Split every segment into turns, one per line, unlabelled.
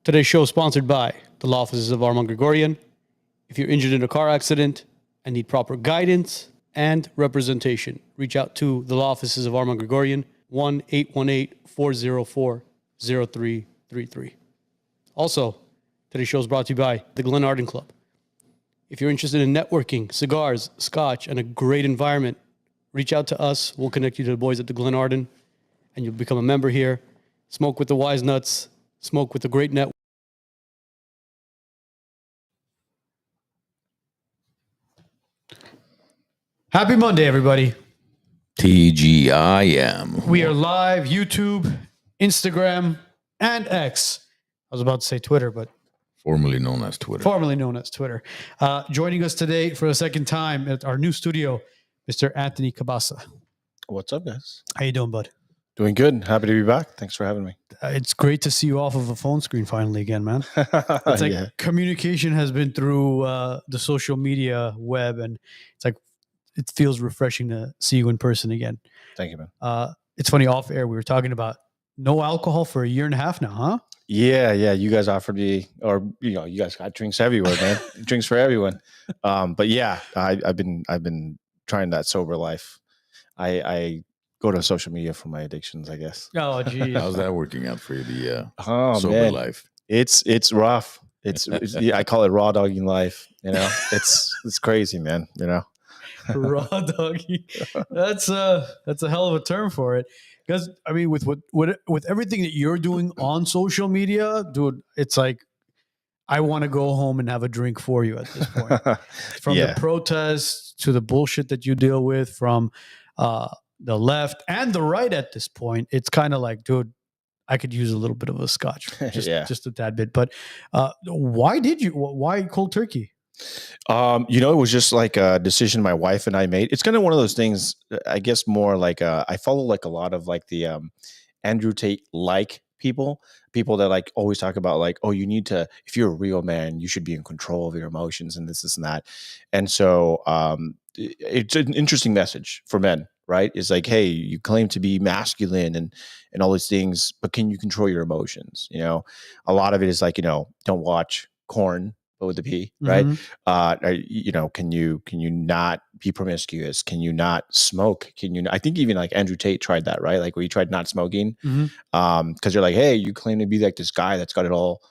Today's show is sponsored by the law offices of Arman Grigorian. If you're injured in a car accident and need proper guidance and representation, reach out to the law offices of Arman Grigorian, 1-818-404-0333. Also, today's show is brought to you by the Glen Arden Club. If you're interested in networking, cigars, scotch, and a great environment, reach out to us. We'll connect you to the boys at the Glen Arden, and you'll become a member here. Smoke with the WiseNuts. Smoke with a great network. Happy Monday, everybody.
TGIM.
We are live, YouTube, Instagram, and X. I was about to say Twitter, but
Formerly known as Twitter.
Joining us today for the second time at our new studio, Mr. Anthony Cabassa.
What's up, guys?
How you doing, bud?
Doing good. Happy to be back. Thanks for having me.
It's great to see you off of a phone screen finally again, man. It's like communication has been through the social media web, and it's like it feels refreshing to see you in person again.
Thank you, man.
It's funny, off air, we were talking about no alcohol for a year and a half now, huh?
Yeah. You guys offered me, or you guys got drinks everywhere, man. Drinks for everyone. But yeah, I've been trying that sober life. I go to social media for my addictions, I guess.
Oh, geez.
How's that working out for you? The sober
man.
life.
It's rough. It's I call it raw dogging life. It's crazy, man.
Raw doggy. That's a hell of a term for it. Because I mean, with everything that you're doing on social media, dude, it's like I want to go home and have a drink for you at this point. From the protests to the bullshit that you deal with, from the left and the right at this point, it's kind of like, dude, I could use a little bit of a scotch, just a tad bit. But why cold turkey?
It was just like a decision my wife and I made. It's kind of one of those things, I guess, more like I follow like a lot of like the Andrew Tate people that like always talk about like, oh, you need to, if you're a real man, you should be in control of your emotions and this and that. And so it's an interesting message for men, right? It's like, hey, you claim to be masculine and all these things, but can you control your emotions? A lot of it is like, don't watch Corn, but with the P, right?
Mm-hmm.
Can you not be promiscuous? Can you not smoke? I think even like Andrew Tate tried that, right? Like where he tried not smoking.
Mm-hmm.
Cause you're like, hey, you claim to be like this guy that's got it all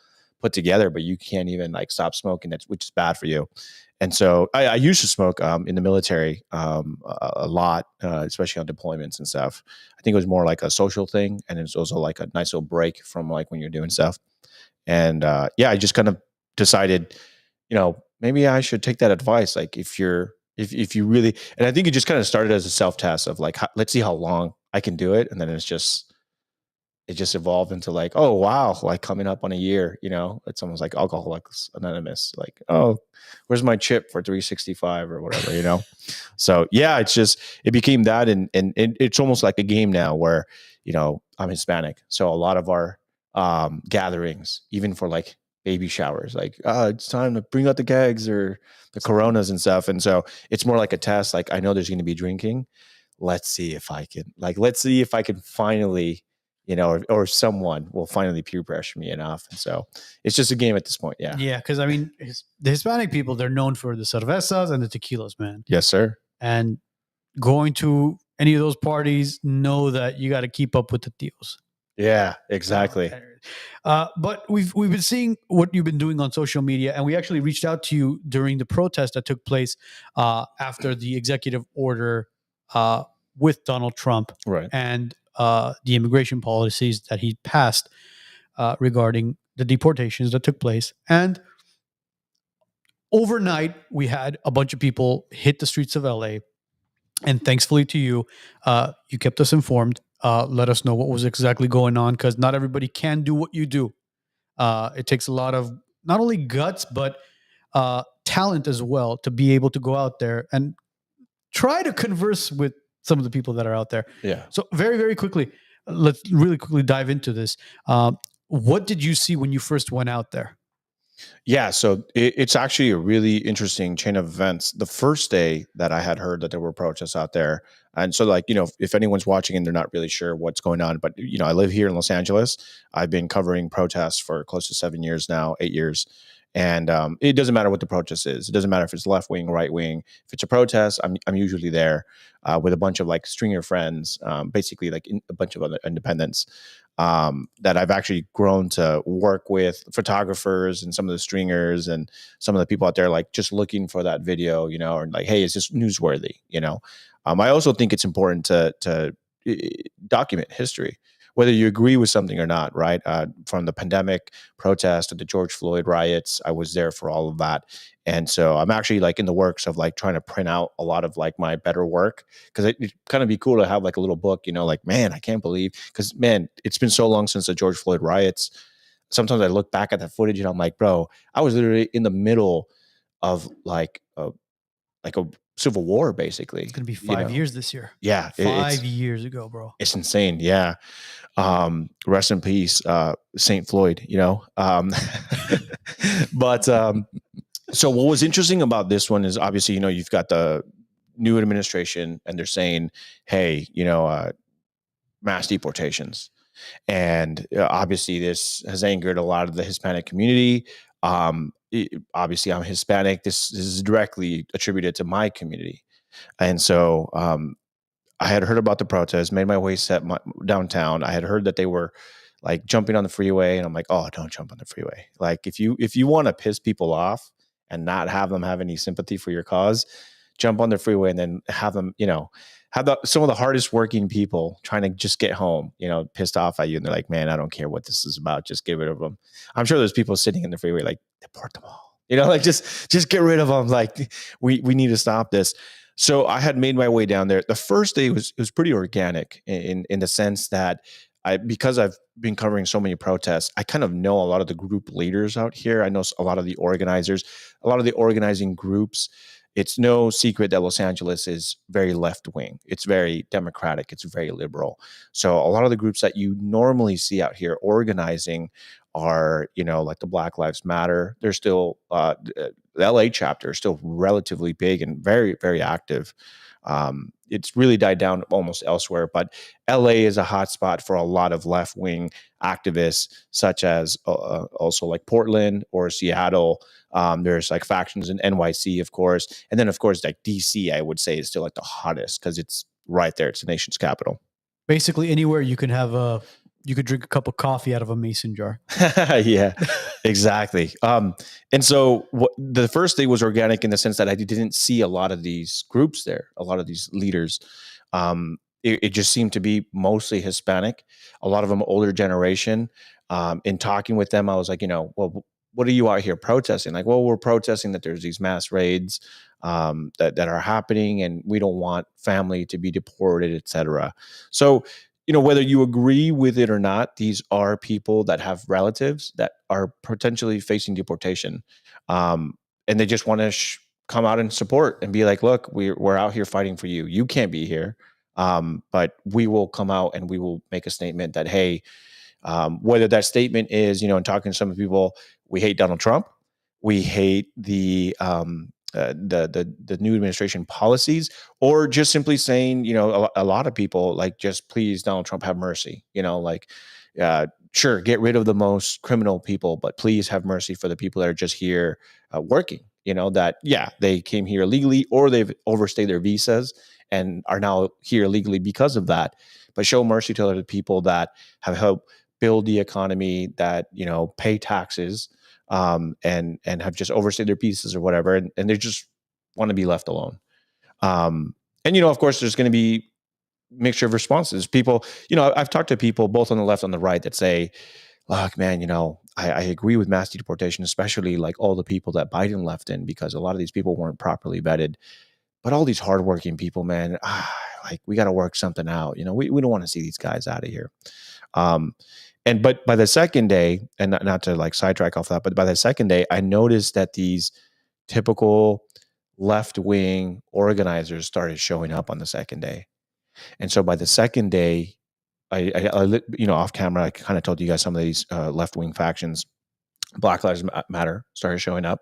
put together, but you can't even like stop smoking. Which is bad for you. And so I used to smoke in the military a lot, especially on deployments and stuff. I think it was more like a social thing. And it's also like a nice little break from like when you're doing stuff. And I just kind of decided, maybe I should take that advice. Like if you really, and I think it just kind of started as a self-test of like, let's see how long I can do it. And then it just evolved into like, oh, wow. Like coming up on a year, it's almost like Alcoholics Anonymous. Like, oh, where's my chip for 365 or whatever, So yeah, it became that. And it's almost like a game now where, I'm Hispanic. So a lot of our gatherings, even for like baby showers, like, it's time to bring out the kegs or the Coronas and stuff. And so it's more like a test. Like, I know there's going to be drinking. Let's see if I can finally, or someone will finally peer pressure me enough. And so it's just a game at this point. Yeah.
Yeah. Cause I mean, the Hispanic people, they're known for the cervezas and the tequilas, man.
Yes, sir.
And going to any of those parties, know that you got to keep up with the tios.
Yeah, exactly.
But we've been seeing what you've been doing on social media, and we actually reached out to you during the protest that took place after the executive order with Donald Trump,
right,
and the immigration policies that he passed regarding the deportations that took place. And overnight, we had a bunch of people hit the streets of LA, and thankfully to you, you kept us informed. Let us know what was exactly going on, because not everybody can do what you do. It takes a lot of not only guts, but talent as well to be able to go out there and try to converse with some of the people that are out there.
Yeah.
So very, very quickly, let's really quickly dive into this. What did you see when you first went out there?
Yeah, so it's actually a really interesting chain of events. The first day that I had heard that there were protests out there, and so like, if anyone's watching and they're not really sure what's going on, but I live here in Los Angeles. I've been covering protests for close to 7 years now, 8 years, and it doesn't matter what the protest is. It doesn't matter if it's left wing, right wing. If it's a protest, I'm usually there with a bunch of like stringer friends, basically like a bunch of other independents. That I've actually grown to work with, photographers and some of the stringers and some of the people out there, like just looking for that video, or like, hey, is this newsworthy? I also think it's important to document history, whether you agree with something or not, right? From the pandemic protest to the George Floyd riots, I was there for all of that. And so I'm actually like in the works of like trying to print out a lot of like my better work, because it'd kind of be cool to have like a little book, like, man, I can't believe, because man, it's been so long since the George Floyd riots. Sometimes I look back at that footage and I'm like, bro, I was literally in the middle of like a civil war, basically.
It's gonna be 5 years this year.
Yeah,
5 years ago, bro.
It's insane. Yeah. Rest in peace, Saint Floyd. But so what was interesting about this one is obviously, you've got the new administration and they're saying, hey, mass deportations. And obviously this has angered a lot of the Hispanic community. Obviously I'm Hispanic. This is directly attributed to my community. And so I had heard about the protest, made my way downtown. I had heard that they were like jumping on the freeway, and I'm like, oh, don't jump on the freeway. Like if you want to piss people off and not have them have any sympathy for your cause, jump on the freeway and then have them, have some of the hardest working people trying to just get home, pissed off at you. And they're like, man, I don't care what this is about. Just get rid of them. I'm sure there's people sitting in the freeway like, deport them all. Like just get rid of them. Like we need to stop this. So I had made my way down there. The first day was pretty organic in the sense that because I've been covering so many protests, I kind of know a lot of the group leaders out here. I know a lot of the organizers, a lot of the organizing groups. It's no secret that Los Angeles is very left wing. It's very democratic. It's very liberal. So a lot of the groups that you normally see out here organizing are, like the Black Lives Matter. They're still the LA chapter is still relatively big and very, very active. It's really died down almost elsewhere, but LA is a hotspot for a lot of left-wing activists, such as also like Portland or Seattle. There's like factions in NYC, of course. And then, of course, like DC, I would say is still like the hottest because it's right there. It's the nation's capital.
Basically anywhere you can have you could drink a cup of coffee out of a mason jar.
Yeah, exactly. And so the first day was organic in the sense that I didn't see a lot of these groups there, a lot of these leaders. It just seemed to be mostly Hispanic, a lot of them older generation. In talking with them, I was like, well, what are you out here protesting? Like, well, we're protesting that there's these mass raids that are happening and we don't want family to be deported, et cetera. So, whether you agree with it or not, these are people that have relatives that are potentially facing deportation. And they just want to come out and support and be like, look, we're out here fighting for you. You can't be here. But we will come out and we will make a statement that, hey, whether that statement is, in talking to some of the people, we hate Donald Trump. We hate the new administration policies, or just simply saying, a lot of people like, just please, Donald Trump, have mercy, sure, get rid of the most criminal people, but please have mercy for the people that are just here working, that, yeah, they came here illegally or they've overstayed their visas and are now here illegally because of that. But show mercy to other people that have helped build the economy, that, pay taxes, and have just overstayed their pieces or whatever, and they just want to be left alone. And of course, there's going to be mixture of responses. People, I've talked to people both on the left and the right that say, look, man, I agree with mass deportation, especially like all the people that Biden left in, because a lot of these people weren't properly vetted. But all these hardworking people, man, like we got to work something out. We don't want to see these guys out of here. But by the second day, and not to like sidetrack off that, but by the second day, I noticed that these typical left-wing organizers started showing up on the second day. And so by the second day, I off camera, I kind of told you guys some of these left-wing factions. Black Lives Matter started showing up.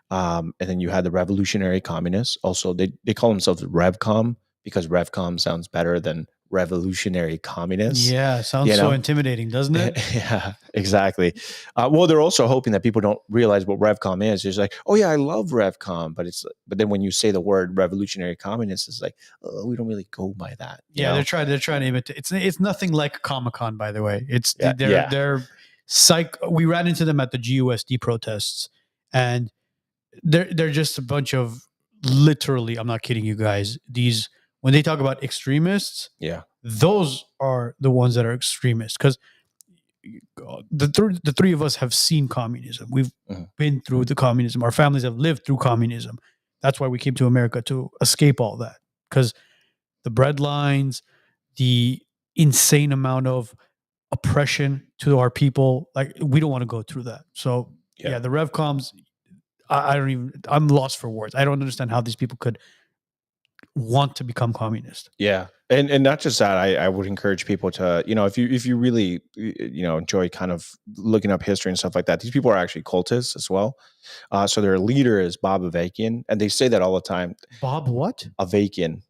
And then you had the revolutionary communists. Also, they call themselves RevCom because RevCom sounds better than revolutionary communists.
Yeah, sounds so intimidating, doesn't it?
Yeah, exactly. Well, they're also hoping that people don't realize what RevCom is. It's like, oh yeah, I love RevCom, but then when you say the word revolutionary communist, it's like, oh, we don't really go by that.
Yeah, they're trying to imitate. It's nothing like Comic-Con, by the way. It's they're we ran into them at the GUSD protests, and they're just a bunch of, literally, I'm not kidding you guys, these, when they talk about extremists, those are the ones that are extremists, because the three of us have seen communism. We've been through the communism. Our families have lived through communism. That's why we came to America, to escape all that, because the bread lines, the insane amount of oppression to our people, like, we don't want to go through that. So the RevComs, I'm lost for words. I don't understand how these people could want to become communist.
Yeah. And not just that, I would encourage people to, if you really, enjoy kind of looking up history and stuff like that, these people are actually cultists as well. So their leader is Bob Avakian, and they say that all the time.
Bob what?
Avakian.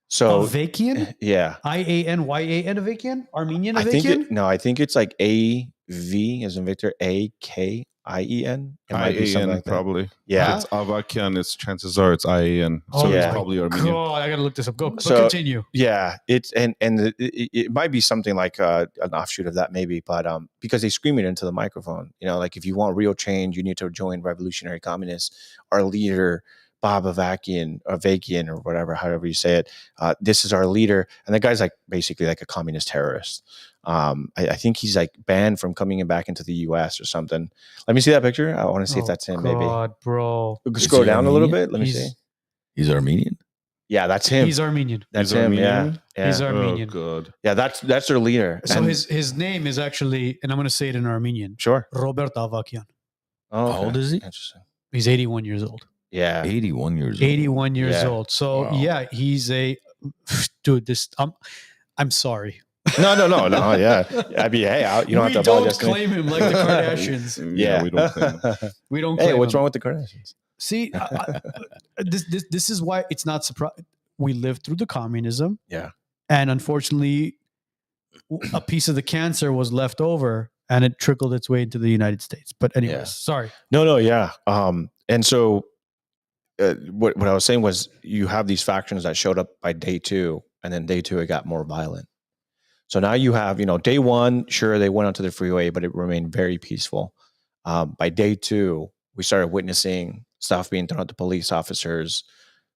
So
Avakian?
Yeah.
IANYAN Avakian? Armenian Avakian?
I think it's like AV as in Victor, AKIEN. It might be something like that.
Probably.
Yeah.
If it's Avakian, chances are it's IAN. So it's probably Armenian.
God, I gotta look this up. So continue.
Yeah, it's it might be something like an offshoot of that, maybe, but because they scream it into the microphone. Like, if you want real change, you need to join revolutionary communists. Our leader, Bob Avakian or whatever, however you say it. This is our leader, and the guy's like basically like a communist terrorist. I think he's like banned from coming back into the U.S. or something. Let me see that picture. I want to see if that's him. Maybe.
God, bro.
Scroll down a little bit. Let me see.
He's Armenian.
Yeah, that's him.
He's Armenian.
That's him.
Armenian?
Yeah.
He's Armenian.
Oh, God.
Yeah, that's their leader.
So his name is actually, and I'm going to say it in Armenian.
Sure.
Robert Avakian.
Oh,
How old is he?
Interesting.
He's 81 years old.
Yeah.
81 years old.
81 years old. So
Wow.
he's a dude. I'm sorry.
No. Yeah. I mean, hey, you don't have to apologize.
We don't claim him like the Kardashians.
Yeah,
we don't claim him.
We don't claim
Hey, what's
him.
wrong with the Kardashians?
See, this is why it's not surprising. We lived through the communism.
Yeah.
And unfortunately, a piece of the cancer was left over, and it trickled its way into the United States. But anyways, sorry.
No, yeah. And so what I was saying was, you have these factions that showed up by day 2, and then day 2 it got more violent. So now you have, day 1, sure, they went onto the freeway, but it remained very peaceful. By day 2, we started witnessing stuff being thrown at the police officers,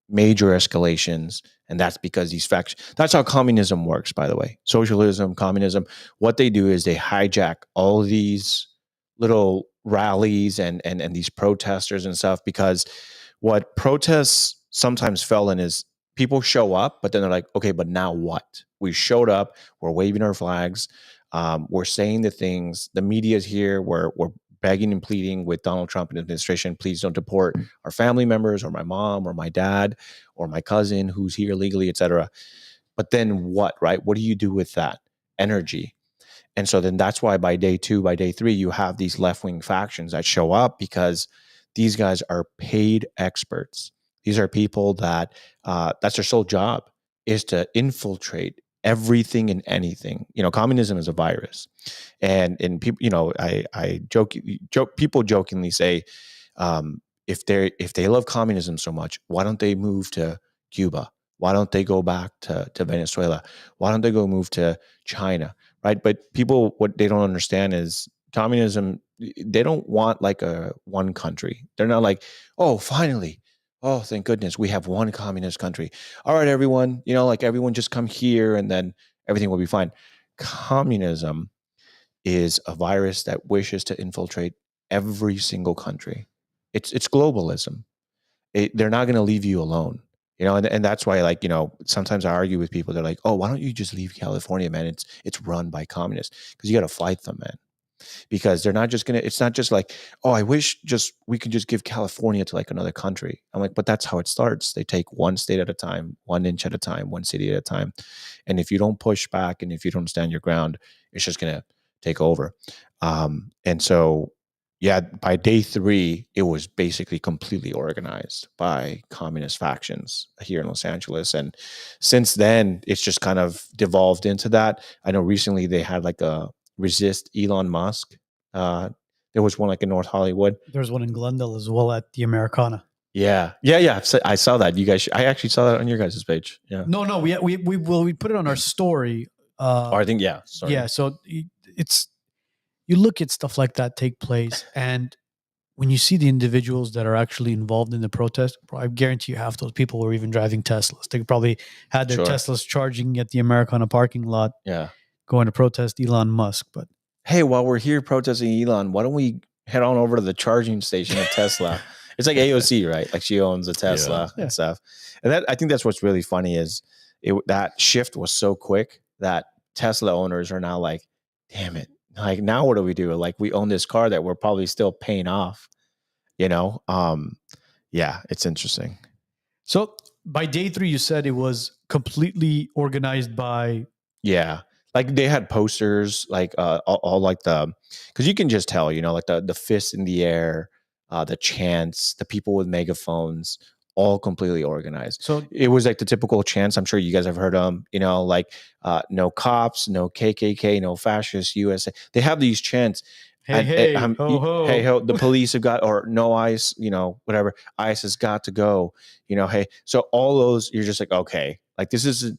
major escalations, and that's because these factions. That's how communism works, by the way. Socialism, communism. What they do is they hijack all these little rallies and these protesters and stuff, because what protests sometimes fell in is people show up, but then they're like, okay, but now what? We showed up, we're waving our flags, we're saying the things, the media's here, we're begging and pleading with Donald Trump and administration, please don't deport our family members or my mom or my dad or my cousin who's here legally, etc. But then what, right? What do you do with that energy? And so then that's why by day 2, by day 3, you have these left-wing factions that show up, because these guys are paid experts. These are people that that's their sole job, is to infiltrate everything and anything. Communism is a virus, and people, I joke. People jokingly say, if they love communism so much, why don't they move to Cuba? Why don't they go back to Venezuela? Why don't they go move to China? Right? But people, what they don't understand is communism. They don't want like a one country. They're not like, oh, finally. Oh, thank goodness we have one communist country. All right, everyone, everyone just come here and then everything will be fine. Communism is a virus that wishes to infiltrate every single country. It's globalism. They're not going to leave you alone. And that's why, sometimes I argue with people. They're like, oh, why don't you just leave California, man? It's run by communists. Because you got to fight them, man. Because they're not just it's not just like, oh, I wish we could just give California to like another country. I'm like, but that's how it starts. They take one state at a time, 1 inch at a time, one city at a time. And if you don't push back and if you don't stand your ground, it's just going to take over. And so yeah, by day 3, it was basically completely organized by communist factions here in Los Angeles. And since then, it's just kind of devolved into that. I know recently they had like a resist Elon Musk. There was one like in North Hollywood.
There's one in Glendale as well at the Americana.
Yeah. I saw that. You guys, I actually saw that on your guys' page. Yeah.
No, we put it on our story.
I think, yeah. Sorry.
Yeah, so it's, you look at stuff like that take place, and when you see the individuals that are actually involved in the protest, I guarantee you half those people were even driving Teslas. They probably had their Teslas charging at the Americana parking lot, going to protest Elon Musk. But
hey, while we're here protesting Elon, why don't we head on over to the charging station at Tesla? It's like AOC, right? Like she owns a Tesla and stuff. And that, I think that's what's really funny is that shift was so quick that Tesla owners are now like, damn it. Like, now what do we do? Like, we own this car that we're probably still paying off, you know? Yeah, it's interesting.
So by day 3, you said it was completely organized by...
Yeah. Like they had posters, like all like because you can just tell, you know, like the fists in the air, the chants, the people with megaphones, all completely organized. So it was like the typical chants. I'm sure you guys have heard them, you know, like no cops, no KKK, no fascist USA. They have these chants.
Hey, ho, ho.
Hey, ho, the police have got, or no ICE, you know, whatever. ICE has got to go, you know, hey. So all those, you're just like, okay, like this is,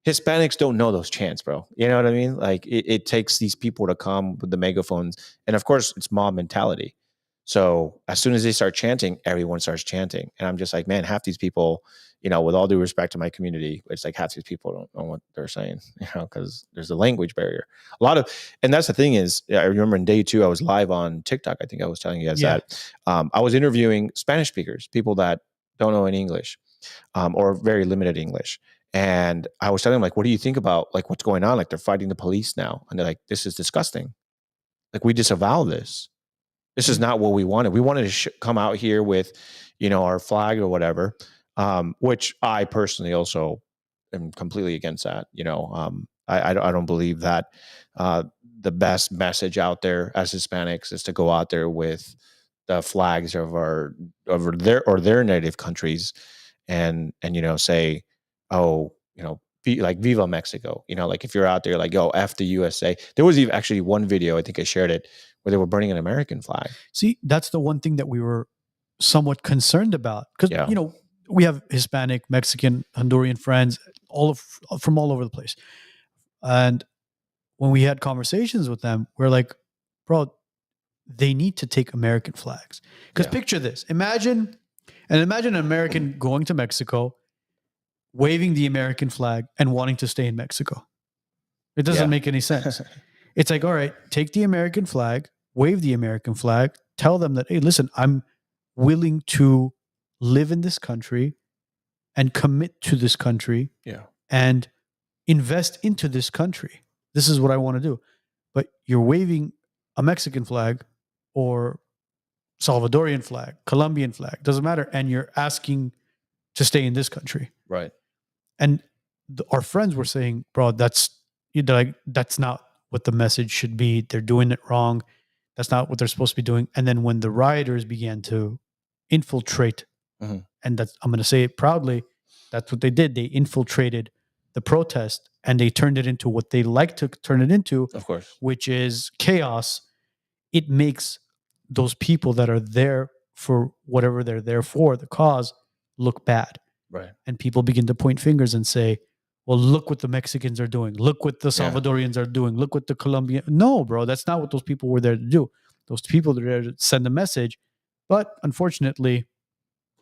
Hispanics don't know those chants, bro. You know what I mean? Like it takes these people to come with the megaphones. And of course, it's mob mentality. So as soon as they start chanting, everyone starts chanting. And I'm just like, man, half these people, you know, with all due respect to my community, it's like half these people don't know what they're saying, you know, because there's a language barrier. And that's the thing is, I remember in day 2, I was live on TikTok. I think I was telling you guys that. I was interviewing Spanish speakers, people that don't know any English or very limited English. And I was telling them, like, what do you think about like what's going on? Like they're fighting the police now. And they're like, this is disgusting. Like we disavow this. This is not what we wanted. We wanted to come out here with, you know, our flag or whatever, which I personally also am completely against that. You know, I don't believe that the best message out there as Hispanics is to go out there with the flags of their native countries and you know, say, oh, you know, like Viva Mexico, you know, like if you're out there like, yo, F the USA. There was even actually one video, I think I shared it, where they were burning an American flag.
See, that's the one thing that we were somewhat concerned about because, you know, we have Hispanic, Mexican, Honduran friends from all over the place. And when we had conversations with them, we're like, bro, they need to take American flags. Because picture this. Imagine an American going to Mexico, waving the American flag and wanting to stay in Mexico. It doesn't make any sense. It's like, all right, take the American flag, wave the American flag, tell them that, hey, listen, I'm willing to live in this country and commit to this country and invest into this country. This is what I want to do. But you're waving a Mexican flag or Salvadorian flag, Colombian flag, doesn't matter. And you're asking to stay in this country.
Right.
And our friends were saying, bro, that's not what the message should be. They're doing it wrong. That's not what they're supposed to be doing. And then when the rioters began to infiltrate, and that's, I'm going to say it proudly, that's what they did. They infiltrated the protest and they turned it into what they like to turn it into,
of course,
which is chaos. It makes those people that are there for whatever they're there for, the cause, look bad.
Right. And
people begin to point fingers and say, well, look what the Mexicans are doing. Look what the Salvadorians are doing. Look what the Colombian. No, bro, that's not what those people were there to do. Those people are there to send a message. But unfortunately,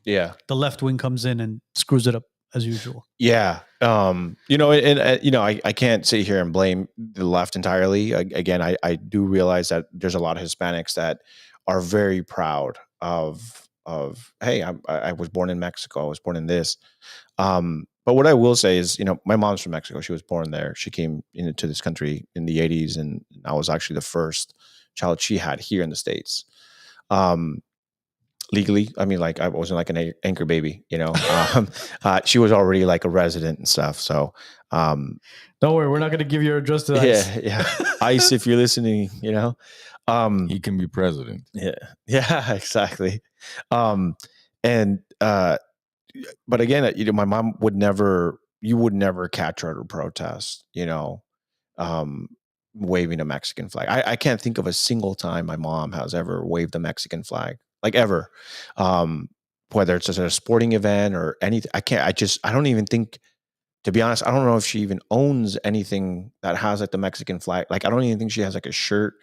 the left wing comes in and screws it up as usual.
Yeah. You know, and you know, I can't sit here and blame the left entirely. Again, I do realize that there's a lot of Hispanics that are very proud of hey, I was born in Mexico. I was born in this. But what I will say is, you know, my mom's from Mexico. She was born there. She came into this country in the 80s, and I was actually the first child she had here in the States. Legally, I mean, like I wasn't like an anchor baby, you know. She was already like a resident and stuff. So
don't worry, we're not going to give your address to ICE.
Yeah. ICE, if you're listening, you know.
He can be president.
Yeah, exactly. And but again, my mom would never. You would never catch her at a protest. Waving a Mexican flag. I can't think of a single time my mom has ever waved a Mexican flag, like ever. Whether it's at a sporting event or anything, I don't even think, to be honest, I don't know if she even owns anything that has like the Mexican flag. Like, I don't even think she has like a shirt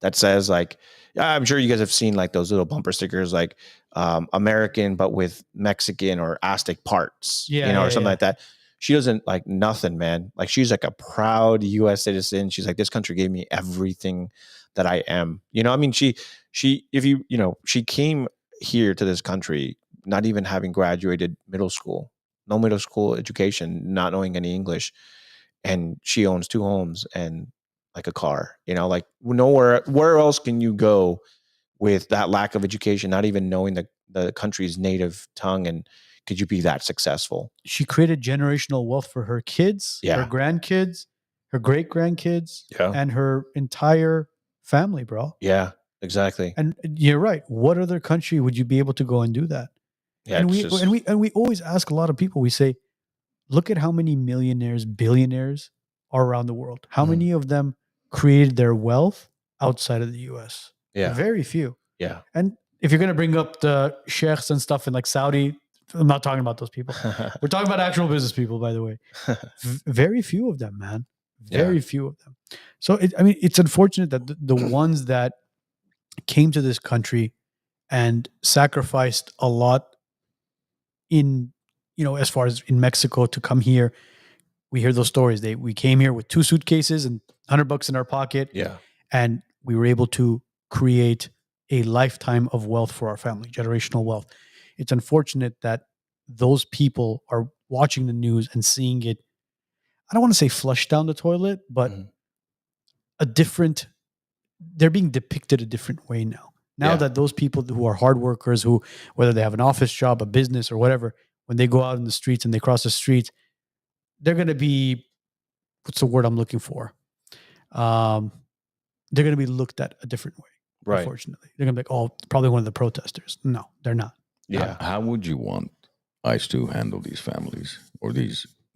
that says like, yeah, I'm sure you guys have seen like those little bumper stickers, like American, but with Mexican or Aztec parts, or something like that. She doesn't, like, nothing, man. Like, she's like a proud U.S. citizen. She's like, this country gave me everything that I am. I mean, she came here to this country not even having graduated middle school, no middle school education, not knowing any English, and she owns 2 homes and like a car. Like, nowhere. Where else can you go with that lack of education, not even knowing the country's native tongue, and could you be that successful?
She created generational wealth for her kids, her grandkids, her great grandkids, and her entire family, bro.
Yeah, exactly.
And you're right. What other country would you be able to go and do that?
Yeah,
and we always ask a lot of people. We say, look at how many millionaires, billionaires are around the world. How many of them created their wealth outside of the U.S.?
Yeah,
very few.
Yeah,
and if you're gonna bring up the sheikhs and stuff in like Saudi, I'm not talking about those people. We're talking about actual business people, by the way. Very few of them, man. Very few of them. So, it's unfortunate that the ones that came to this country and sacrificed a lot in, as far as in Mexico to come here, we hear those stories. We came here with 2 suitcases and $100 in our pocket.
Yeah.
And we were able to create a lifetime of wealth for our family, generational wealth. It's unfortunate that those people are watching the news and seeing it, I don't want to say flushed down the toilet, but they're being depicted a different way now. Now that those people who are hard workers, who, whether they have an office job, a business or whatever, when they go out in the streets and they cross the streets, they're going to be, what's the word I'm looking for? They're going to be looked at a different way.
Right.
Unfortunately, they're going to be like, oh, probably one of the protesters. No, they're not.
Yeah.
How would you want ICE to handle these families or the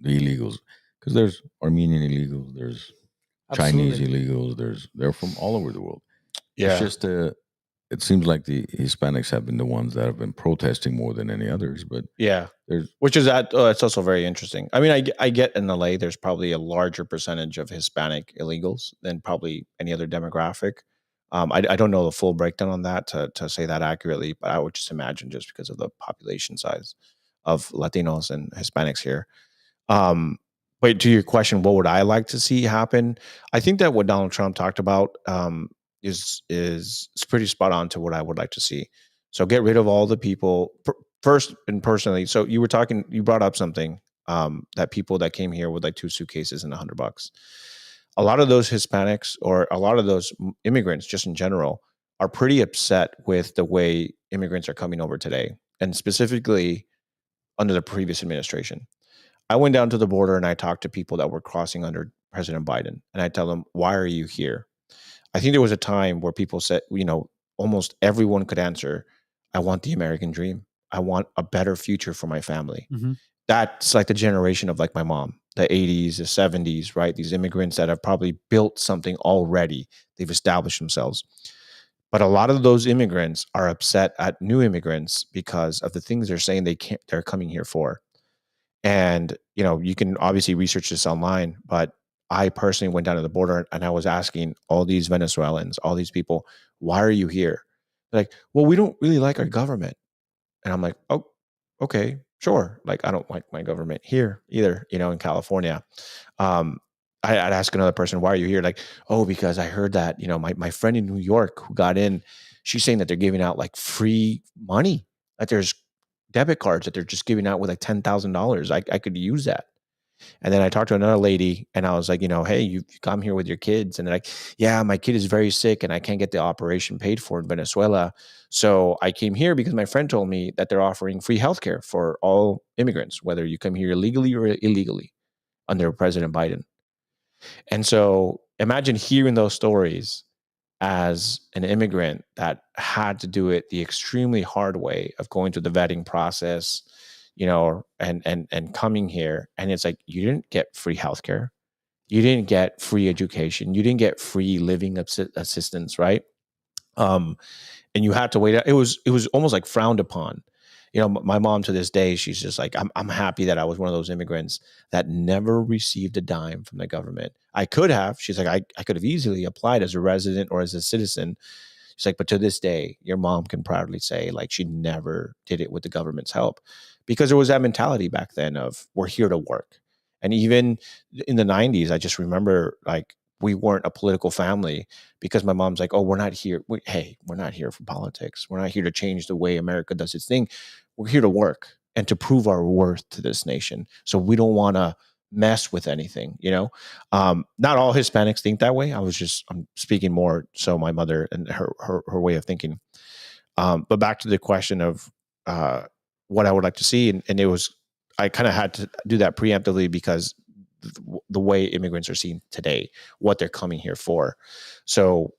illegals? Because there's Armenian illegals, there's Chinese illegals, they're from all over the world.
Yeah.
It's just it seems like the Hispanics have been the ones that have been protesting more than any others. But
which is it's also very interesting. I mean, I get in LA, there's probably a larger percentage of Hispanic illegals than probably any other demographic. I don't know the full breakdown on that to say that accurately, but I would just imagine, just because of the population size of Latinos and Hispanics here. But to your question, what would I like to see happen? I think that what Donald Trump talked about is pretty spot on to what I would like to see. So get rid of all the people first and personally. So you brought up something that people that came here with like 2 suitcases and $100. A lot of those Hispanics, or a lot of those immigrants just in general, are pretty upset with the way immigrants are coming over today, and specifically under the previous administration. I went down to the border and I talked to people that were crossing under President Biden, and I tell them, why are you here? I think there was a time where people said, almost everyone could answer, I want the American dream. I want a better future for my family.
Mm-hmm.
That's like the generation of like my mom, the 80s, the 70s, right? These immigrants that have probably built something already. They've established themselves. But a lot of those immigrants are upset at new immigrants because of the things they're saying they're coming here for. And, you can obviously research this online, but I personally went down to the border and I was asking all these Venezuelans, all these people, why are you here? They're like, well, we don't really like our government. And I'm like, oh, okay, sure. Like, I don't like my government here either, in California. I'd ask another person, why are you here? Like, oh, because I heard that, my friend in New York who got in, she's saying that they're giving out like free money, that there's debit cards that they're just giving out with like $10,000. I could use that. And then I talked to another lady and I was like, hey, you come here with your kids. And they're like, yeah, my kid is very sick and I can't get the operation paid for in Venezuela. So I came here because my friend told me that they're offering free healthcare for all immigrants, whether you come here legally or illegally under President Biden. And so imagine hearing those stories as an immigrant that had to do it the extremely hard way of going through the vetting process, and coming here. And it's like, you didn't get free healthcare. You didn't get free education. You didn't get free living assistance, right? And you had to wait. It was almost like frowned upon. My mom to this day, she's just like, I'm happy that I was one of those immigrants that never received a dime from the government. I could have. She's like, I could have easily applied as a resident or as a citizen. She's like, but to this day, your mom can proudly say, like, she never did it with the government's help, because there was that mentality back then of, we're here to work. And even in the 90s, I just remember, like, we weren't a political family, because my mom's like, oh, we're not here. We're not here for politics. We're not here to change the way America does its thing. We're here to work and to prove our worth to this nation. So we don't want to mess with anything, Not all Hispanics think that way. I'm speaking more so my mother and her way of thinking. But back to the question of what I would like to see, and it was, I kind of had to do that preemptively, because the way immigrants are seen today, what they're coming here for. So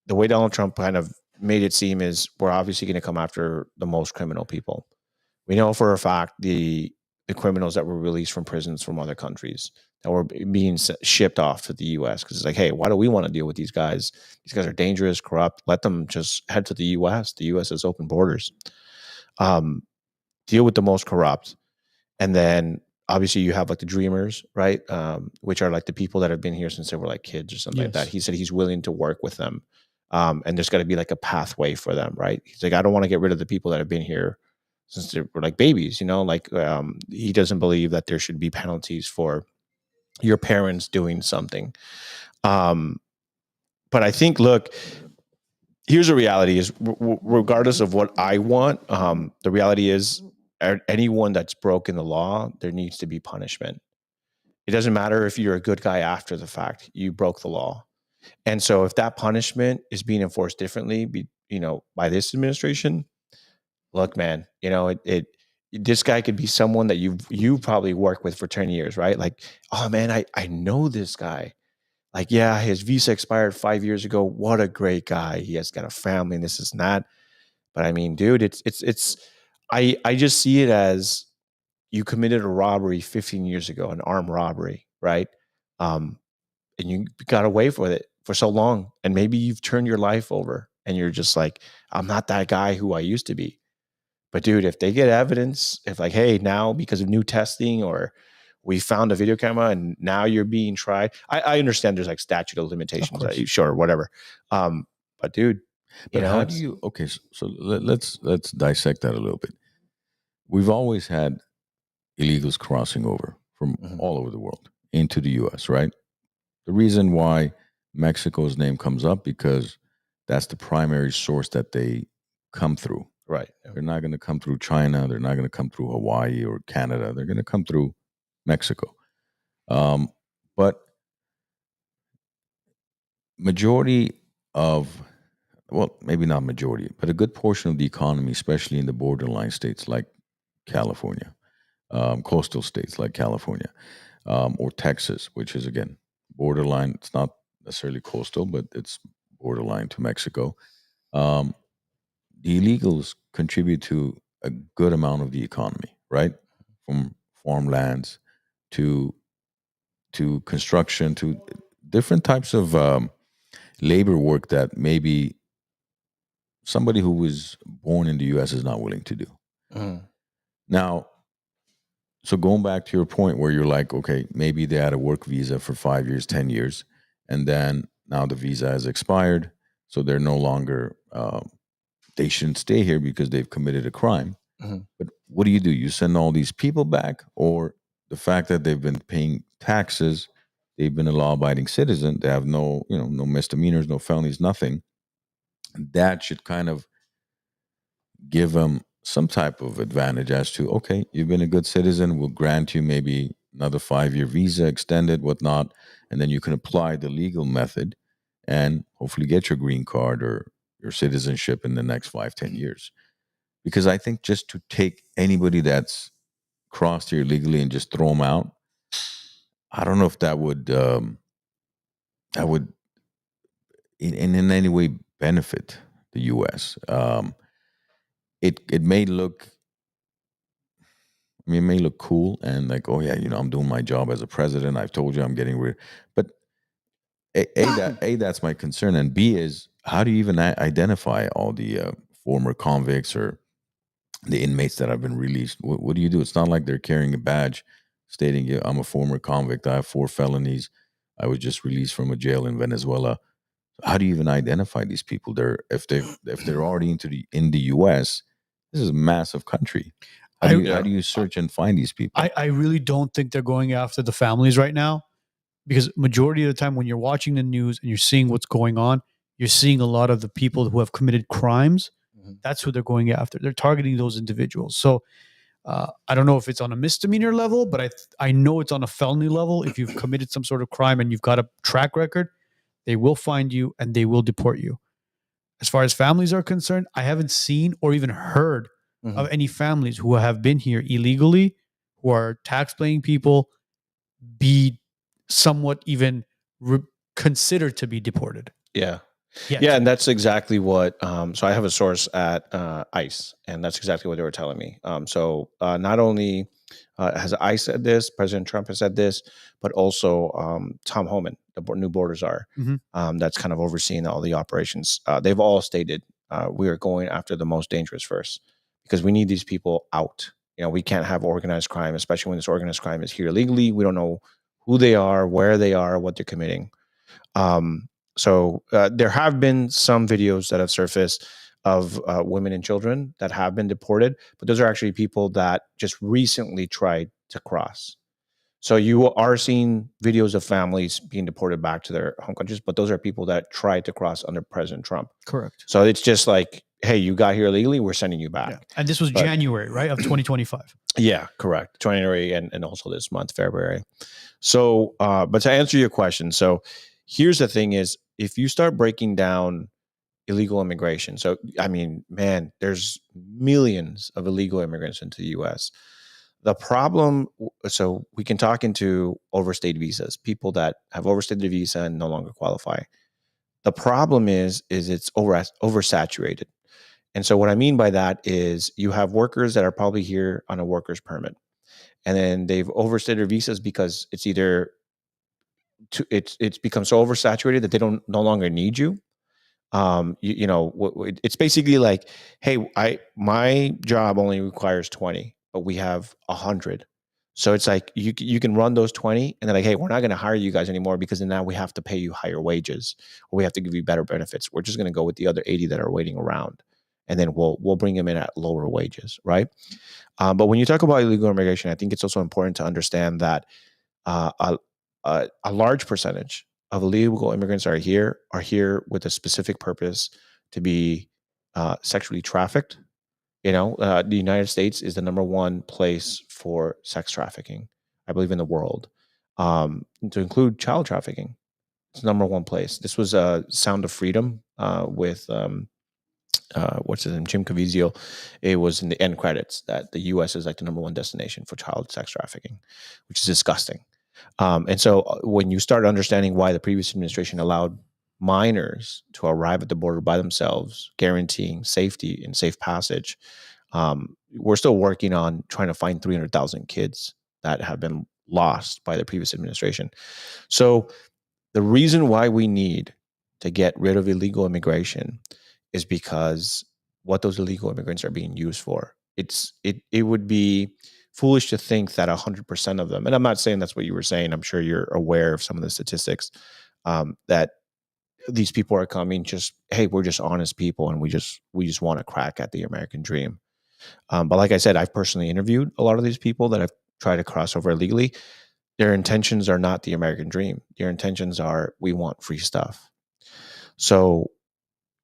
the way Donald Trump kind of made it seem is, we're obviously going to come after the most criminal people. We know for a fact the criminals that were released from prisons from other countries that were being shipped off to the U.S. because it's like, hey, why do we want to deal with these guys? These guys are dangerous, corrupt. Let them just head to the U.S. The U.S. has open borders. Deal with the most corrupt. And then obviously you have like the dreamers, right? Which are like the people that have been here since they were like kids or something like that. He said he's willing to work with them. And there's got to be like a pathway for them, right? He's like, I don't want to get rid of the people that have been here since they were like babies, he doesn't believe that there should be penalties for your parents doing something. But I think, look, here's the reality is, regardless of what I want, the reality is, anyone that's broken the law, there needs to be punishment. It doesn't matter if you're a good guy after the fact, you broke the law. And so if that punishment is being enforced differently, by this administration, look, man, this guy could be someone that you probably worked with for 10 years, right? Like, oh man, I know this guy. Like, yeah, his visa expired 5 years ago. What a great guy. He has got a family and this is that. But I mean, dude, I just see it as, you committed a robbery 15 years ago, an armed robbery, right? And you got away with it for so long. And maybe you've turned your life over and you're just like, I'm not that guy who I used to be. But dude, if they get evidence, if like, hey, now because of new testing, or we found a video camera and now you're being tried. I understand there's like statute of limitations, sure, whatever. But dude,
how do you, okay, so let's dissect that a little bit. We've always had illegals crossing over from all over the world into the U.S., right? The reason why Mexico's name comes up, because that's the primary source that they come through.
Right.
They're not going to come through China. They're not going to come through Hawaii or Canada. They're going to come through Mexico. But majority of, well, maybe not majority, but a good portion of the economy, especially in the borderline states like California, coastal states like California, or Texas, which is, again, borderline. It's not necessarily coastal, but it's borderline to Mexico. The illegals contribute to a good amount of the economy, right? From farmlands to construction to different types of labor work that maybe somebody who was born in the U.S. is not willing to do. Now, so going back to your point where you're like, okay, maybe they had a work visa for 5 years, 10 years, and then now the visa has expired, so they're no longer, they shouldn't stay here because they've committed a crime. But what do? You send all these people back, or the fact that they've been paying taxes, they've been a law-abiding citizen, they have no misdemeanors, no felonies, nothing. That should kind of give them some type of advantage as to, okay, you've been a good citizen, we'll grant you maybe another 5-year visa extended, whatnot, and then you can apply the legal method and hopefully get your green card or your citizenship in the next 5-10 years. Because I think just to take anybody that's crossed here illegally and just throw them out, I don't know if that would in any way benefit the U.S. It may look. I mean, it may look cool and like, oh yeah, I'm doing my job as a president. I've told you I'm getting rid. But that's my concern, and B is how do you even identify all the former convicts or the inmates that have been released? What do you do? It's not like they're carrying a badge stating, "Yeah, I'm a former convict. I have 4 felonies. I was just released from a jail in Venezuela." How do you even identify these people? If they're already in the U.S., this is a massive country. How do you search and find these people?
I really don't think they're going after the families right now, because majority of the time when you're watching the news and you're seeing what's going on, you're seeing a lot of the people who have committed crimes. That's who they're going after. They're targeting those individuals. So I don't know if it's on a misdemeanor level, but I know it's on a felony level. If you've committed some sort of crime and you've got a track record, they will find you and they will deport you. As far as families are concerned, I haven't seen or even heard of any families who have been here illegally, who are tax-paying people, be somewhat even considered to be deported.
Yeah. Yeah, and that's exactly what. So I have a source at ICE, and that's exactly what they were telling me. So not only has ICE said this, President Trump has said this, but also Tom Homan, the new border czar, that's kind of overseeing all the operations. They've all stated we are going after the most dangerous first, because we need these people out. We can't have organized crime, especially when this organized crime is here illegally. We don't know who they are, where they are, what they're committing. So there have been some videos that have surfaced of women and children that have been deported, but those are actually people that just recently tried to cross. So you are seeing videos of families being deported back to their home countries, but those are people that tried to cross under President Trump.
Correct.
So it's just like, hey, you got here illegally, we're sending you back.
Yeah. And this was January, right, of 2025.
Yeah, correct. January and also this month, February. So, but to answer your question, so here's the thing is, if you start breaking down illegal immigration, so, I mean, man, there's millions of illegal immigrants into the U.S. The problem, so we can talk into overstayed visas, people that have overstayed their visa and no longer qualify. The problem is it's oversaturated. And so what I mean by that is you have workers that are probably here on a worker's permit, and then they've overstayed their visas because it's either it's become so oversaturated that they no longer need you. It's basically like, hey, my job only requires 20, but we have 100. So it's like you can run those 20, and they're like, hey, we're not going to hire you guys anymore because then now we have to pay you higher wages, or we have to give you better benefits. We're just going to go with the other 80 that are waiting around, and then we'll bring them in at lower wages, right? But when you talk about illegal immigration, I think it's also important to understand that a large percentage of illegal immigrants are here with a specific purpose to be sexually trafficked. The United States is the number 1 place for sex trafficking, I believe, in the world, to include child trafficking. It's the number 1 place. This was Sound of Freedom with what's his name, Jim Caviezel. It was in the end credits that the U.S. is like the number 1 destination for child sex trafficking, which is disgusting. And so when you start understanding why the previous administration allowed minors to arrive at the border by themselves, guaranteeing safety and safe passage, we're still working on trying to find 300,000 kids that have been lost by the previous administration. So the reason why we need to get rid of illegal immigration is because what those illegal immigrants are being used for. It would be foolish to think that 100% of them, and I'm not saying that's what you were saying, I'm sure you're aware of some of the statistics, that these people are coming just, hey, we're just honest people and we just want to crack at the American dream. But like I said, I've personally interviewed a lot of these people that have tried to cross over illegally. Their intentions are not the American dream. Their intentions are, we want free stuff. So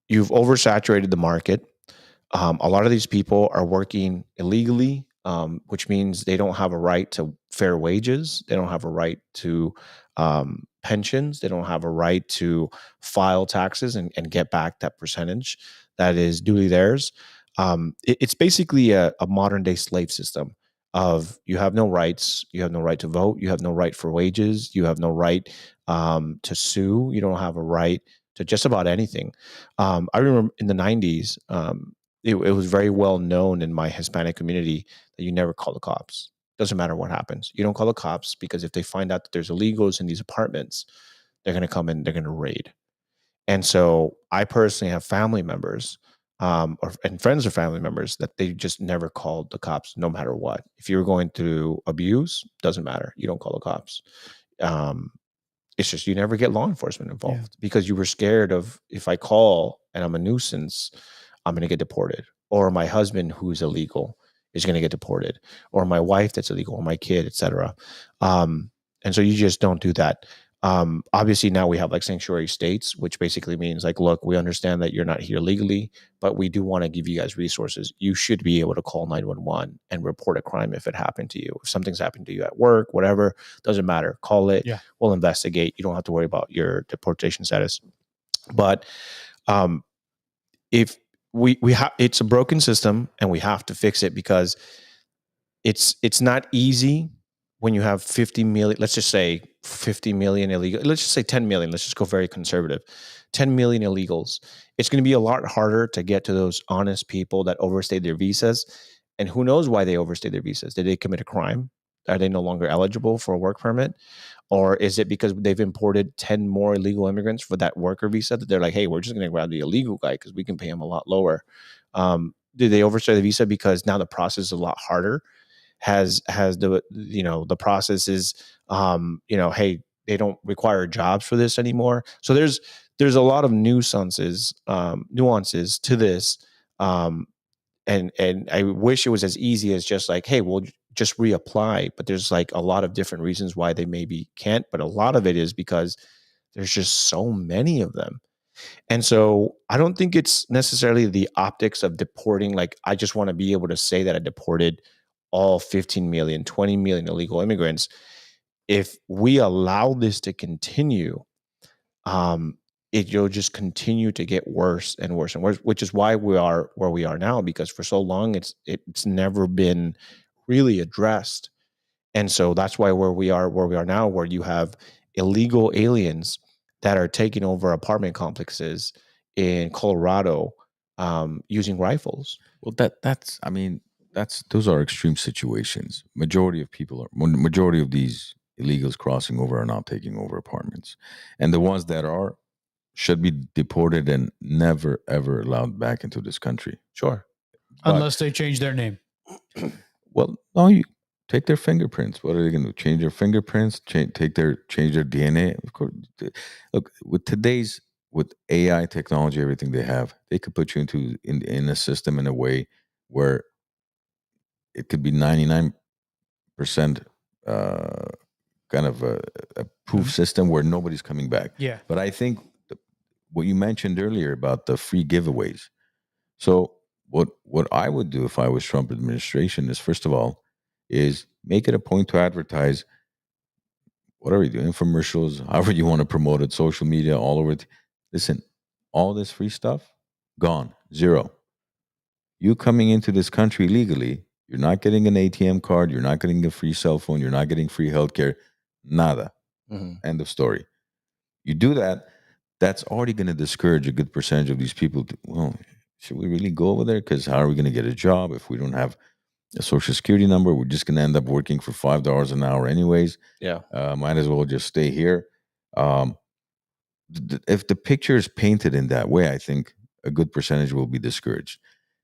you've oversaturated the market. A lot of these people are working illegally, which means they don't have a right to fair wages. They don't have a right to pensions. They don't have a right to file taxes and get back that percentage that is duly theirs. It's basically a modern day slave system of you have no rights. You have no right to vote. You have no right for wages. You have no right to sue. You don't have a right to just about anything. I remember in the 90s, it was very well known in my Hispanic community that you never call the cops. Doesn't matter what happens. You don't call the cops, because if they find out that there's illegals in these apartments, they're going to come in, they're going to raid. And so I personally have family members and friends of family members that they just never called the cops no matter what. If you're going through abuse, doesn't matter. You don't call the cops. It's just you never get law enforcement involved because you were scared of, if I call and I'm a nuisance, I'm going to get deported. Or my husband who's illegal is going to get deported. Or my wife that's illegal, or my kid, etc. And so you just don't do that. Obviously now we have like sanctuary states, which basically means like, look, we understand that you're not here legally, but we do want to give you guys resources. You should be able to call 911 and report a crime if it happened to you. If something's happened to you at work, whatever, doesn't matter. Call it. Yeah. We'll investigate. You don't have to worry about your deportation status. But if we have, it's a broken system and we have to fix it, because it's not easy when you have 50 million, let's just say 50 million illegal, let's just say 10 million, let's just go very conservative, 10 million illegals. It's going to be a lot harder to get to those honest people that overstayed their visas. And who knows why they overstayed their visas? Did they commit a crime? Are they no longer eligible for a work permit? Or is it because they've imported 10 more illegal immigrants for that worker visa that they're like, hey, we're just going to grab the illegal guy because we can pay him a lot lower? Did they overstay the visa because now the process is a lot harder? Has the process is, hey, they don't require jobs for this anymore. So there's a lot of nuances to this. And I wish it was as easy as just like, hey, we'll just reapply. But there's like a lot of different reasons why they maybe can't. But a lot of it is because there's just so many of them. And so I don't think it's necessarily the optics of deporting. Like, I just want to be able to say that I deported all 15 million, 20 million illegal immigrants. If we allow this to continue, it'll just continue to get worse and worse and worse, which is why we are where we are now, because for so long it's never been really addressed. And so that's why where we are now, where you have illegal aliens that are taking over apartment complexes in Colorado using rifles.
Well, those are extreme situations. Majority of these illegals crossing over are not taking over apartments, and the ones that are should be deported and never ever allowed back into this country.
Sure,
unless they change their name.
Well, no, you take their fingerprints. What are they going to do? Change their fingerprints? Change their DNA? Of course. Look, with AI technology, everything they have, they could put you in a system in a way where it could be 99% kind of a proof system where nobody's coming back.
Yeah.
But I think what you mentioned earlier about the free giveaways. So what I would do if I was Trump administration is, first of all, is make it a point to advertise whatever you do, infomercials, however you want to promote it, social media, all over it. Listen, all this free stuff, gone, zero. You coming into this country legally, you're not getting an ATM card, you're not getting a free cell phone, you're not getting free healthcare, nada. Mm-hmm. End of story. You do that, that's already going to discourage a good percentage of these people. Well, should we really go over there? Because how are we going to get a job if we don't have a social security number? We're just going to end up working for $5 an hour anyways.
Yeah.
Might as well just stay here. If the picture is painted in that way, I think a good percentage will be discouraged.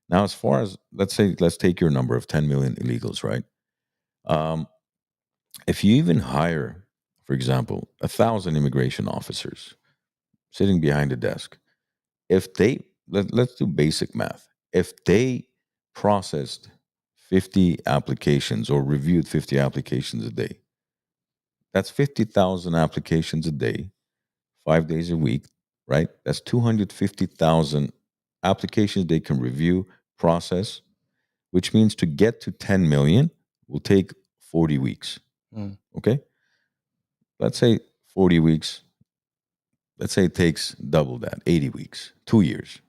Now, as far as, let's take your number of 10 million illegals, right? If you even hire, for example, 1,000 immigration officers sitting behind a desk, if they, let's do basic math. If they processed 50 applications or reviewed 50 applications a day, that's 50,000 applications a day, 5 days a week, right? That's 250,000 applications they can review, process, which means to get to 10 million will take 40 weeks. Okay? Let's say 40 weeks. Let's say it takes double that, 80 weeks, 2 years.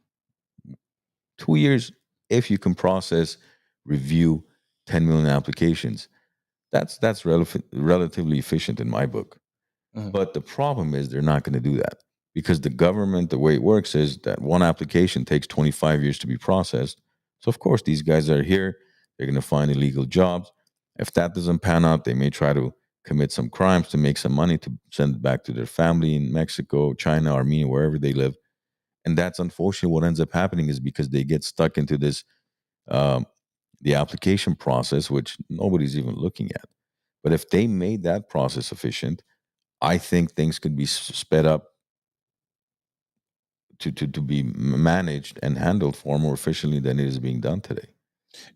2 years, if you can process, review 10 million applications, that's relatively efficient in my book. Mm-hmm. But the problem is they're not going to do that. because the government, the way it works is that one application takes 25 years to be processed. So of course, these guys are here. They're going to find illegal jobs. If that doesn't pan out, they may try to commit some crimes to make some money to send it back to their family in Mexico, China, Armenia, wherever they live. And that's unfortunately what ends up happening, is because they get stuck into this, the application process, which nobody's even looking at. But if they made that process efficient, I think things could be sped up to be managed and handled far more efficiently than it is being done today.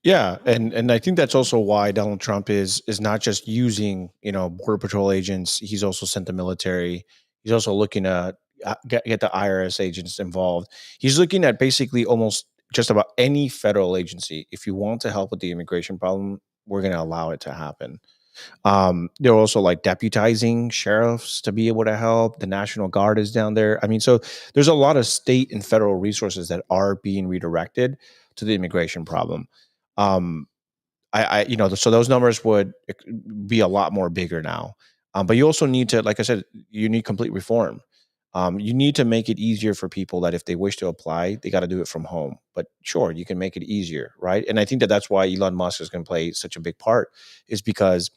Yeah, and I think that's also why Donald Trump is not just using, Border Patrol agents. He's also sent the military. He's also looking to get the IRS agents involved. He's looking at basically almost just about any federal agency. If you want to help with the immigration problem, we're going to allow it to happen. They're also like deputizing sheriffs to be able to help. The National Guard is down there. I mean, so there's a lot of state and federal resources that are being redirected to the immigration problem. So those numbers would be a lot more bigger now. But you also need to, like I said, you need complete reform. You need to make it easier for people that if they wish to apply, they got to do it from home. But sure, you can make it easier, right? And I think that that's why Elon Musk is going to play such a big part, is because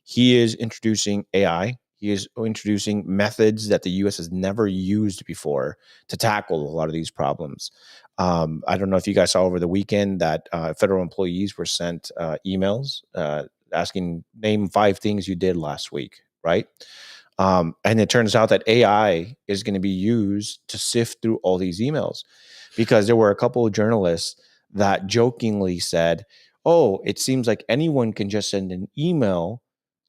he is introducing AI. He is introducing methods that the U.S. has never used before to tackle a lot of these problems. I don't know if you guys saw over the weekend that federal employees were sent emails asking, name 5 things you did last week, right? And it turns out that AI is going to be used to sift through all these emails, because there were a couple of journalists that jokingly said, oh, it seems like anyone can just send an email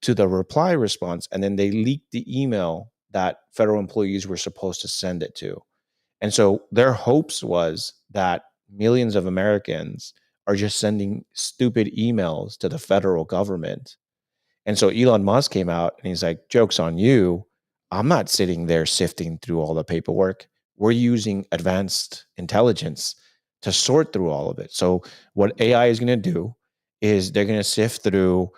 to the reply response, and then they leaked the email that federal employees were supposed to send it to. And so their hopes was that millions of Americans are just sending stupid emails to the federal government. And so Elon Musk came out and he's like, joke's on you. I'm not sitting there sifting through all the paperwork. We're using advanced intelligence to sort through all of it. So what AI is going to do is they're going to sift through.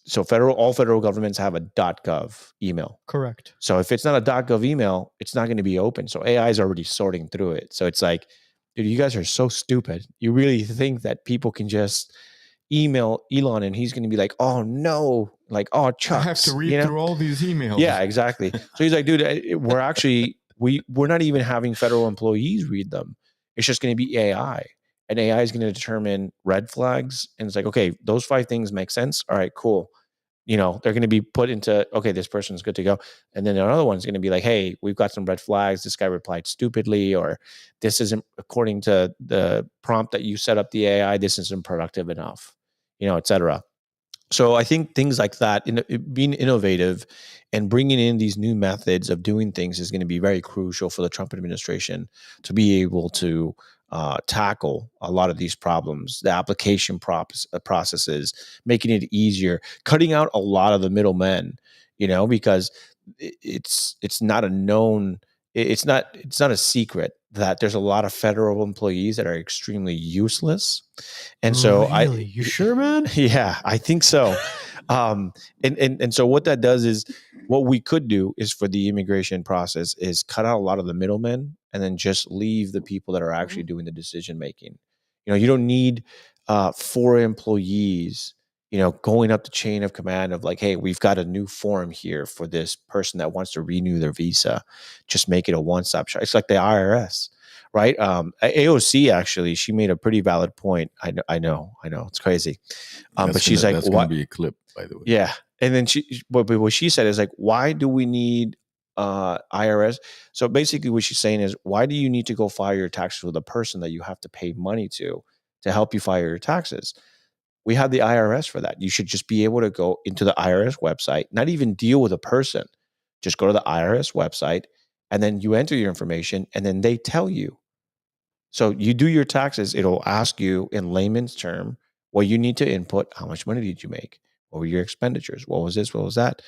So all federal governments have a .gov email.
Correct.
So if it's not a .gov email, it's not going to be open. So AI is already sorting through it. So it's like, dude, you guys are so stupid. You really think that people can just email Elon and he's going to be like, oh no, like, oh, chucks.
I have to read through all these emails.
Yeah, exactly. So he's like, dude, we're not even having federal employees read them. It's just going to be AI. And AI is going to determine red flags. And it's like, okay, those 5 things make sense. All right, cool. They're going to be put into, okay, this person's good to go. And then another one's going to be like, hey, we've got some red flags. This guy replied stupidly, or this isn't according to the prompt that you set up the AI. This isn't productive enough, et cetera. So I think things like that, being innovative and bringing in these new methods of doing things is going to be very crucial for the Trump administration to be able to tackle a lot of these problems, the application processes, making it easier, cutting out a lot of the middlemen, because it's not a known, it's not a secret that there's a lot of federal employees that are extremely useless. And so
really? You sure, man?
Yeah, I think so. And so what that does is, what we could do is, for the immigration process, is cut out a lot of the middlemen and then just leave the people that are actually doing the decision making. You don't need 4 employees, going up the chain of command of like, hey, we've got a new form here for this person that wants to renew their visa. Just make it a one-stop shop. It's like the IRS, right? AOC, actually, she made a pretty valid point. I know, it's crazy. But she's like,
that's going to be a clip, by the way.
Yeah. And then what she said is like, why do we need IRS? So basically what she's saying is, why do you need to go file your taxes with a person that you have to pay money to help you file your taxes? We have the IRS for that. You should just be able to go into the IRS website, not even deal with a person. Just go to the IRS website, and then you enter your information, and then they tell you. So you do your taxes. It'll ask you in layman's term what you need to input. How much money did you make? What were your expenditures? What was this? What was that?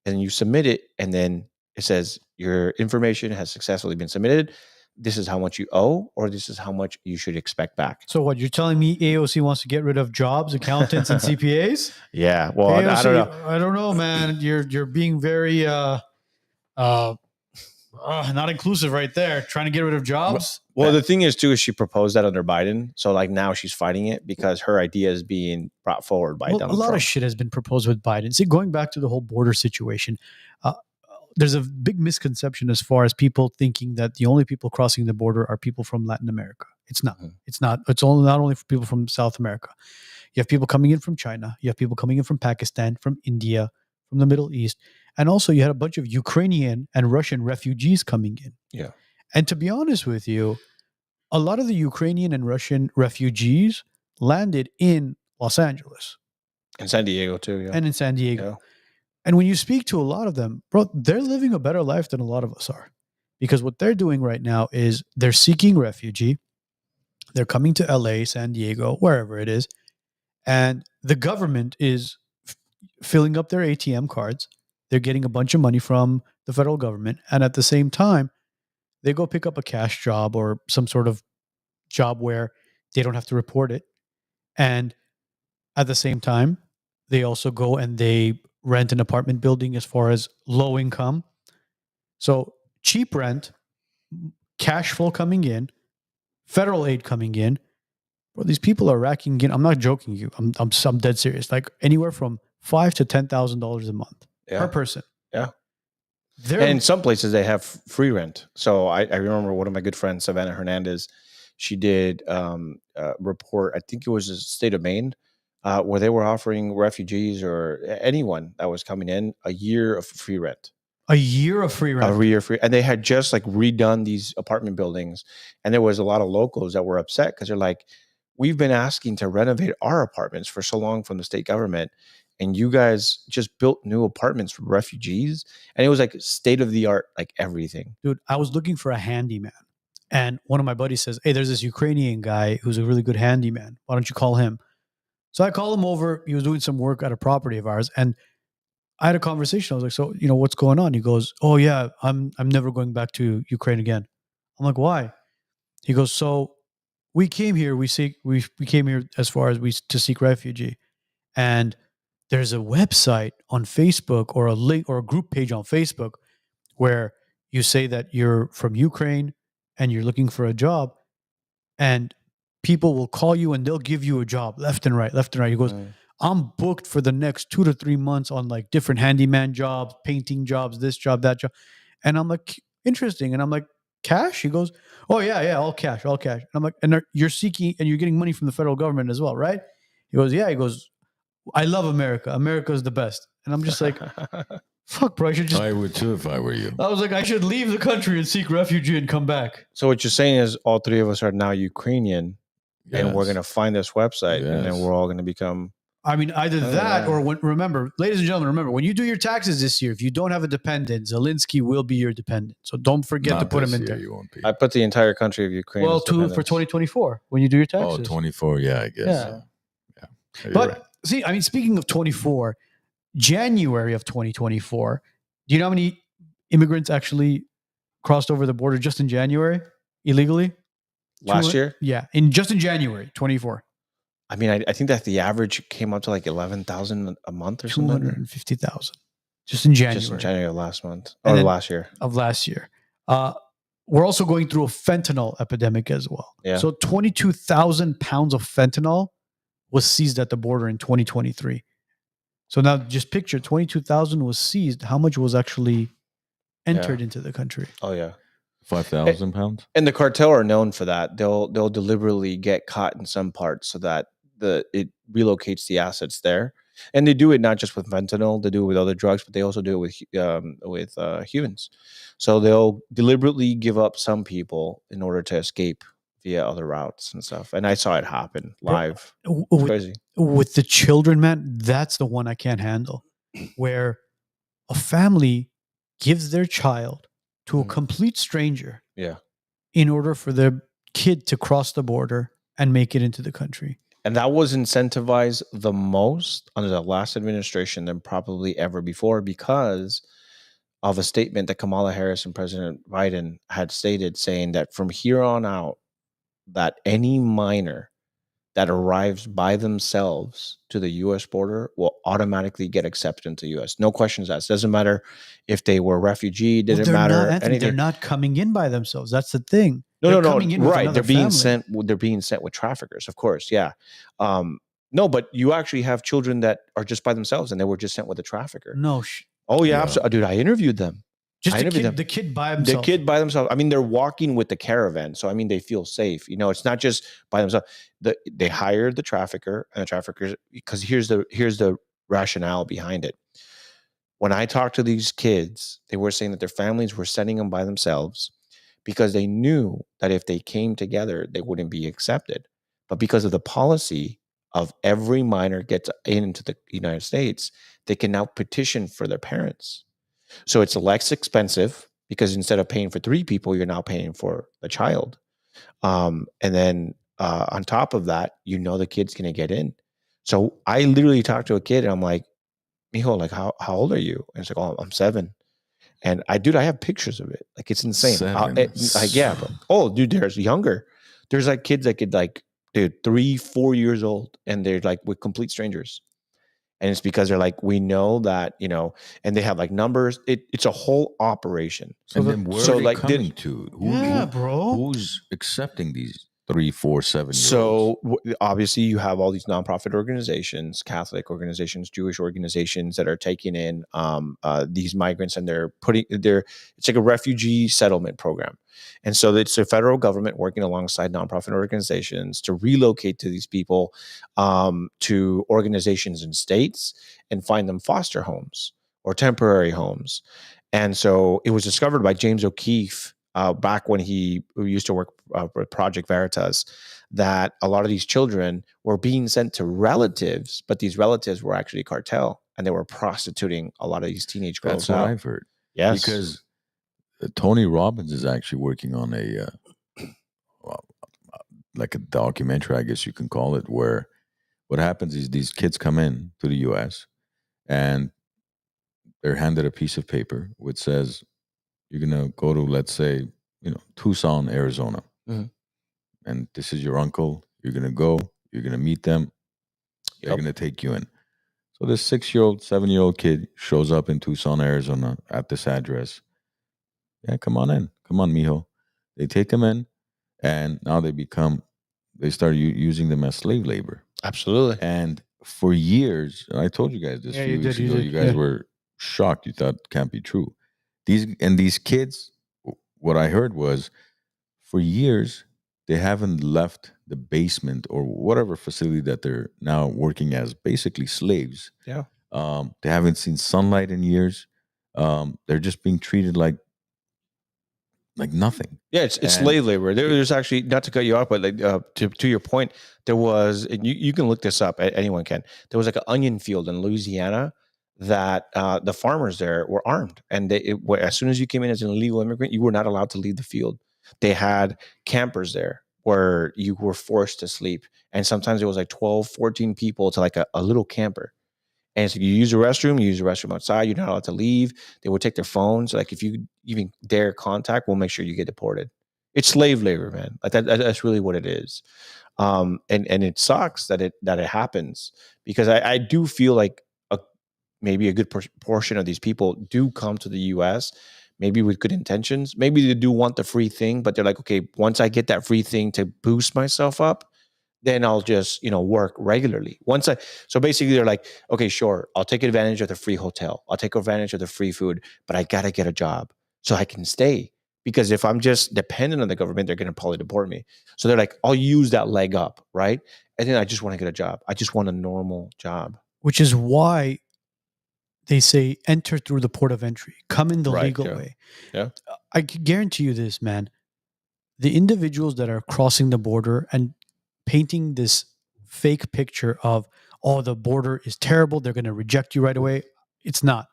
And you submit it, and then it says your information has successfully been submitted. This is how much you owe, or this is how much you should expect back.
So what, you're telling me AOC wants to get rid of jobs, accountants, and CPAs?
Yeah. Well,
AOC,
I don't know.
I don't know, man. You're being very not inclusive right there. Trying to get rid of jobs.
Well, the thing is too, is she proposed that under Biden. So like now she's fighting it because her idea is being brought forward by Donald
a lot
Trump.
of shit has been proposed with Biden. See, going back to the whole border situation, there's a big misconception as far as people thinking that the only people crossing the border are people from Latin America. It's not. It's not. It's only not only for people from South America. You have people coming in from China. You have people coming in from Pakistan, from India, from the Middle East. And also you had a bunch of Ukrainian and Russian refugees coming in.
Yeah.
And to be honest with you, a lot of the Ukrainian and Russian refugees landed in Los Angeles.
In San Diego too, yeah.
And in San Diego.
Yeah.
And when you speak to a lot of them, bro, they're living a better life than a lot of us are. Because what they're doing right now is they're seeking refugee. They're coming to LA, San Diego, wherever it is. And the government is filling up their ATM cards. They're getting a bunch of money from the federal government. And at the same time, they go pick up a cash job or some sort of job where they don't have to report it. And at the same time, they also go and they rent an apartment building as far as low income. So cheap rent, cash flow coming in, federal aid coming in. Well, these people are racking in. I'm not joking you. I'm dead serious. Like anywhere from $5,000 to $10,000 a month per person.
Yeah. And in some places they have free rent. So I remember one of my good friends, Savannah Hernandez, she did a report, I think it was the state of Maine, where they were offering refugees or anyone that was coming in a year of free rent.
A year of free rent.
A year free. And they had just like redone these apartment buildings. And there was a lot of locals that were upset because they're like, we've been asking to renovate our apartments for so long from the state government. And you guys just built new apartments for refugees. And it was like state of the art, like everything.
Dude, I was looking for a handyman. And one of my buddies says, hey, there's this Ukrainian guy who's a really good handyman. Why don't you call him? So I call him over. He was doing some work at a property of ours. And I had a conversation. I was like, so, what's going on? He goes, oh yeah, I'm never going back to Ukraine again. I'm like, why? He goes, so we came here, we came here as far as to seek refugee. And there's a website on Facebook or a link or a group page on Facebook where you say that you're from Ukraine and you're looking for a job, and people will call you and they'll give you a job left and right. He goes, I'm booked for the next 2 to 3 months on like different handyman jobs, painting jobs, this job, that job. And I'm like, interesting. And I'm like, cash? He goes, oh yeah, all cash. And I'm like, and you're seeking and you're getting money from the federal government as well, right? He goes, yeah. He goes, I love America. America is the best. And I'm just like, fuck, bro.
I would too if I were you.
I was like, I should leave the country and seek refugee and come back.
So what you're saying is all three of us are now Ukrainian, and we're going to find this website, and then we're all going to become.
I mean, either that or remember, ladies and gentlemen, when you do your taxes this year, if you don't have a dependent, Zelensky will be your dependent. So don't forget to put him in there.
You won't be.
I put the entire country of Ukraine.
Well, for 2024, when you do your taxes.
Oh, 24, yeah, I guess.
Yeah.
But
right. See, I mean, speaking of 24, January of 2024, do you know how many immigrants actually crossed over the border just in January illegally?
Last year?
Yeah, just in January 24.
I mean, I think that the average came up to like 11,000 a month or something.
250,000 just in January.
Just in January of last month or last year.
Of last year. We're also going through a fentanyl epidemic as well.
Yeah.
So 22,000 pounds of fentanyl was seized at the border in 2023. So now just picture 22,000 was seized. How much was actually entered into the country?
Oh, yeah.
5,000 pounds.
And the cartel are known for that. They'll deliberately get caught in some parts so that it relocates the assets there. And they do it not just with fentanyl, they do it with other drugs, but they also do it with humans. So they'll deliberately give up some people in order to escape via other routes and stuff. And I saw it happen live. Crazy.
With the children, man, that's the one I can't handle. Where a family gives their child to a complete stranger in order for their kid to cross the border and make it into the country.
And that was incentivized the most under the last administration than probably ever before because of a statement that Kamala Harris and President Biden had stated saying that from here on out, that any minor that arrives by themselves to the U.S. border will automatically get accepted into the U.S. No questions asked. Doesn't matter if they were a refugee. Didn't
they're
matter
not, Anthony,
anything.
They're not coming in by themselves. That's the thing.
No,
they're
no,
coming in with
right.
another
They're being
family.
sent. They're being sent with traffickers, of course. Yeah. No, but you actually have children that are just by themselves, and they were just sent with a trafficker.
No.
Oh yeah, absolutely, dude. I interviewed them.
Just the kid by himself.
The kid by themselves. I mean, they're walking with the caravan, so I mean, they feel safe. You know, it's not just by themselves. They hired the trafficker, and the traffickers, because here's the rationale behind it. When I talked to these kids, they were saying that their families were sending them by themselves because they knew that if they came together, they wouldn't be accepted. But because of the policy of every minor gets into the United States, they can now petition for their parents. So it's less expensive because instead of paying for 3 people, you're now paying for the child. And then on top of that, the kid's going to get in. So I literally talked to a kid and I'm like, Mijo, like, how old are you? And it's like, oh, I'm 7. And I have pictures of it. Like, it's insane. Yeah, bro. Oh, dude, there's younger. There's like kids that could like, dude, 3-4 years old. And they're like with complete strangers. And it's because they're like, we know that, and they have like numbers. It's a whole operation.
So then where are they coming to?
Bro.
Who's accepting these 3, 4, 7 years?
So obviously you have all these nonprofit organizations, Catholic organizations, Jewish organizations that are taking in these migrants, and it's like a refugee settlement program. And so it's the federal government working alongside nonprofit organizations to relocate to these people to organizations in states and find them foster homes or temporary homes. And so it was discovered by James O'Keefe back when he used to work with Project Veritas, that a lot of these children were being sent to relatives, but these relatives were actually a cartel, and they were prostituting a lot of these teenage girls.
That's what I've heard.
Yes.
Because Tony Robbins is actually working on like a documentary, I guess you can call it, where what happens is these kids come in to the U.S. and they're handed a piece of paper which says, you're going to go to, let's say, Tucson, Arizona. Mm-hmm. And this is your uncle. You're going to go. You're going to meet them. They're going to take you in. So this 6-year-old, 7-year-old kid shows up in Tucson, Arizona at this address. Yeah, come on in. Come on, mijo. They take them in, and now they start using them as slave labor.
Absolutely.
And for years, I told you guys this a few weeks ago, you guys were shocked. You thought it can't be true. These kids, what I heard was, for years, they haven't left the basement or whatever facility that they're now working as basically slaves.
Yeah.
They haven't seen sunlight in years. They're just being treated like nothing.
Yeah, it's slave labor. There's actually, not to cut you off, but like to your point, there was, and you can look this up. Anyone can. There was like an onion field in Louisiana that the farmers there were armed, and as soon as you came in as an illegal immigrant, you were not allowed to leave the field. They had campers there where you were forced to sleep, and sometimes it was like 12, 14 people to like a little camper. And so you use the restroom outside. You're not allowed to leave. They would take their phones. Like, if you even dare contact, we'll make sure you get deported. It's slave labor, man. Like that's really what it is. And it sucks that it happens, because I do feel like maybe a good portion of these people do come to the U.S. maybe with good intentions. Maybe they do want the free thing, but they're like, okay, once I get that free thing to boost myself up, then I'll just, work regularly. So basically they're like, okay, sure, I'll take advantage of the free hotel. I'll take advantage of the free food, but I got to get a job so I can stay. Because if I'm just dependent on the government, they're going to probably deport me. So they're like, I'll use that leg up, right? And then I just want to get a job. I just want a normal job.
Which is why they say enter through the port of entry. Come in the legal way.
Yeah.
I can guarantee you this, man. The individuals that are crossing the border and painting this fake picture of, oh, the border is terrible, they're going to reject you right away. It's not.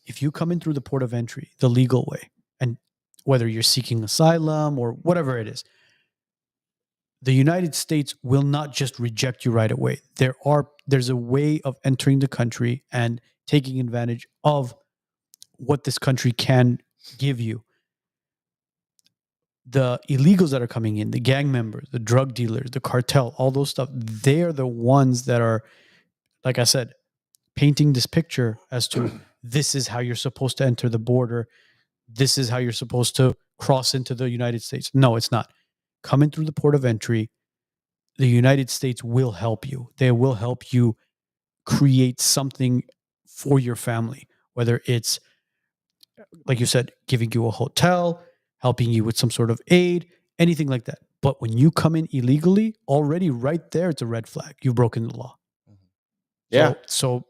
If you come in through the port of entry, the legal way, and whether you're seeking asylum or whatever it is, the United States will not just reject you right away. There's a way of entering the country and taking advantage of what this country can give you. the illegals that are coming in, the gang members, the drug dealers, the cartel, all those stuff, they are the ones that are, like I said, painting this picture as to this is how you're supposed to enter the border. This is how you're supposed to cross into the United States. No, it's not. Coming through the port of entry, the United States will help you. They will help you create something for your family, whether it's, like you said, giving you a hotel, helping you with some sort of aid, anything like that. But when you come in illegally, already right there, it's a red flag. You've broken the law.
Yeah.
So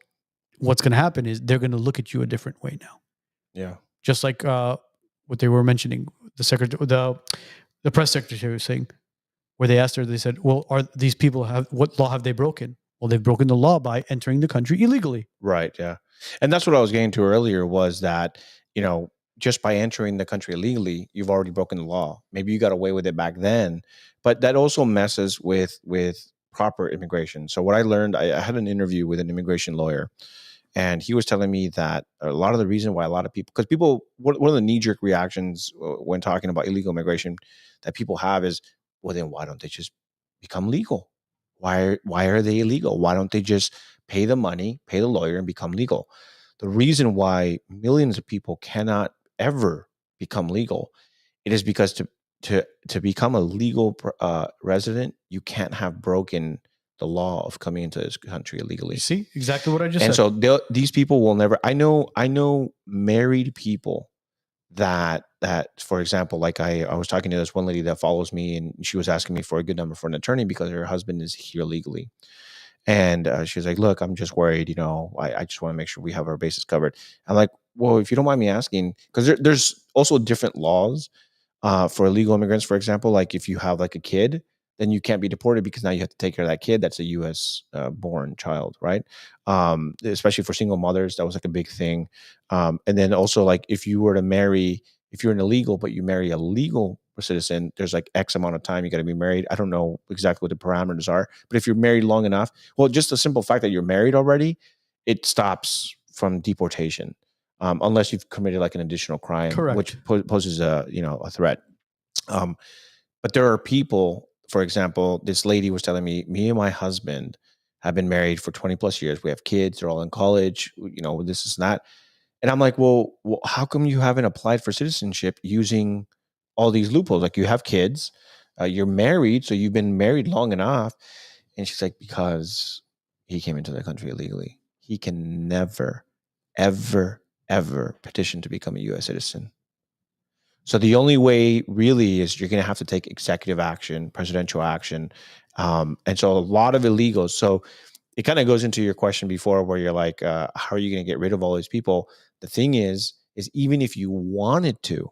what's going to happen is they're going to look at you a different way now.
Yeah.
Just like what they were mentioning, the press secretary was saying, where they asked her, they said, well, are these people what law have they broken? Well, they've broken the law by entering the country illegally.
Right. Yeah. And that's what I was getting to earlier was that, just by entering the country illegally, you've already broken the law. Maybe you got away with it back then, but that also messes with proper immigration. So what I learned, I had an interview with an immigration lawyer, and he was telling me that a lot of the reason why a lot of people, because one of the knee-jerk reactions when talking about illegal immigration that people have is, well, then why don't they just become legal? Why are they illegal? Why don't they just pay the money, pay the lawyer, and become legal? The reason why millions of people cannot ever become legal, it is because to become a legal resident, you can't have broken the law of coming into this country illegally.
You see exactly what I just
said.
And
so these people will never. I know married people that for example, like I was talking to this one lady that follows me, and she was asking me for a good number for an attorney because her husband is here legally. And she was like, look, I'm just worried, I just want to make sure we have our bases covered. I'm like, well, if you don't mind me asking, because there's also different laws for illegal immigrants. For example, like if you have like a kid, then you can't be deported because now you have to take care of that kid. That's a U.S. Born child, right? Especially for single mothers, that was like a big thing. And then also like if you're an illegal, but you marry a legal citizen, there's like X amount of time you got to be married. I don't know exactly what the parameters are, but if you're married long enough, well, just the simple fact that you're married already, it stops from deportation, unless you've committed like an additional crime,
Correct.
which poses a threat. But there are people, for example, this lady was telling me and my husband have been married for 20 plus years. We have kids, they're all in college, this is that. And I'm like, well, how come you haven't applied for citizenship using all these loopholes? Like you have kids, you're married, so you've been married long enough. And she's like, because he came into the country illegally. He can never, ever, ever petition to become a U.S. citizen. So the only way really is you're going to have to take executive action, presidential action. And so a lot of illegals. So it kind of goes into your question before where you're like, how are you going to get rid of all these people? The thing is even if you wanted to,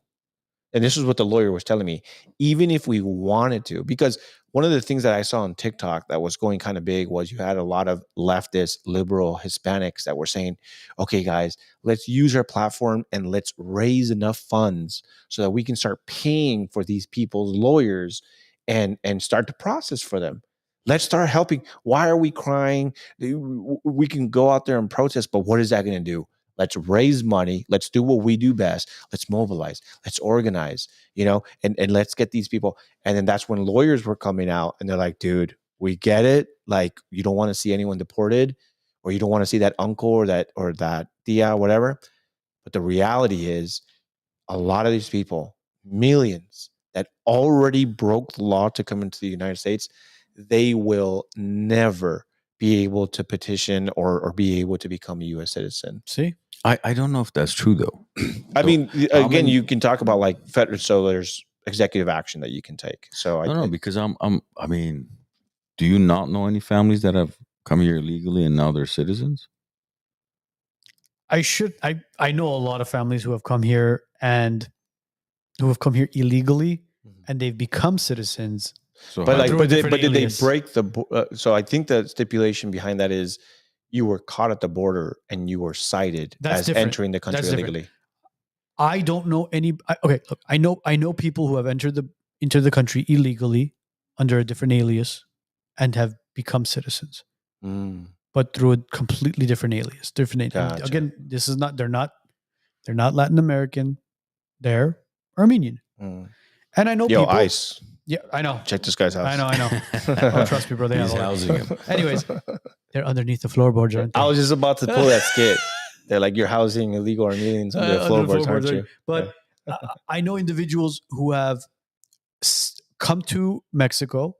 and this is what the lawyer was telling me, even if we wanted to, because one of the things that I saw on TikTok that was going kind of big was you had a lot of leftist, liberal Hispanics that were saying, okay, guys, let's use our platform and let's raise enough funds so that we can start paying for these people's lawyers and start the process for them. Let's start helping. Why are we crying? We can go out there and protest, but what is that going to do? Let's raise money. Let's do what we do best. Let's mobilize. Let's organize, and let's get these people. And then that's when lawyers were coming out and they're like, dude, we get it. Like, you don't want to see anyone deported, or you don't want to see that uncle or that tia, whatever. But the reality is a lot of these people, millions that already broke the law to come into the United States, they will never be able to petition or be able to become a U.S. citizen.
See?
I don't know if that's true though.
I mean, again, you can talk about like federal, so there's executive action that you can take. So I
know because I mean, do you not know any families that have come here illegally and now they're citizens?
I know a lot of families who have come here illegally and they've become citizens.
So
but did they break the? So I think the stipulation behind that is you were caught at the border and you were cited as entering the country illegally.
I don't know any. Okay, look, I know people who have entered into the country illegally under a different alias and have become citizens, but through a completely different alias. Gotcha. Again, this is not. They're not Latin American. They're Armenian. And I know
Yo,
people.
ICE.
Yeah, I know.
Check this guy's house.
I know. Oh, trust me, bro. They
He's
have all-
housing him.
Anyways, they're underneath the floorboards, aren't they?
I was just about to pull that skit. They're like, you're housing illegal aliens under the
Under the
floorboards, aren't
floorboards,
you?
But I know individuals who have come to Mexico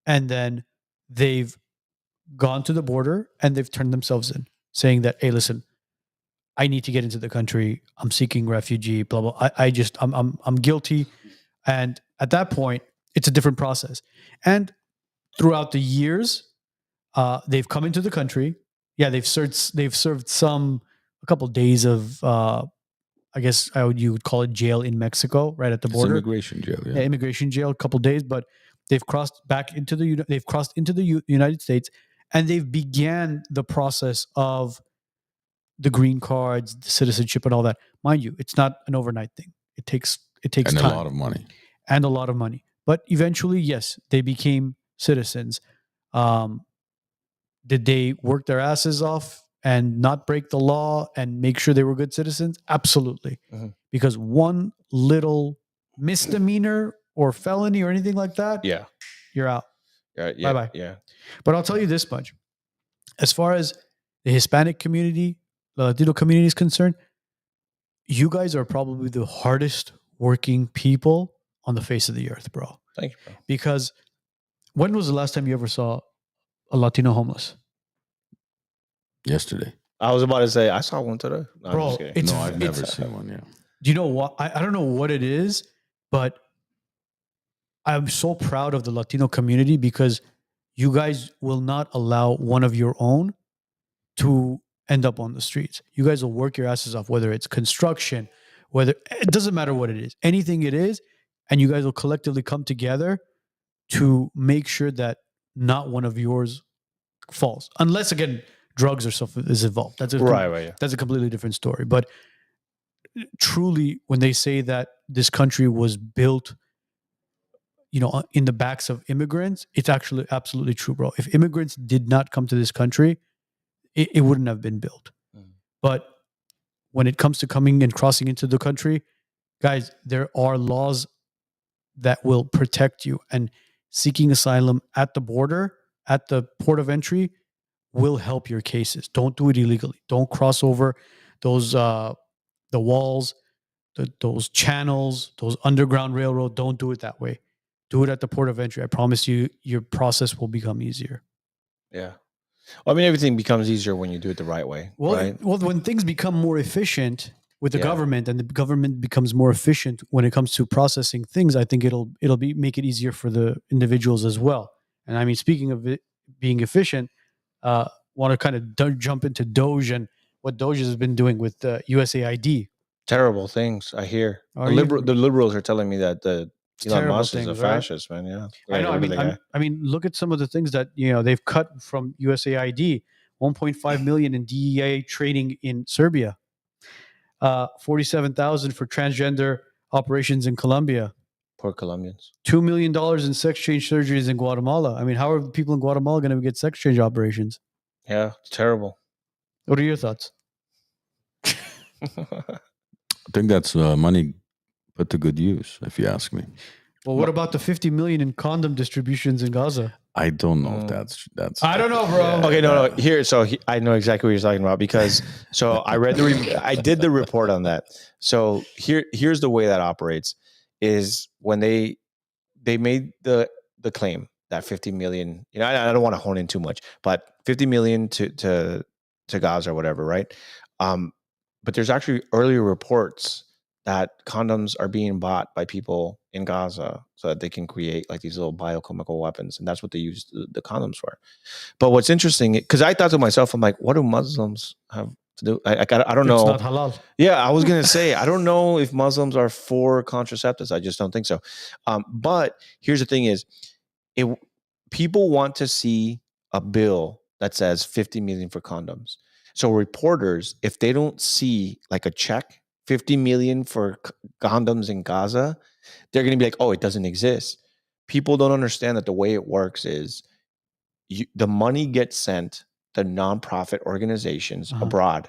and then they've gone to the border and they've turned themselves in, saying that, hey, listen, I need to get into the country. I'm seeking refugee, blah, blah. I'm guilty. And at that point, it's a different process. And throughout the years, they've come into the country. Yeah, they've served a couple of days of I guess you would call it jail in Mexico, right at the border.
It's immigration jail.
Yeah, immigration jail, a couple of days, but they've crossed into the United States, and they've began the process of the green cards, the citizenship, and all that. Mind you, it's not an overnight thing. It takes
And
time
a lot of money.
and a lot of money. But eventually, yes, they became citizens. Did they work their asses off and not break the law and make sure they were good citizens? Absolutely.
Mhm.
Because one little misdemeanor or felony or anything like that,
Yeah.
you're out.
Yeah.
Bye-bye.
Yeah.
But I'll tell you this much. As far as the Hispanic community, the Latino community is concerned, you guys are probably the hardest working people on the face of the earth, bro.
Thank you, bro.
Because when was the last time you ever saw a Latino homeless?
Yesterday.
I was about to say, I saw one today. No, I'm
Bro,
just kidding.
it's-
No, I've never
it's-
seen one. Yeah.
Do you know what? I don't know what it is, but I'm so proud of the Latino community because you guys will not allow one of your own to end up on the streets. You guys will work your asses off, whether it's construction, it doesn't matter what it is, anything it is, and you guys will collectively come together to make sure that not one of yours falls. Unless, again, drugs or stuff is involved. That's
Right. Yeah.
that's a completely different story. But truly, when they say that this country was built, in the backs of immigrants, it's actually absolutely true, bro. If immigrants did not come to this country, it wouldn't have been built.
Mhm.
But when it comes to coming and crossing into the country, guys, there are laws that will protect you. And seeking asylum at the border, at the port of entry, will help your cases. Don't do it illegally. Don't cross over those the walls, those channels, those underground railroad. Don't do it that way. Do it at the port of entry. I promise you, your process will become easier.
Yeah. Well, I mean, everything becomes easier when you do it the right way.
Well,
right?
when things become more efficient with the
Yeah.
government, and the government becomes more efficient when it comes to processing things, I think it'll make it easier for the individuals as well. And I mean, speaking of it being efficient, want to kind of jump into Doge and what Doge has been doing with USAID.
Terrible things, I hear.
Are
The
you-
liberals are telling me that
It's
Elon
terrible
Musk is a
things, right?
fascist, man. Yeah.
I know. I mean, look at some of the things that they've cut from USAID: 1.5 million in DEA training in Serbia, 47,000 for transgender operations in Colombia,
Poor Colombians.
$2 million in sex change surgeries in Guatemala. I mean, how are the people in Guatemala going to get sex change operations?
Yeah, it's terrible.
What are your thoughts?
I think that's money put to good use, if you ask me.
Well, what about the 50 million in condom distributions in Gaza?
I don't know if that's.
I don't know, bro.
Yeah.
Okay, no. Here, I know exactly what you're talking about because I read I did the report on that. So here's the way that operates: is when they made the claim that 50 million. I don't want to hone in too much, but 50 million to Gaza or whatever, right? But there's actually earlier reports that condoms are being bought by people in Gaza so that they can create like these little biochemical weapons. And that's what they use the condoms for. But what's interesting, because I thought to myself, I'm like, what do Muslims have to do? I don't know.
It's not halal.
Yeah, I was going to say, I don't know if Muslims are for contraceptives. I just don't think so. But here's the thing is, people want to see a bill that says 50 million for condoms. So reporters, if they don't see like a check, 50 million for condoms in Gaza, they're going to be like, oh, it doesn't exist. People don't understand that the way it works is the money gets sent to nonprofit organizations abroad,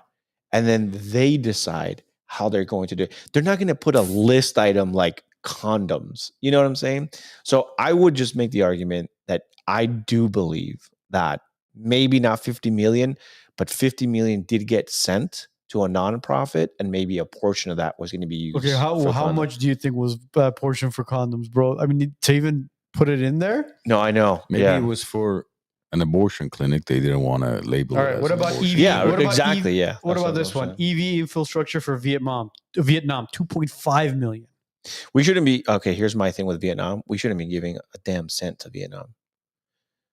and then they decide how they're going to do it. They're not going to put a list item like condoms. You know what I'm saying? So I would just make the argument that I do believe that maybe not 50 million, but 50 million did get sent to a nonprofit, and maybe a portion of that was going to be used.
Okay, how much do you think was a portion for condoms, bro? I mean, to even put it in there?
No, I know.
Maybe it was for an abortion clinic. They didn't want to label
All
it
right,
as
what about
abortion.
EV?
Yeah,
What about
exactly.
EV?
Yeah.
What
That's
about this
I'm
one?
saying.
EV infrastructure for Vietnam, 2.5 million.
We shouldn't be. Okay, here's my thing with Vietnam. We shouldn't be giving a damn cent to Vietnam.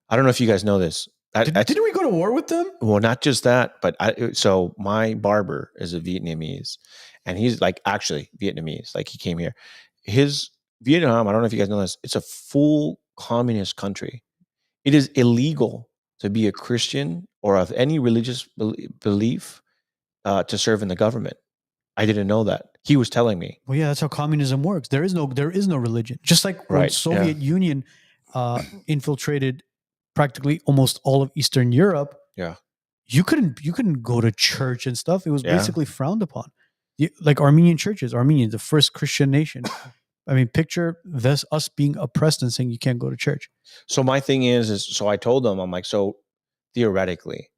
I don't know if you guys know this.
Didn't we go to war with them?
Well, not just that, but so my barber is a Vietnamese, and he's like actually Vietnamese. Like he came here. His Vietnam, I don't know if you guys know this, it's a full communist country. It is illegal to be a Christian or of any religious belief to serve in the government. I didn't know that. He was telling me.
Well, yeah, that's how communism works. There is no religion. Just like when
Right,
Soviet Union infiltrated practically almost all of Eastern Europe.
Yeah.
You couldn't go to church and stuff. It was
Yeah.
basically frowned upon. Like Armenian churches, Armenia, the first Christian nation. I mean, picture this, us being oppressed and saying you can't go to church.
So my thing is so I told them, I'm like, so theoretically,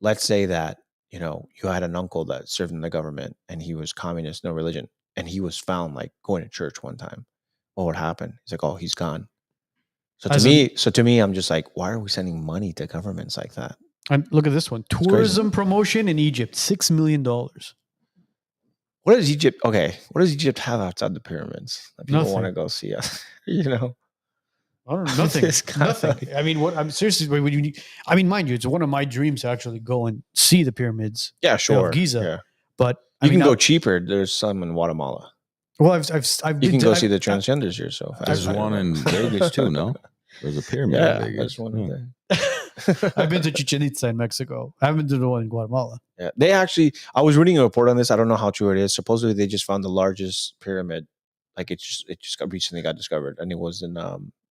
let's say that, you know, you had an uncle that served in the government and he was communist, no religion, and he was found like going to church one time. What would happen? He's like, oh, he's gone. So to me, I'm just like, why are we sending money to governments like that?
And look at this one. Tourism promotion in Egypt, $6 million.
What does Egypt? Okay, what does Egypt have outside the pyramids that people
Nothing.
want to go see us? You know,
I don't know. Nothing.
This guy.
Nothing. I mean, I'm seriously. I mean, mind you, it's one of my dreams to actually go and see the pyramids.
yeah, sure,
of Giza.
Yeah.
But
You can go cheaper. There's some in Guatemala.
Well, I've
You
been
can
to,
go see the transgenders yourself.
There's one in Vegas too, no? There's a pyramid
Yeah,
in Vegas.
there's one in
Hmm.
there.
I've been to Chichen Itza in Mexico. I haven't been to the one in Guatemala.
Yeah, they actually. I was reading a report on this. I don't know how true it is. Supposedly, they just found the largest pyramid. Like it just recently got discovered, and it was in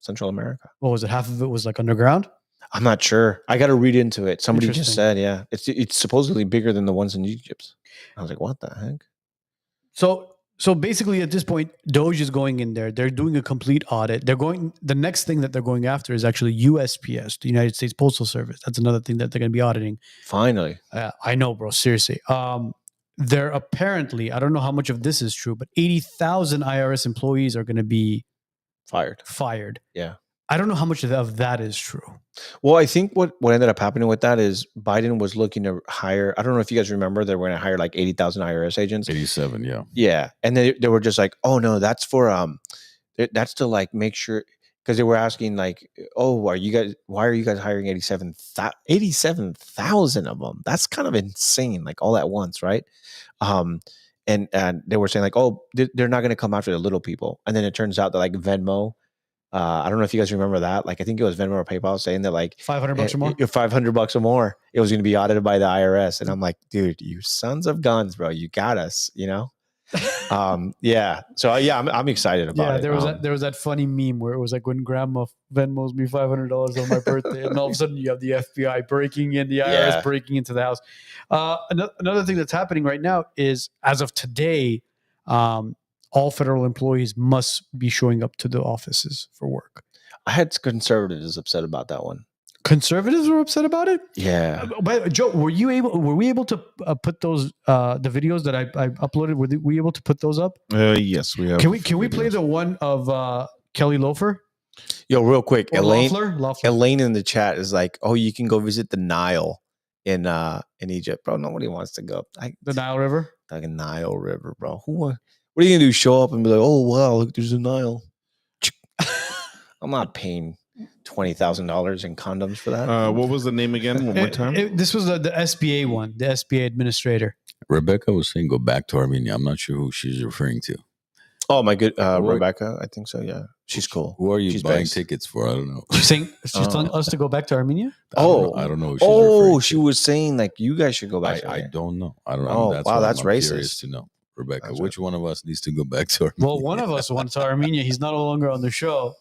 Central America.
What was it? Half of it was like underground.
I'm not sure. I got to read into it. Somebody just
Interesting.
said, yeah, it's supposedly bigger than the ones in Egypt. I was like, what the heck?
So basically, at this point, Doge is going in there. They're doing a complete audit. The next thing that they're going after is actually USPS, the United States Postal Service. That's another thing that they're going to be auditing.
Finally,
I know, bro. Seriously. They're apparently, I don't know how much of this is true, but 80,000 IRS employees are going to be fired.
Yeah.
I don't know how much of that is true.
Well, I think what ended up happening with that is Biden was looking to hire. I don't know if you guys remember, they were going to hire like 80,000 IRS agents.
87, yeah.
Yeah, and they were just like, oh no, that's for that's to like make sure, because they were asking like, oh, why are you guys hiring 87,000 of them? That's kind of insane, like all at once, right? And they were saying like, oh, they're not going to come after the little people, and then it turns out that like Venmo. I don't know if you guys remember that. Like, I think it was Venmo or PayPal saying that like
$500 or more.
$500 or more, it was going to be audited by the IRS. And I'm like, dude, you sons of guns, bro, you got us, you know? Yeah. So yeah, I'm excited about it.
There was that funny meme where it was like when grandma Venmos me $500 on my birthday, and all of a sudden you have the FBI breaking in, the IRS breaking into the house. Another thing that's happening right now is, as of today, all federal employees must be showing up to the offices for work.
I had conservatives upset about that one.
Conservatives were upset about it.
Yeah.
But Joe, were we able to put those the videos that I uploaded? Were we able to put those up?
Yes, we have.
Can we play the one of Kelly Loeffler?
Yo, real quick,
Or
Elaine
Loeffler?
Elaine in the chat is like, oh, you can go visit the Nile in Egypt, bro. Nobody wants to go.
The Nile River.
Like a Nile River, bro. What are you gonna do? Show up and be like, oh wow, look, there's a Nile. I'm not paying $20,000 in condoms for that.
What was the name again? One more time.
This was the SBA one, the SBA administrator.
Rebecca was saying go back to Armenia. I'm not sure who she's referring to.
Oh my good, Rebecca. I think so. Yeah, she's cool.
Who are you
She's
buying
nice.
tickets for? I don't know.
She's telling us to go back to Armenia.
I don't know. Who she's
Oh,
referring
she
to.
was saying like you guys should go back.
I don't know. I don't know.
Oh,
That's
wow,
why
that's
I'm curious
racist.
to know. Rebecca,
That's
which one of us needs to go back to Armenia?
Well, one of us went to Armenia. He's no longer on the show.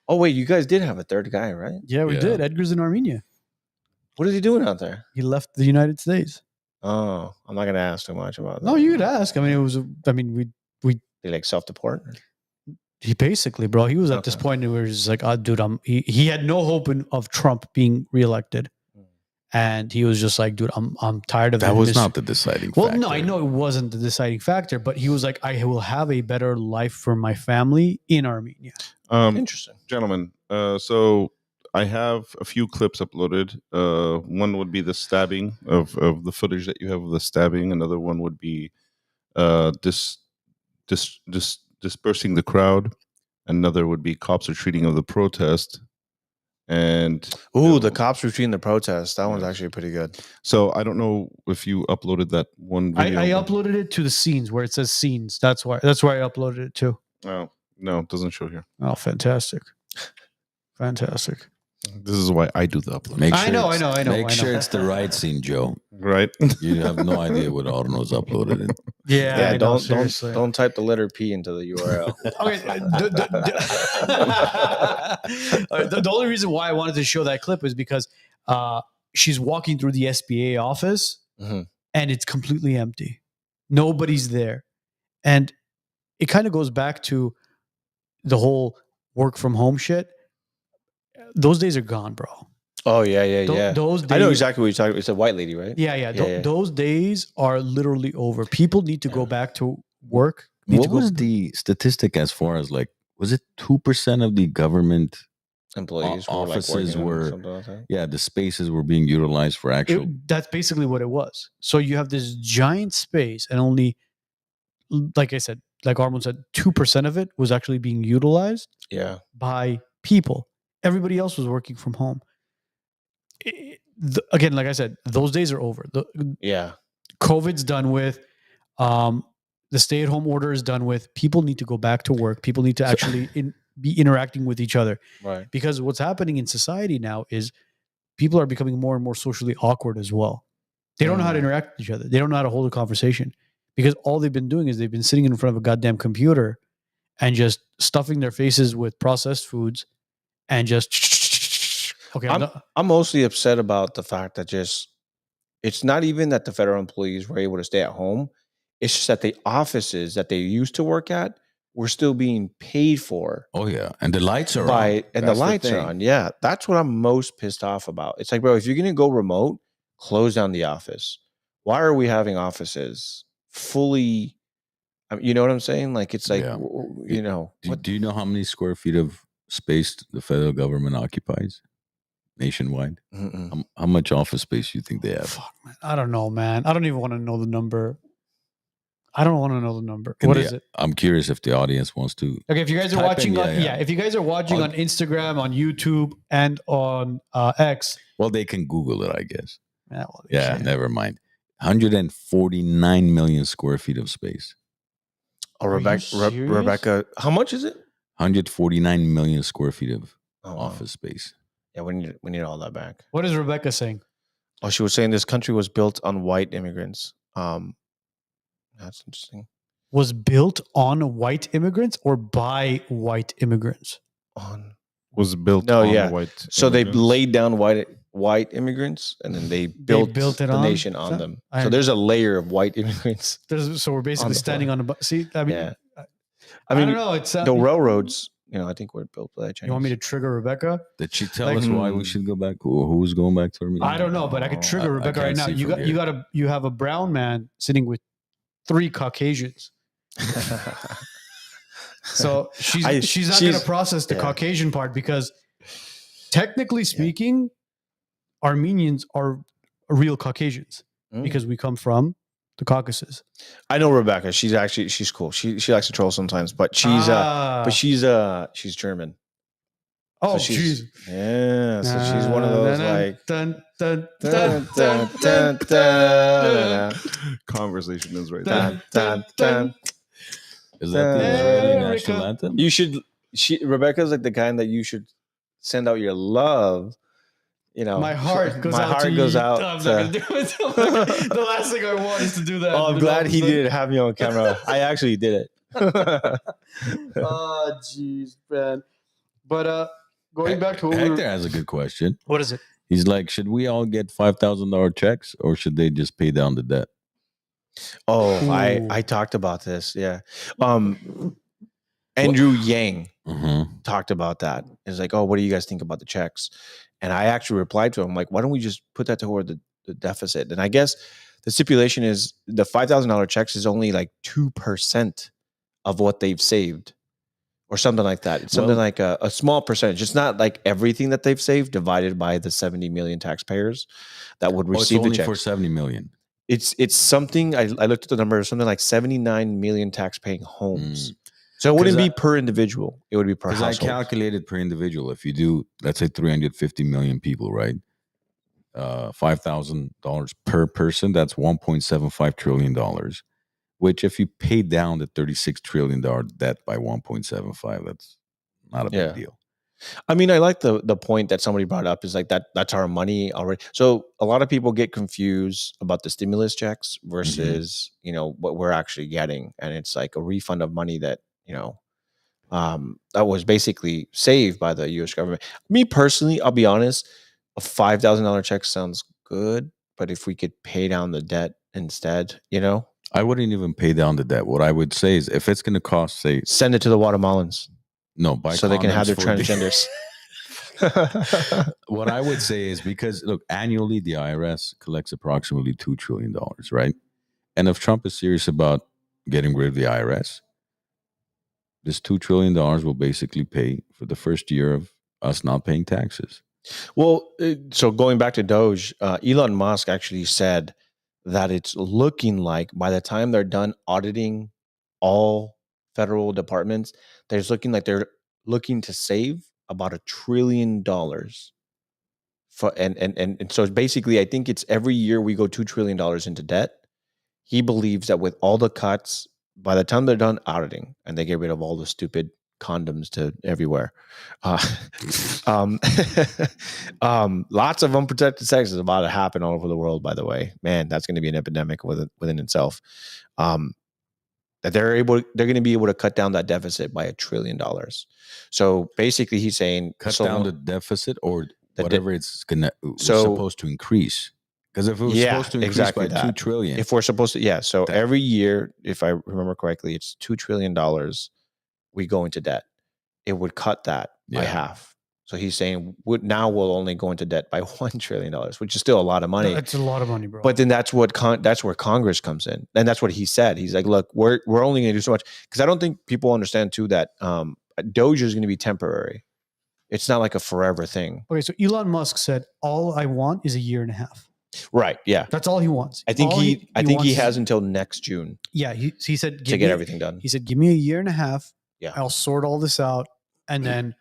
Oh wait, you guys did have a third guy, right?
Yeah, we
Yeah.
did. Edgar's in Armenia.
What is he doing out there?
He left the United States.
Oh, I'm not gonna ask too much about that.
No, you could ask. I mean, we
They like self-deport?
He basically, bro, he was at this point where he's like, oh, dude, he had no hope of Trump being reelected. And he was just like, dude, I'm tired of
that. Was not the deciding factor.
Well, no, I know it wasn't the deciding factor, but he was like, I will have a better life for my family in Armenia.
Interesting.
Gentlemen, so I have a few clips uploaded. One would be the stabbing of the footage that you have of the stabbing. Another one would be dispersing the crowd. Another would be cops retreating of the protest. And
the cops retreating the protest. That one's actually pretty good.
So I don't know if you uploaded that one video.
I uploaded it to the scenes where it says scenes. That's why I uploaded it to.
Oh, no, it doesn't show here.
Oh, fantastic. Fantastic.
This is why I do the upload.
I know.
Make sure it's the right scene, Joe.
Right?
You have no idea what Arno's uploaded it.
Yeah,
don't type the letter P into the URL.
Okay. The only reason why I wanted to show that clip is because she's walking through the SBA office and it's completely empty. Nobody's there. And it kind of goes back to the whole work from home shit. Those days are gone, bro.
Oh, yeah.
Those days,
I know exactly what you're talking about. It's a white lady, right?
Yeah. Those days are literally over. People need to go back to work.
What was the statistic as far as like, was it 2% of the government
employees
offices
were like that?
The spaces were being utilized for actual.
That's basically what it was. So you have this giant space and only, like I said, like Arman said, 2% of it was actually being utilized by people. Everybody else was working from home. Again, like I said, those days are over. COVID's done with. The stay-at-home order is done with. People need to go back to work. People need to actually be interacting with each other.
Right.
Because what's happening in society now is people are becoming more and more socially awkward as well. They don't know how to interact with each other. They don't know how to hold a conversation. Because all they've been doing is they've been sitting in front of a goddamn computer and just stuffing their faces with processed foods and just okay.
I'm mostly upset about the fact that it's not even that the federal employees were able to stay at home. It's just that the offices that they used to work at were still being paid for.
Oh yeah, and the lights are on.
And the lights are on. Yeah, that's what I'm most pissed off about. It's like, bro, if you're gonna go remote, close down the office. Why are we having offices fully? You know what I'm saying? Like it's like Do you
know how many square feet of space the federal government occupies nationwide? How much office space do you think they have?
Fuck, man. I don't know, man. I don't even want to know the number. What is it?
I'm curious if the audience wants to.
Okay, if you guys are watching if you guys are watching on Instagram, on YouTube, and on X,
well, they can Google it, I guess.
Yeah,
never mind. 149 million square feet of space.
Oh, Rebecca, how much is it?
149 million square feet of office space.
Yeah, we need all that back.
What is Rebecca saying?
Oh, she was saying this country was built on white immigrants. That's interesting.
Was built on white immigrants or by white immigrants?
Was built on white immigrants.
So they laid down white immigrants and then they built the nation on them. So there's a layer of white immigrants.
So we're basically standing on a... See, I mean...
Yeah.
I don't know. It's
the railroads, I think were built by the Chinese.
You want me to trigger Rebecca?
Did she tell us why we should go back? Who's going back to Armenia?
I don't know, but I could trigger Rebecca right now. You have a brown man sitting with 3 Caucasians. So she's not going to process the Caucasian part because technically speaking, Armenians are real Caucasians because we come from the Caucasus.
I know Rebecca. She's cool. She likes to troll sometimes, but she's German.
Oh,
so she's she's one of those like
conversation is right
there. Is that the Israeli national anthem?
Rebecca's like the kind that you should send out your love.
My heart goes out. I'm not gonna do it. The last thing I want is to do that.
Oh, I'm glad he didn't have me on camera. I actually did it.
Oh, jeez, man. But going back to
Hector has a good question.
What is it?
He's like, should we all get $5,000 checks or should they just pay down the debt?
Oh,
Ooh.
I talked about this. Yeah. Andrew Yang talked about that. It's like, oh, what do you guys think about the checks? And I actually replied to him like, why don't we just put that toward the deficit? And I guess the stipulation is the $5,000 checks is only like 2% of what they've saved, or something like that. It's something like a small percentage. It's not like everything that they've saved divided by the 70 million taxpayers that would receive the checks.
For 70 million.
It's something, I looked at the number, something like 79 million tax-paying homes. So it wouldn't be per individual. It would be per household.
Because I calculated per individual. If you do, let's say 350 million people, right? $5,000 per person, that's $1.75 trillion. Which if you pay down the $36 trillion debt by 1.75, that's not a big deal.
I mean, I like the point that somebody brought up is like that's our money already. So a lot of people get confused about the stimulus checks versus, what we're actually getting. And it's like a refund of money that, that was basically saved by the U.S. government. Me personally, I'll be honest, a $5,000 check sounds good, but if we could pay down the debt instead,
I wouldn't even pay down the debt. What I would say is if it's going to cost, say,
send it to the Guatemalans.
No, buy
so they can have their transgenders.
What I would say is because, look, annually the IRS collects approximately $2 trillion, right? And if Trump is serious about getting rid of the IRS, this $2 trillion will basically pay for the first year of us not paying taxes.
Well, so going back to Doge, Elon Musk actually said that it's looking like by the time they're done auditing all federal departments, there's looking like they're looking to save about $1 trillion. And so basically, I think it's every year we go $2 trillion into debt. He believes that with all the cuts, by the time they're done auditing and they get rid of all the stupid condoms to everywhere, lots of unprotected sex is about to happen all over the world, by the way. Man, that's going to be an epidemic within itself. That they're going to be able to cut down that deficit by $1 trillion. So basically, he's saying
cut down the deficit or whatever it's supposed to increase. Because if it was supposed to increase by $2 trillion,
if we're supposed to, so every year, if I remember correctly, it's $2 trillion we go into debt. It would cut that by half. So he's saying now we'll only go into debt by $1 trillion, which is still a lot of money.
That's a lot of money, bro.
But then that's where Congress comes in, and that's what he said. He's like, "Look, we're only going to do so much," because I don't think people understand too that Doge is going to be temporary. It's not like a forever thing.
Okay, so Elon Musk said, "All I want is 1.5 years."
Right. Yeah.
That's all he wants.
I think he has until next June.
Yeah. He said
to get everything done.
He said, "Give me 1.5 years.
Yeah.
I'll sort all this out, and then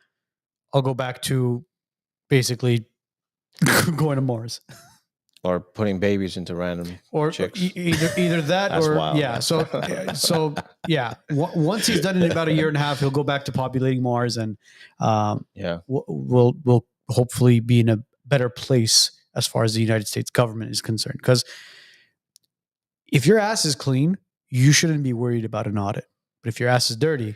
I'll go back to basically going to Mars."
Or putting babies into random chicks.
Either that
That's
or
wild.
yeah. So yeah. Once he's done it in about 1.5 years, he'll go back to populating Mars, and we'll hopefully be in a better place as far as the United States government is concerned. Because if your ass is clean, you shouldn't be worried about an audit. But if your ass is dirty,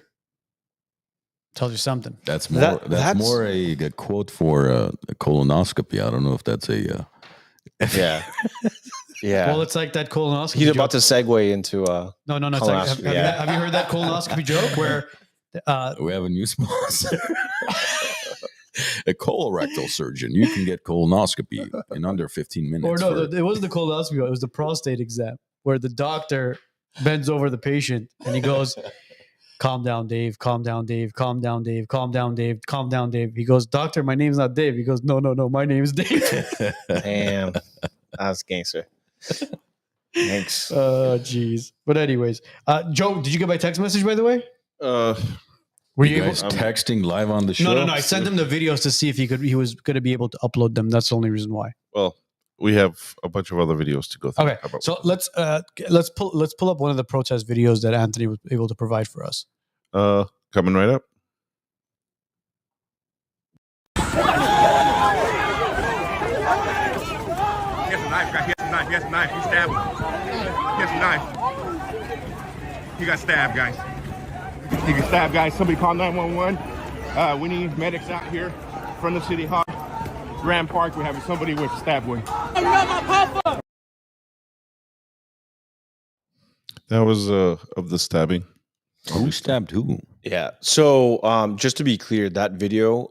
tells you something.
That's more a quote for a colonoscopy. I don't know if that's a.
Yeah.
Well, it's like that colonoscopy.
He's about to segue into
no. It's like, have you heard that colonoscopy joke where
we have a new sponsor, a colorectal surgeon. You can get colonoscopy in under 15 minutes.
Or no, it wasn't the colonoscopy. It was the prostate exam where the doctor bends over the patient and he goes, "Calm down, Dave. Calm down, Dave. Calm down, Dave. Calm down, Dave. Calm down, Dave." He goes, "Doctor, my name's not Dave." He goes, No, my name is Dave."
Damn. That's gangster. Thanks.
Oh, jeez. But anyways, Joe, did you get my text message, by the way?
Were you guys texting live on the show?
No. I sent him the videos to see if he was going to be able to upload them. That's the only reason why.
Well, we have a bunch of other videos to go through.
Okay, so let's pull up one of the protest videos that Anthony was able to provide for us.
Coming right up.
He has a knife. He stabbed him. He has a knife. He got stabbed, guys. He got stabbed, guys. Somebody call 911. We need medics out here from the City Hall. Grand Park, we're having somebody with a stab wound.
That was of the stabbing.
Who stabbed who?
Yeah. So just to be clear, that video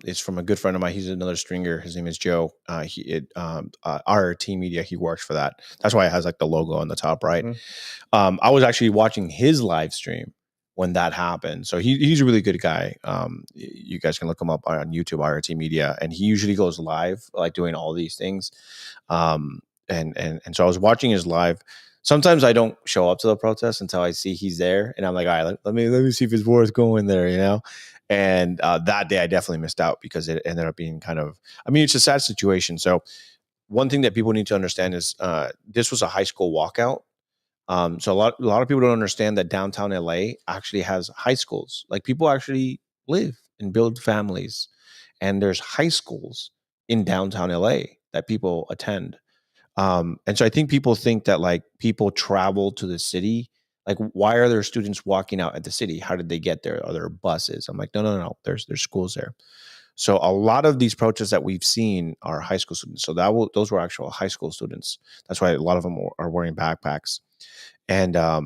is from a good friend of mine. He's another stringer. His name is Joe. RRT Media. He works for that. That's why it has like the logo on the top right. I was actually watching his live stream when that happened. So he's a really good guy. You guys can look him up on YouTube, RRT Media, and he usually goes live, like doing all these things. And so I was watching his live. Sometimes I don't show up to the protest until I see he's there, and I'm like, all right, let me see if it's worth going there, you know. And that day I definitely missed out because it ended up being kind of. I mean, it's a sad situation. So one thing that people need to understand is this was a high school walkout. So a lot of people don't understand that downtown LA actually has high schools. Like people actually live and build families, and there's high schools in downtown LA that people attend. And so I think people think that like people travel to the city. Like, why are there students walking out at the city? How did they get there? Are there buses? I'm like, no. There's schools there. So a lot of these protests that we've seen are high school students. So those were actual high school students. That's why a lot of them are wearing backpacks. And I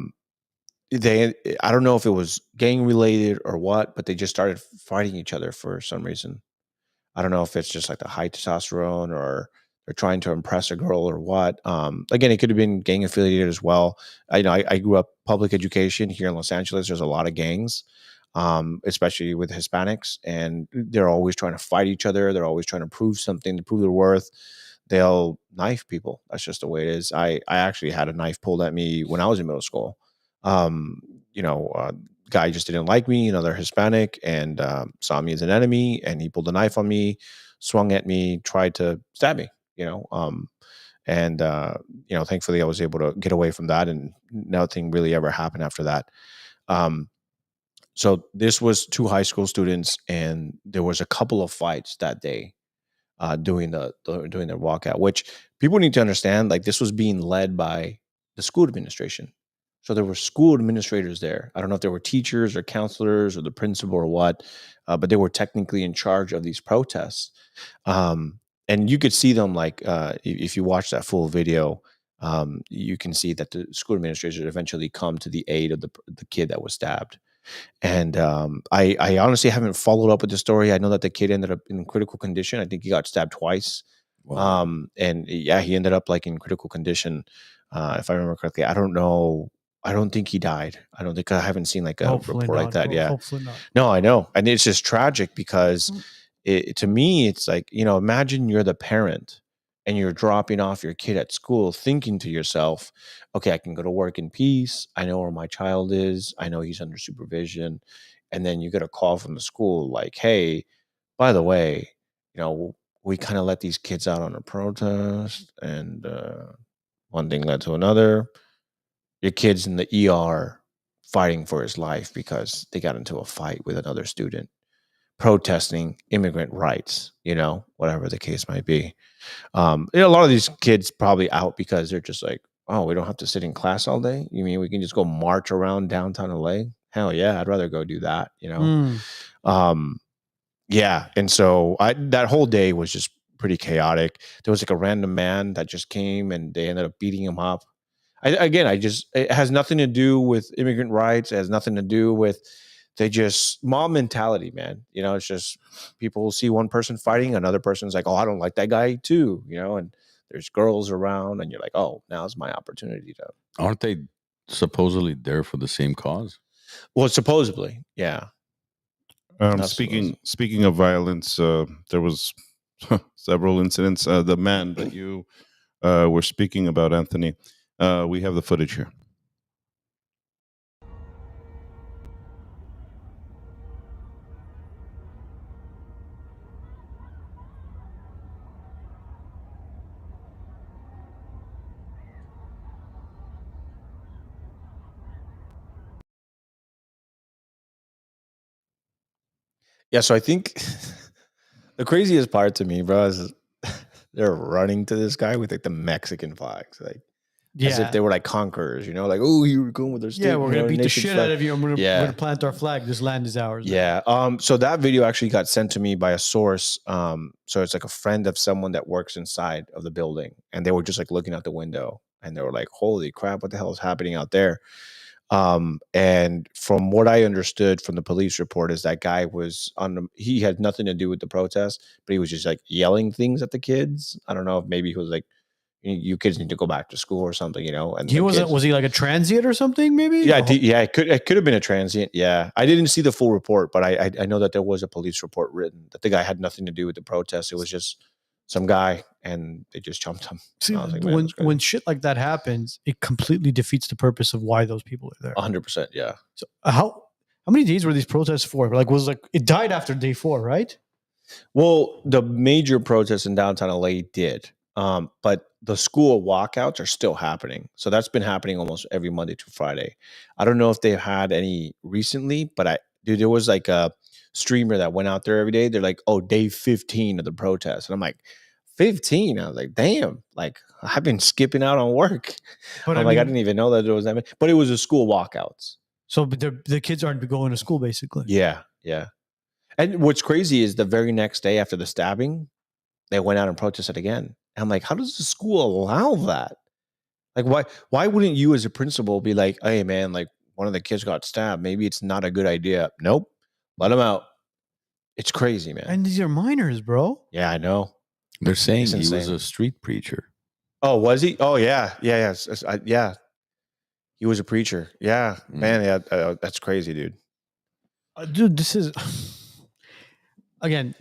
don't know if it was gang related or what, but they just started fighting each other for some reason. I don't know if it's just like the high testosterone or they're trying to impress a girl or what. Again, it could have been gang affiliated as well. I grew up public education here in Los Angeles. There's a lot of gangs, especially with Hispanics, and they're always trying to fight each other. They're always trying to prove something, to prove their worth. They'll knife people. That's just the way it is. I actually had a knife pulled at me when I was in middle school. Guy just didn't like me, another Hispanic, and saw me as an enemy, and he pulled a knife on me, swung at me, tried to stab me, thankfully I was able to get away from that, and nothing really ever happened after that. So this was 2 high school students, and there was a couple of fights that day doing their walkout, which people need to understand. Like, this was being led by the school administration. So there were school administrators there. I don't know if there were teachers or counselors or the principal or what, but they were technically in charge of these protests. And you could see them, like, if you watch that full video, you can see that the school administrators eventually come to the aid of the kid that was stabbed. And I honestly haven't followed up with the story. I know that the kid ended up in critical condition. I think he got stabbed twice. Wow. And yeah, he ended up like in critical condition, if I remember correctly. I don't know. I don't think he died. I haven't seen like a report like that. Yeah.
Hopefully not.
No, I know. And it's just tragic because to me, it's like, imagine you're the parent and you're dropping off your kid at school thinking to yourself, okay, I can go to work in peace. I know where my child is. I know he's under supervision. And then you get a call from the school like, hey, by the way, we kind of let these kids out on a protest, and one thing led to another. Your kid's in the ER fighting for his life because they got into a fight with another student protesting immigrant rights, whatever the case might be. A lot of these kids probably out because they're just like, oh, we don't have to sit in class all day. You mean we can just go march around downtown LA? Hell yeah, I'd rather go do that, Yeah. And so that whole day was just pretty chaotic. There was like a random man that just came and they ended up beating him up. It has nothing to do with immigrant rights. It has nothing to do with, mob mentality, man. It's just people will see one person fighting, another person's like, oh, I don't like that guy too, and there's girls around and you're like, oh, now's my opportunity to.
Aren't they supposedly there for the same cause?
Well, supposedly, yeah.
Speaking of violence, there was several incidents. The man that you were speaking about, Anthony, we have the footage here.
Yeah, so I think the craziest part to me, bro, is they're running to this guy with like the Mexican flags, like as if they were like conquerors, like, oh, you were going with their state.
Yeah, we're gonna beat the shit out of you. We're gonna plant our flag. This land is ours.
Yeah. So that video actually got sent to me by a source. So it's like a friend of someone that works inside of the building, and they were just like looking out the window, and they were like, holy crap, what the hell is happening out there? And from what I understood from the police report is that guy was he had nothing to do with the protest, but he was just like yelling things at the kids. I don't know if maybe he was like, you kids need to go back to school or something, you know. And
was he like a transient or something? Maybe.
Yeah, it could have been a transient. Yeah, I didn't see the full report, but I know that there was a police report written that the guy had nothing to do with the protest. It was just some guy, and they just jumped him.
See, when shit like that happens, it completely defeats the purpose of why those people are there.
100%. Yeah.
So how many days were these protests for? It died after day 4, right?
Well, the major protests in downtown LA did. But the school walkouts are still happening. So that's been happening almost every Monday to Friday. I don't know if they've had any recently, but there was like a streamer that went out there every day. They're like, oh, day 15 of the protest. And I'm like, 15? I was like, damn, like I've been skipping out on work. But I didn't even know that there was that many. But it was a school walkouts.
So but the kids aren't going to school, basically.
Yeah, yeah. And what's crazy is the very next day after the stabbing, they went out and protested again. And I'm like, how does the school allow that? Like, why wouldn't you as a principal be like, hey, man, like one of the kids got stabbed. Maybe it's not a good idea. Nope. Let them out. It's crazy, man.
And these are minors, bro.
Yeah, I know.
They're saying he was a street preacher.
Oh, was he? Oh, yeah. Yeah. Yeah. He was a preacher. Yeah. Man, yeah. That's crazy, dude.
Dude, this is, again,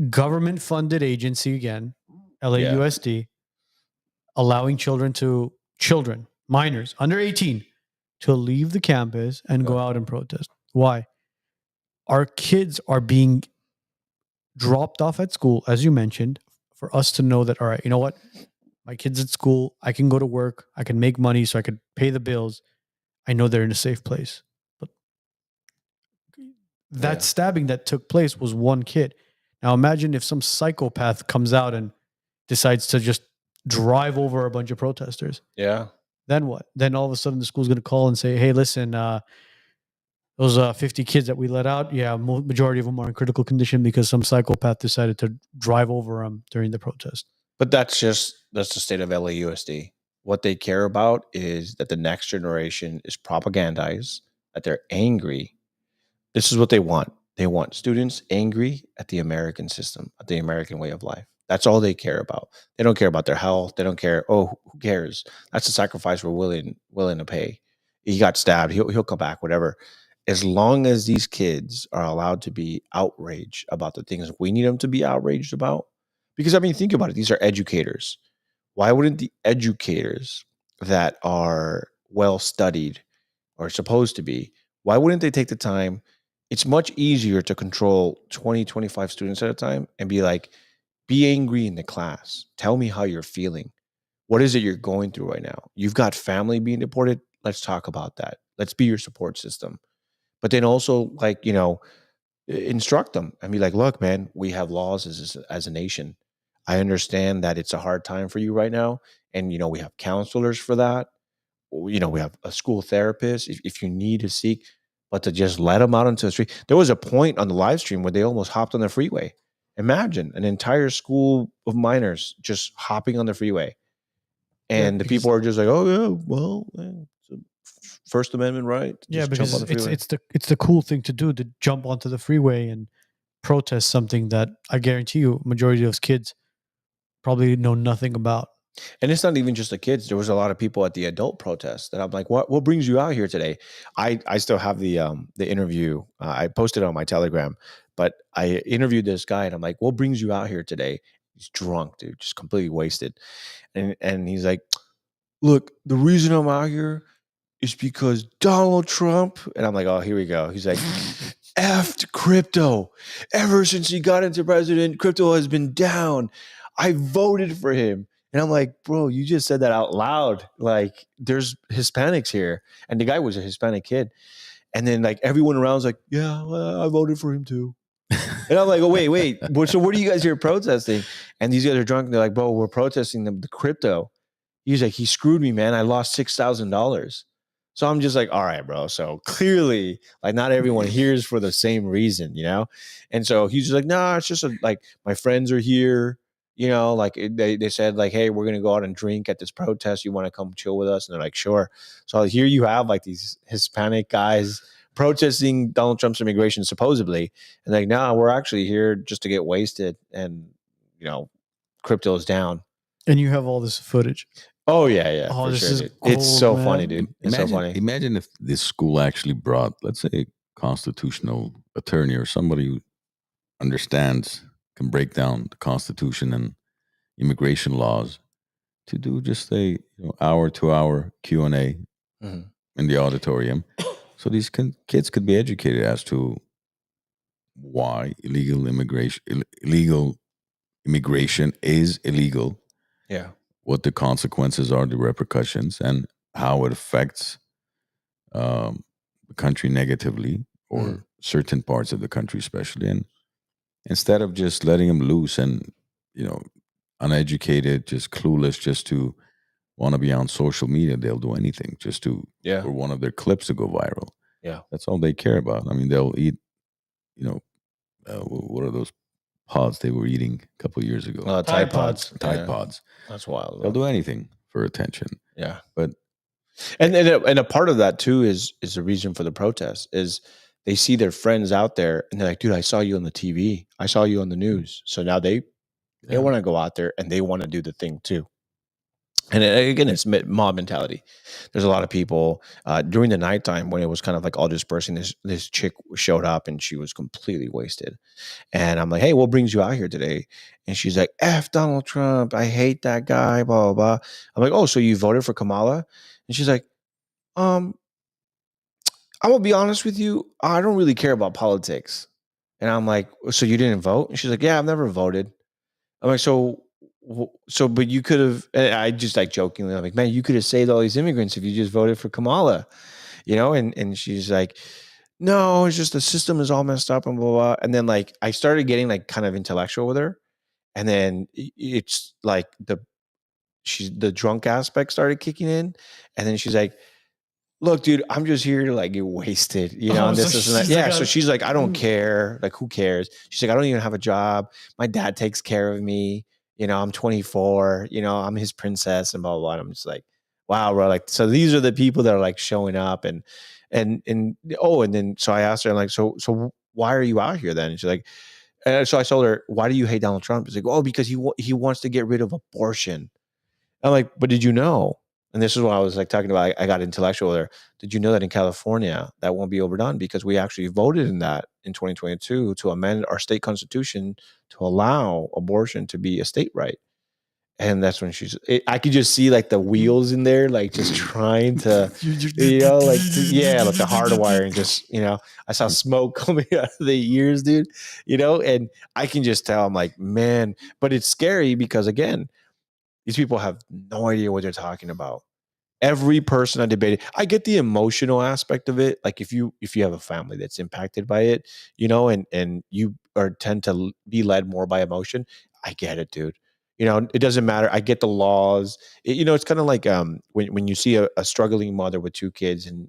government-funded agency again, LAUSD, allowing minors under 18, to leave the campus and go out and protest. Why? Our kids are being dropped off at school, as you mentioned, for us to know that, all right, you know what? My kid's at school. I can go to work. I can make money so I could pay the bills. I know they're in a safe place. But that stabbing that took place was one kid. Now imagine if some psychopath comes out and decides to just drive over a bunch of protesters.
Yeah.
Then what? Then all of a sudden the school's going to call and say, hey, listen, those 50 kids that we let out, majority of them are in critical condition because some psychopath decided to drive over them during the protest.
But that's the state of LAUSD. What they care about is that the next generation is propagandized, that they're angry. This is what they want. They want students angry at the American system, at the American way of life. That's all they care about. They don't care about their health. They don't care. Oh, who cares? That's a sacrifice we're willing to pay. He got stabbed. He'll come back, whatever. As long as these kids are allowed to be outraged about the things we need them to be outraged about. Because, I mean, think about it. These are educators. Why wouldn't the educators that are well-studied or supposed to be, why wouldn't they take the time? It's much easier to control 20, 25 students at a time and be like, be angry in the class. Tell me how you're feeling. What is it you're going through right now? You've got family being deported. Let's talk about that. Let's be your support system. But then also, like, you know, instruct them and be like, look, man, we have laws as a nation. I understand that it's a hard time for you right now. And, you know, we have counselors for that. You know, we have a school therapist if you need to seek, but to just let them out into the street. There was a point on the live stream where they almost hopped on the freeway. Imagine an entire school of minors just hopping on the freeway. And the people are just like, oh, yeah, well, it's a First Amendment right.
Because it's the cool thing to do, to jump onto the freeway and protest something that I guarantee you majority of those kids probably know nothing about.
And it's not even just the kids. There was a lot of people at the adult protest that I'm like, what brings you out here today? I still have the interview. I posted it on my Telegram, but I interviewed this guy and I'm like, what brings you out here today? He's drunk, dude, just completely wasted. And he's like, look, the reason I'm out here is because Donald Trump. And I'm like, oh, here we go. He's like, effed crypto. Ever since he got into president, crypto has been down. I voted for him. And I'm like, bro, you just said that out loud. Like, there's Hispanics here. And the guy was a Hispanic kid. And then, like, everyone around's like, yeah, well, I voted for him too. And I'm like, oh, wait. So what are you guys here protesting? And these guys are drunk. And they're like, bro, we're protesting the crypto. He's like, he screwed me, man. I lost $6,000. So I'm just like, all right, bro. So clearly, like, not everyone hears for the same reason, you know? And so he's just like, nah, it's just like my friends are here. You know, like they said like, hey, we're going to go out and drink at this protest. You want to come chill with us? And they're like, sure. So here you have like these Hispanic guys protesting Donald Trump's immigration supposedly. And like, no, we're actually here just to get wasted. And, you know, crypto is down.
And you have all this footage.
Oh, yeah.
Oh,
for
this
sure,
is
dude. It's
gold,
so
man.
funny, dude. It's
Imagine,
so funny.
Imagine if this school actually brought, let's say, a constitutional attorney or somebody who understands, can break down the Constitution and immigration laws to do just a hour, 2 hour Q&A in the auditorium. So these kids could be educated as to why illegal immigration is illegal.
Yeah.
What the consequences are, the repercussions, and how it affects the country negatively, or certain parts of the country especially. And instead of just letting them loose and, uneducated, just clueless, just to want to be on social media, they'll do anything just to, for one of their clips to go viral.
Yeah.
That's all they care about. I mean, they'll eat, what are those pods they were eating a couple of years ago?
Tide Pods.
Tide Pods.
That's wild.
They'll do anything for attention.
Yeah.
But
and a part of that too is the reason for the protest is they see their friends out there and they're like, dude, I saw you on the TV. I saw you on the news. So now they want to go out there and they want to do the thing too. And again, it's mob mentality. There's a lot of people during the nighttime when it was kind of like all dispersing. This chick showed up and she was completely wasted. And I'm like, hey, what brings you out here today? And she's like, F Donald Trump. I hate that guy, blah, blah, blah. I'm like, oh, so you voted for Kamala? And she's like, I'm going to be honest with you. I don't really care about politics. And I'm like, so you didn't vote? And she's like, yeah, I've never voted. I'm like, but you could have, I just like jokingly, I'm like, man, you could have saved all these immigrants if you just voted for Kamala, and she's like, no, it's just the system is all messed up and blah, blah, blah. And then like, I started getting like kind of intellectual with her. And then it's like the drunk aspect started kicking in. And then she's like, look, dude, I'm just here to like get wasted, and this and that. Yeah. So she's like, I don't care. Like, who cares? She's like, I don't even have a job. My dad takes care of me. I'm 24, I'm his princess and blah, blah, blah. And I'm just like, wow, bro. Like, so these are the people that are like showing up and then, so I asked her, I'm like, so why are you out here then? And she's like, so I told her, why do you hate Donald Trump? She's like, oh, because he wants to get rid of abortion. I'm like, but did you know? And this is what I was like talking about. I got intellectual with her. Did you know that in California, that won't be overdone because we actually voted in that in 2022 to amend our state constitution to allow abortion to be a state right? And that's when I could just see like the wheels in there, like just trying to, like the hardwire and just, I saw smoke coming out of the ears, dude, and I can just tell, I'm like, man, but it's scary because again, these people have no idea what they're talking about. Every person I debated, I get the emotional aspect of it. Like if you have a family that's impacted by it, and you tend to be led more by emotion, I get it, dude. It doesn't matter. I get the laws. It's kind of like when you see a struggling mother with two kids and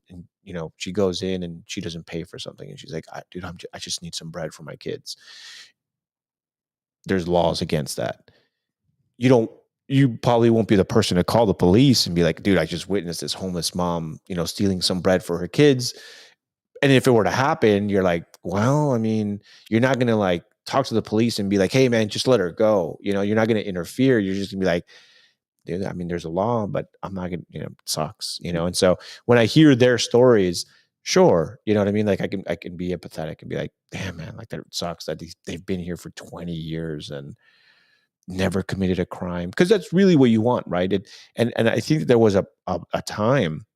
she goes in and she doesn't pay for something and she's like, dude, I just need some bread for my kids. There's laws against that. You probably won't be the person to call the police and be like, dude, I just witnessed this homeless mom, stealing some bread for her kids. And if it were to happen, you're like, well, I mean, you're not going to like talk to the police and be like, hey man, just let her go. You're not going to interfere. You're just gonna be like, dude, I mean, there's a law, but I'm not going to, it sucks, And so when I hear their stories, sure. You know what I mean? Like I can be empathetic and be like, damn man, like that sucks that they've been here for 20 years and never committed a crime, because that's really what you want, right? And I think that there was a time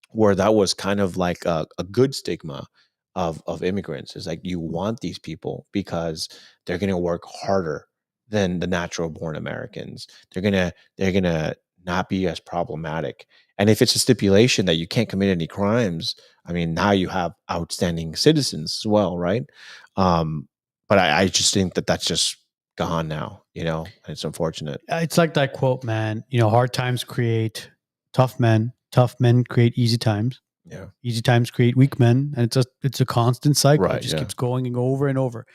where that was kind of like a good stigma of immigrants. Is like, you want these people because they're going to work harder than the natural born Americans. They're gonna not be as problematic. And if it's a stipulation that you can't commit any crimes, I mean, now you have outstanding citizens as well, right? But I just think that that's just gone now, and it's unfortunate.
It's like that quote, man, hard times create tough men create easy times.
Yeah.
Easy times create weak men. And it's a constant cycle.
Right,
it just keeps going and over and over.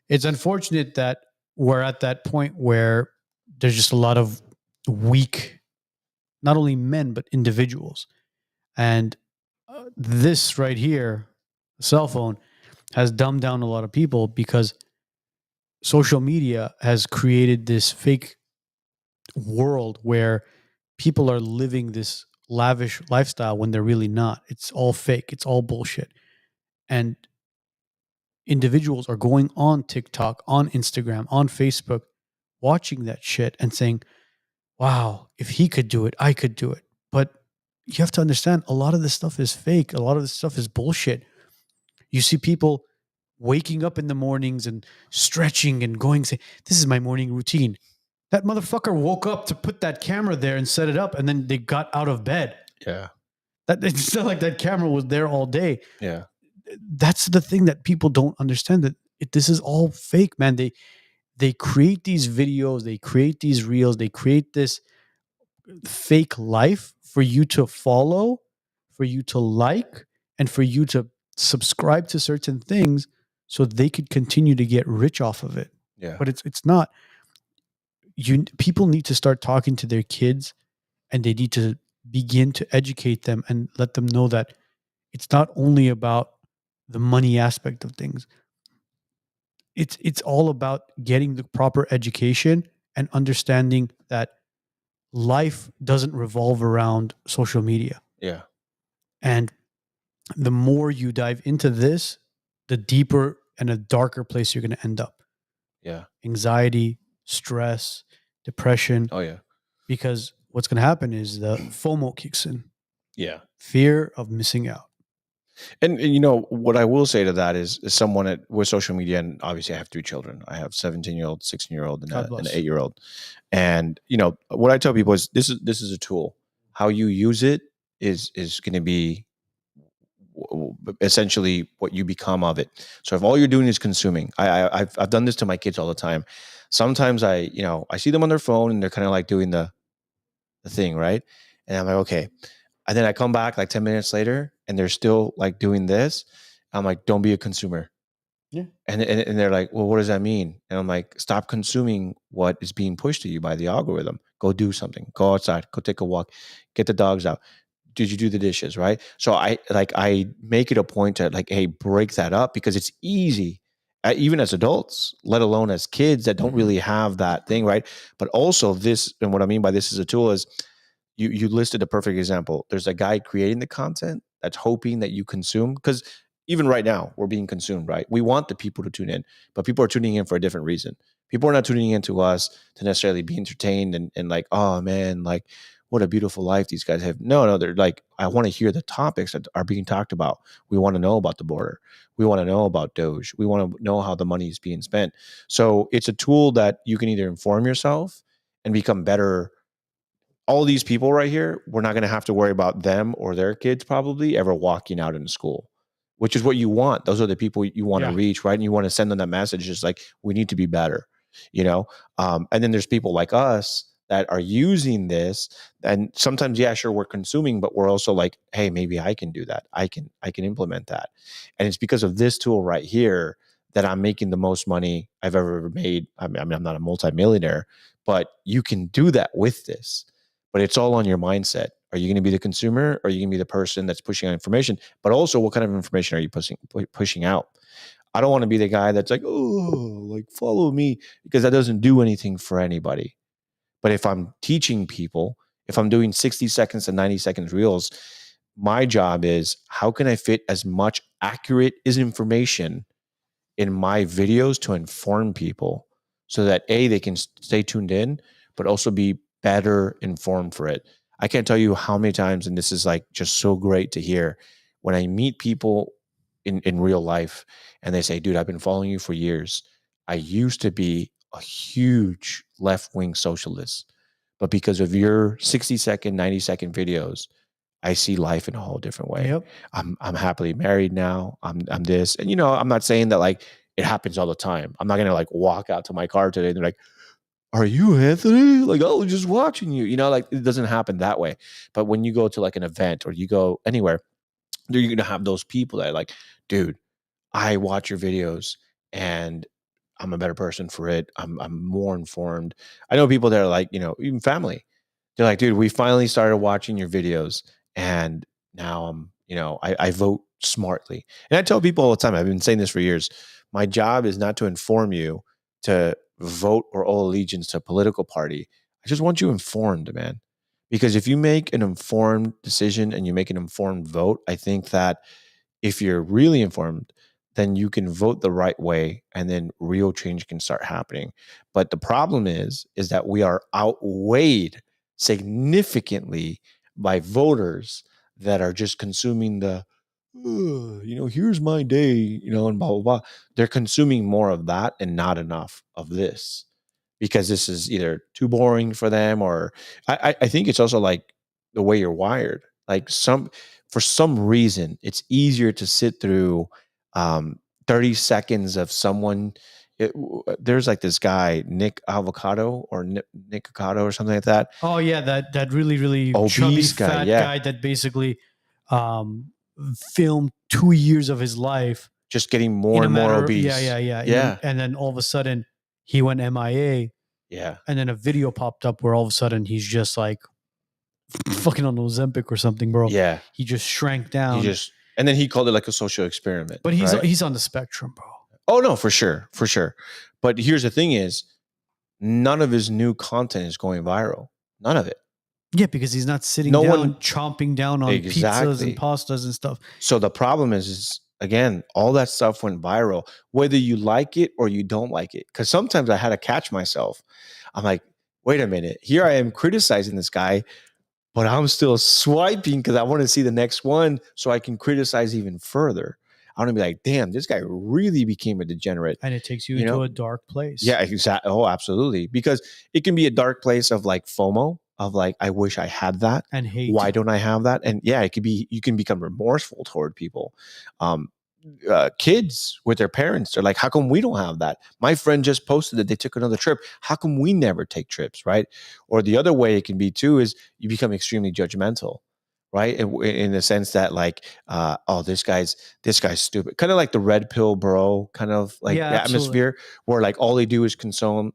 It's unfortunate that we're at that point where there's just a lot of weak, not only men, but individuals. And this right here, cell phone, has dumbed down a lot of people because social media has created this fake world where people are living this lavish lifestyle when they're really not. It's all fake. It's all bullshit. And individuals are going on TikTok, on Instagram, on Facebook, watching that shit and saying, wow, if he could do it, I could do it. But you have to understand, a lot of this stuff is fake. A lot of this stuff is bullshit. You see people waking up in the mornings and stretching and going, say, this is my morning routine. That motherfucker woke up to put that camera there and set it up, and then they got out of bed.
Yeah.
It's not like that camera was there all day.
Yeah.
That's the thing that people don't understand, that this is all fake, man. They create these videos, they create these reels, they create this fake life for you to follow, for you to like, and for you to subscribe to certain things so they could continue to get rich off of it.
Yeah.
But it's not. People need to start talking to their kids, and they need to begin to educate them and let them know that it's not only about the money aspect of things. It's all about getting the proper education and understanding that life doesn't revolve around social media.
Yeah.
And the more you dive into this, the deeper and a darker place you're going to end up.
Yeah.
Anxiety, stress, depression.
Oh yeah.
Because what's going to happen is the FOMO kicks in.
Yeah.
Fear of missing out.
And you know what I will say to that is someone with social media, and obviously I have 3 children. I have 17-year-old, 16-year-old, and an 8-year-old. And you know what I tell people is this is a tool. How you use it is going to be essentially what you become of it. So if all you're doing is consuming, I've done this to my kids all the time. Sometimes I see them on their phone and they're kind of like doing the thing, right? And I'm like, okay. And then I come back like 10 minutes later and they're still like doing this. I'm like, don't be a consumer.
Yeah.
And they're like, well, what does that mean? And I'm like, stop consuming what is being pushed to you by the algorithm. Go do something. Go outside. Go take a walk. Get the dogs out. Did you do the dishes? Right. So I make it a point to like, hey, break that up, because it's easy, even as adults, let alone as kids that don't really have that thing. Right. But also this, and what I mean by this as a tool is, you listed a perfect example. There's a guy creating the content that's hoping that you consume, because even right now we're being consumed, right? We want the people to tune in, but people are tuning in for a different reason. People are not tuning in to us to necessarily be entertained and like, oh man, like what a beautiful life these guys have. No, they're like, I want to hear the topics that are being talked about. We want to know about the border. We want to know about Doge. We want to know how the money is being spent. So it's a tool that you can either inform yourself and become better. All these people right here, we're not going to have to worry about them or their kids probably ever walking out in school, which is what you want. Those are the people you want to reach, right? And you want to send them that message, just like, we need to be better, and then there's people like us that are using this, and sometimes, yeah, sure, we're consuming, but we're also like, hey, maybe I can do that. I can implement that. And it's because of this tool right here that I'm making the most money I've ever made. I mean, I'm not a multimillionaire, but you can do that with this. But it's all on your mindset. Are you going to be the consumer, or are you going to be the person that's pushing out information? But also, what kind of information are you pushing out? I don't want to be the guy that's like, oh, like follow me, because that doesn't do anything for anybody. But if I'm teaching people, if I'm doing 60 seconds to 90 seconds reels, my job is, how can I fit as much accurate information in my videos to inform people so that A, they can stay tuned in, but also be better informed for it. I can't tell you how many times, and this is like just so great to hear, when I meet people in real life and they say, dude, I've been following you for years. I used to be a huge left-wing socialist, but because of your 60-second, 90-second videos, I see life in a whole different way.
Yep.
I'm happily married now. I'm this. And I'm not saying that like it happens all the time. I'm not gonna like walk out to my car today and they're like, are you Anthony? Like, oh, just watching you. Like it doesn't happen that way. But when you go to like an event or you go anywhere, you're going to have those people that are like, dude, I watch your videos and I'm a better person for it. I'm more informed. I know people that are like, even family. They're like, dude, we finally started watching your videos, and now I vote smartly. And I tell people all the time, I've been saying this for years. My job is not to inform you to vote or owe allegiance to a political party. I just want you informed, man. Because if you make an informed decision and you make an informed vote, I think that if you're really informed, then you can vote the right way, and then real change can start happening. But the problem is that we are outweighed significantly by voters that are just consuming the, here's my day, and blah, blah, blah. They're consuming more of that and not enough of this, because this is either too boring for them, or I think it's also like the way you're wired. Like for some reason, it's easier to sit through 30 seconds of someone. There's like this guy, Nick Avocado or Nick Avocado or something like that.
Oh yeah, that really, really
Obese
chubby
guy,
fat
yeah.
guy that basically filmed 2 years of his life
Just getting more and more obese.
Yeah. And then all of a sudden he went MIA.
Yeah.
And then a video popped up where all of a sudden he's just like fucking on Ozempic or something, bro.
Yeah.
He just shrank down.
And then he called it like a social experiment.
But he's
right?
he's on the spectrum, bro.
Oh no, for sure. But here's the thing is, none of his new content is going viral. None of it.
Yeah, because he's not sitting down chomping down on pizzas and pastas and stuff.
So the problem is again, all that stuff went viral, whether you like it or you don't like it. Because sometimes I had to catch myself. I'm like, wait a minute, here I am criticizing this guy, but I'm still swiping because I want to see the next one so I can criticize even further. I want to be like, damn, this guy really became a degenerate.
And it takes you into a dark place.
Yeah, exactly. Oh, absolutely. Because it can be a dark place of like FOMO, of like, I wish I had that.
And hate.
Why don't I have that? And yeah, it could be, you can become remorseful toward people. Kids with their parents, they're like, how come we don't have that? My friend just posted that they took another trip. How come we never take trips, right? Or the other way it can be too is you become extremely judgmental, right? In the sense that like, this guy's stupid. Kind of like the red pill bro kind of like atmosphere where like all they do is consume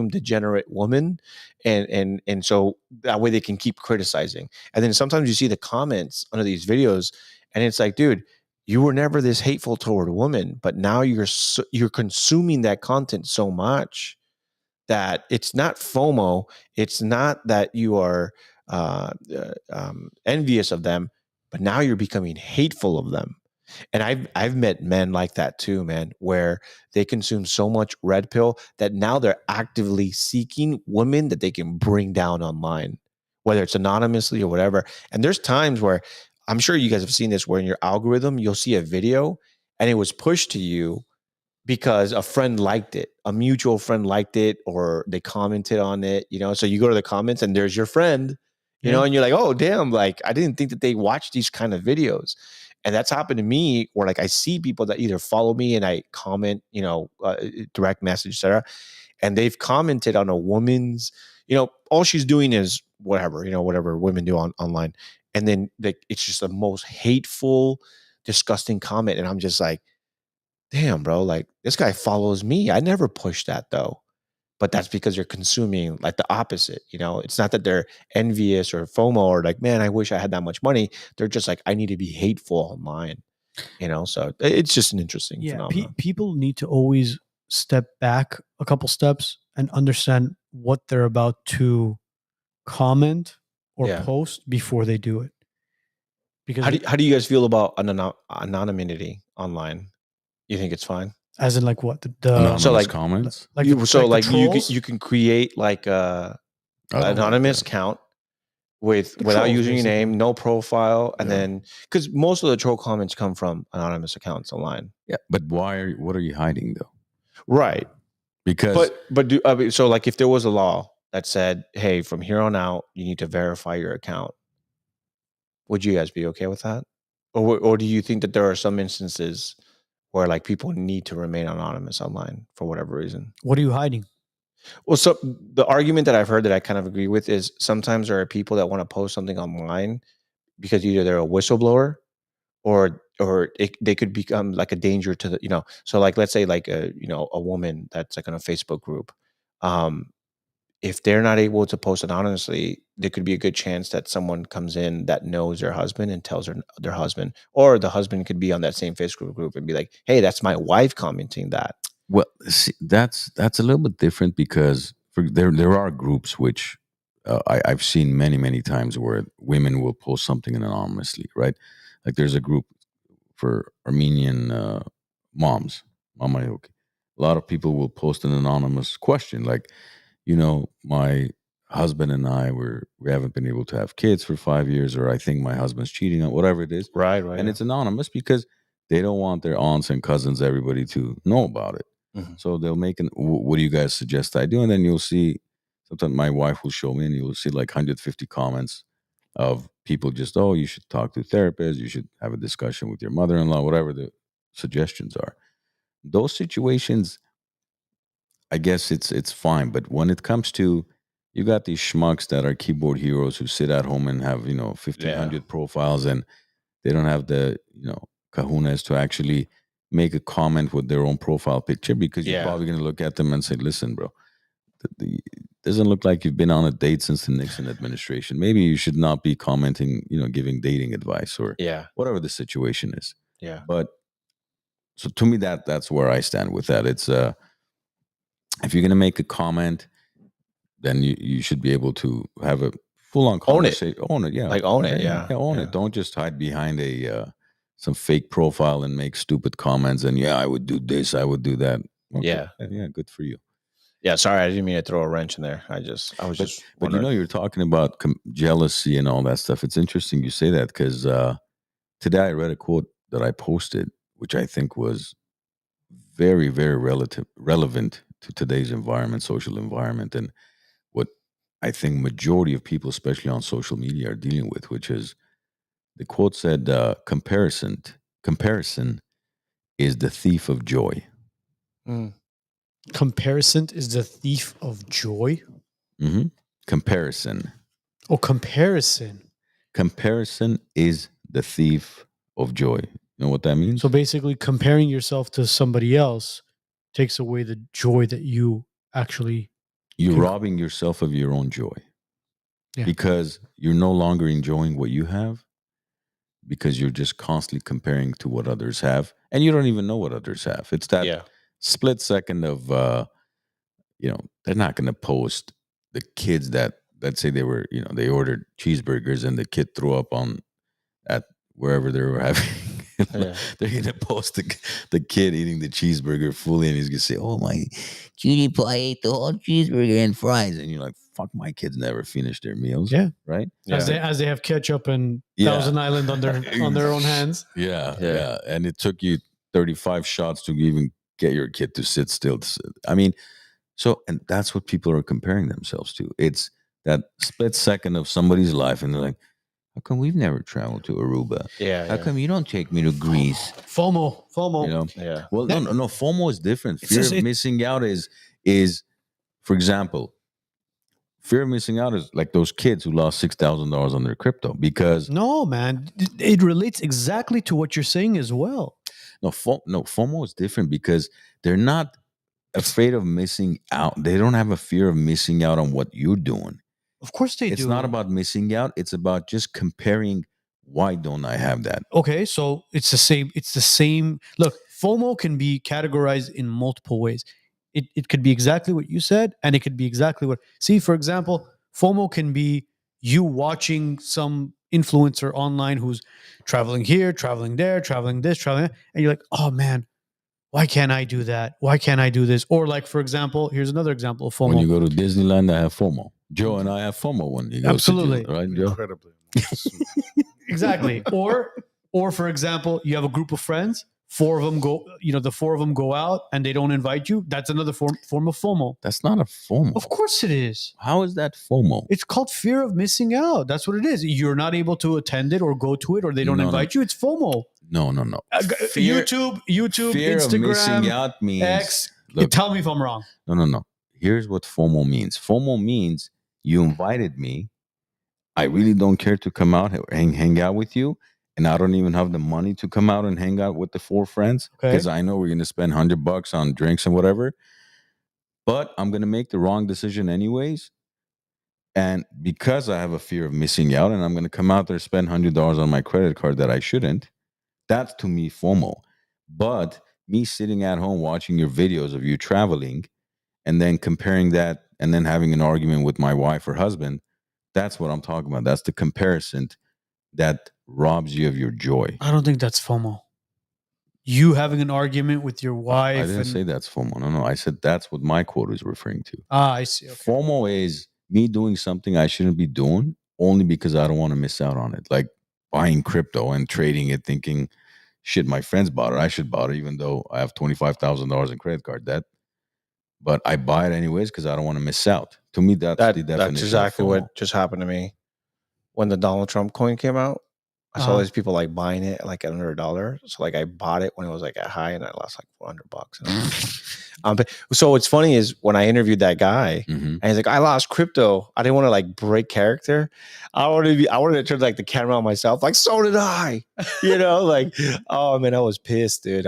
degenerate women. And so that way they can keep criticizing. And then sometimes you see the comments under these videos and it's like, dude, you were never this hateful toward a woman, but now you're consuming that content so much that it's not FOMO. It's not that you are envious of them, but now you're becoming hateful of them. And I've met men like that too, man, where they consume so much red pill that now they're actively seeking women that they can bring down online, whether it's anonymously or whatever. And there's times where I'm sure you guys have seen this, where in your algorithm, you'll see a video and it was pushed to you because a friend liked it, a mutual friend liked it, or they commented on it, so you go to the comments and there's your friend, and you're like, oh, damn, like I didn't think that they watch these kind of videos. And that's happened to me where like I see people that either follow me and I comment, direct message, etc. And they've commented on a woman's, all she's doing is whatever women do online. And then it's just the most hateful, disgusting comment. And I'm just like, damn, bro, like this guy follows me. I never pushed that though. But that's because you're consuming like the opposite. It's not that they're envious or FOMO or like, man, I wish I had that much money. They're just like, I need to be hateful online. So it's just an interesting phenomenon.
People need to always step back a couple steps and understand what they're about to comment or post before they do it. Because
how do you guys feel about anonymity online? You think it's fine?
As in like what?
So like comments?
You can create like a anonymous account without using your name, no profile, and then because most of the troll comments come from anonymous accounts online.
Yeah, but what are you hiding though?
Right.
Because
so like if there was a law that said, hey, from here on out, you need to verify your account, would you guys be okay with that? Or do you think that there are some instances where like people need to remain anonymous online for whatever reason?
What are you hiding?
Well, so the argument that I've heard that I kind of agree with is sometimes there are people that want to post something online because either they're a whistleblower or or they could become like a danger to the, so like, let's say like a woman that's like in a Facebook group, if they're not able to post anonymously, there could be a good chance that someone comes in that knows their husband and tells their husband, or the husband could be on that same Facebook group and be like, hey, that's my wife commenting that.
Well, see, that's a little bit different because there are groups which I've seen many times where women will post something anonymously, right? Like there's a group for Armenian moms, Mama Yoki. A lot of people will post an anonymous question like, my husband and I we haven't been able to have kids for 5 years, or I think my husband's cheating on whatever it is.
Right.
And it's anonymous because they don't want their aunts and cousins, everybody to know about it.
Mm-hmm.
So they'll make what do you guys suggest I do? And then you'll see, sometimes my wife will show me and you'll see like 150 comments of people just, oh, you should talk to a therapist, you should have a discussion with your mother-in-law, whatever the suggestions are. Those situations, I guess it's fine. But when it comes to, you got these schmucks that are keyboard heroes who sit at home and have, 1,500 profiles, and they don't have the, kahunas to actually make a comment with their own profile picture, because you're probably going to look at them and say, listen, bro, it doesn't look like you've been on a date since the Nixon administration. Maybe you should not be commenting, giving dating advice or whatever the situation is.
Yeah.
But so to me, that's where I stand with that. It's if you're going to make a comment, then you should be able to have a full-on conversation. Own it, yeah.
Like own it, yeah.
Own it. Don't just hide behind some fake profile and make stupid comments and, I would do this, I would do that. Okay. Yeah, good for you.
Yeah, sorry, I didn't mean to throw a wrench in there.
But you're talking about jealousy and all that stuff. It's interesting you say that, because today I read a quote that I posted, which I think was very, very relevant to today's environment, social environment, and what I think majority of people, especially on social media, are dealing with, which is, the quote said, comparison is the thief of joy.
Comparison is the thief of joy?
Mm-hmm. Comparison.
Oh, comparison.
Comparison is the thief of joy. You know what that means?
So basically, comparing yourself to somebody else takes away the joy that you actually...
You're robbing yourself of your own joy. Yeah. Because you're no longer enjoying what you have, because you're just constantly comparing to what others have, and you don't even know what others have. It's that split second of, they're not going to post the kids that, let's say they were, they ordered cheeseburgers and the kid threw up at wherever they were having. They're going to post the kid eating the cheeseburger fully, and he's going to say, oh, my cutie pie ate the whole cheeseburger and fries. And you're like, fuck, my kids never finish their meals.
Yeah.
Right?
As they have ketchup and Thousand Island on their own hands.
Yeah. And it took you 35 shots to even get your kid to sit still. I mean, and that's what people are comparing themselves to. It's that split second of somebody's life, and they're like, how come we've never traveled to Aruba? How come you don't take me to Greece?
FOMO.
Well, no. FOMO is different. Fear of missing out is, for example, fear of missing out is like those kids who lost $6,000 on their crypto because...
No, man. It relates exactly to what you're saying as well.
No, FOMO is different because they're not afraid of missing out. They don't have a fear of missing out on what you're doing.
Of course they do.
It's not about missing out. It's about just comparing. Why don't I have that?
Okay, so it's the same. Look, FOMO can be categorized in multiple ways. It could be exactly what you said, and it could be exactly what... See, for example, FOMO can be you watching some influencer online who's traveling here, traveling there, traveling this, traveling that, and you're like, oh man, why can't I do that? Why can't I do this? Or like, for example, here's another example of FOMO.
When you go to Disneyland, I have FOMO. Joe and I have FOMO when you go
Absolutely.
to Disneyland, right, Joe?
Incredibly.
Exactly. Or for example, you have a group of friends, the four of them go out and they don't invite you. That's another form of FOMO.
That's not a FOMO.
Of course it is.
How is that FOMO?
It's called fear of missing out. That's what it is. You're not able to attend it or go to it, or they don't invite you. It's FOMO.
No.
YouTube,
fear
Instagram,
of missing out means...
X. Look, tell me if I'm wrong.
No. Here's what FOMO means. FOMO means you invited me. I really don't care to come out and hang out with you. and I don't even have the money to come out and hang out with the 4 friends
Okay.
because I know we're going to spend $100 on drinks and whatever, but I'm going to make the wrong decision anyways. And because I have a fear of missing out and I'm going to come out there, spend $100 on my credit card that I shouldn't, that's to me FOMO. But me sitting at home watching your videos of you traveling and then comparing that and then having an argument with my wife or husband, that's what I'm talking about. That's the comparison that robs you of your joy.
I don't think that's FOMO. You having an argument with your wife.
I didn't say that's FOMO. No. I said that's what my quote is referring to.
I see. Okay.
FOMO is me doing something I shouldn't be doing only because I don't want to miss out on it. Like buying crypto and trading it thinking, shit, my friends bought it. I should buy it even though I have $25,000 in credit card debt. But I buy it anyways because I don't want to miss out. To me, that's the definition.
That's exactly
of FOMO.
what just happened to me. When the Donald Trump coin came out, I saw these people like buying it like at under $1. So like I bought it when it was like at high and I lost like $400. So what's funny is when I interviewed that guy and he's like, I lost crypto. I didn't want to like break character. I wanted to turn like the camera on myself. Like, so did I, like, oh man, I was pissed, dude.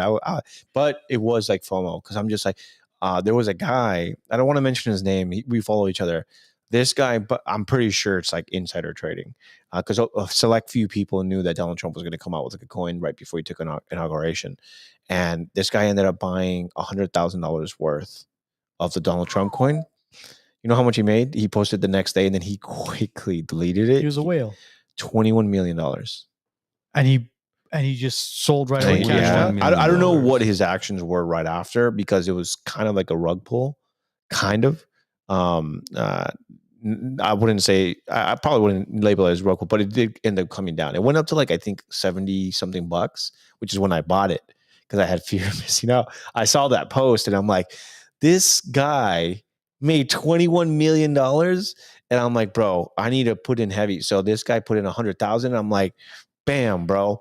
But it was like FOMO. Cause I'm just like, there was a guy, I don't want to mention his name. We follow each other. This guy, but I'm pretty sure it's like insider trading because a select few people knew that Donald Trump was going to come out with like a coin right before he took an inauguration. And this guy ended up buying $100,000 worth of the Donald Trump coin. You know how much he made? He posted the next day and then he quickly deleted it.
He was a whale.
$21 million.
And he just sold right away.
Yeah. I don't know what his actions were right after because it was kind of like a rug pull, kind of. I wouldn't say I probably wouldn't label it as rug pull, but it did end up coming down. It went up to like I think $70 something, which is when I bought it because I had fear of missing out. I saw that post and I'm like, this guy made $21 million, and I'm like, bro, I need to put in heavy. So this guy put in $100,000. I'm like, bam, bro,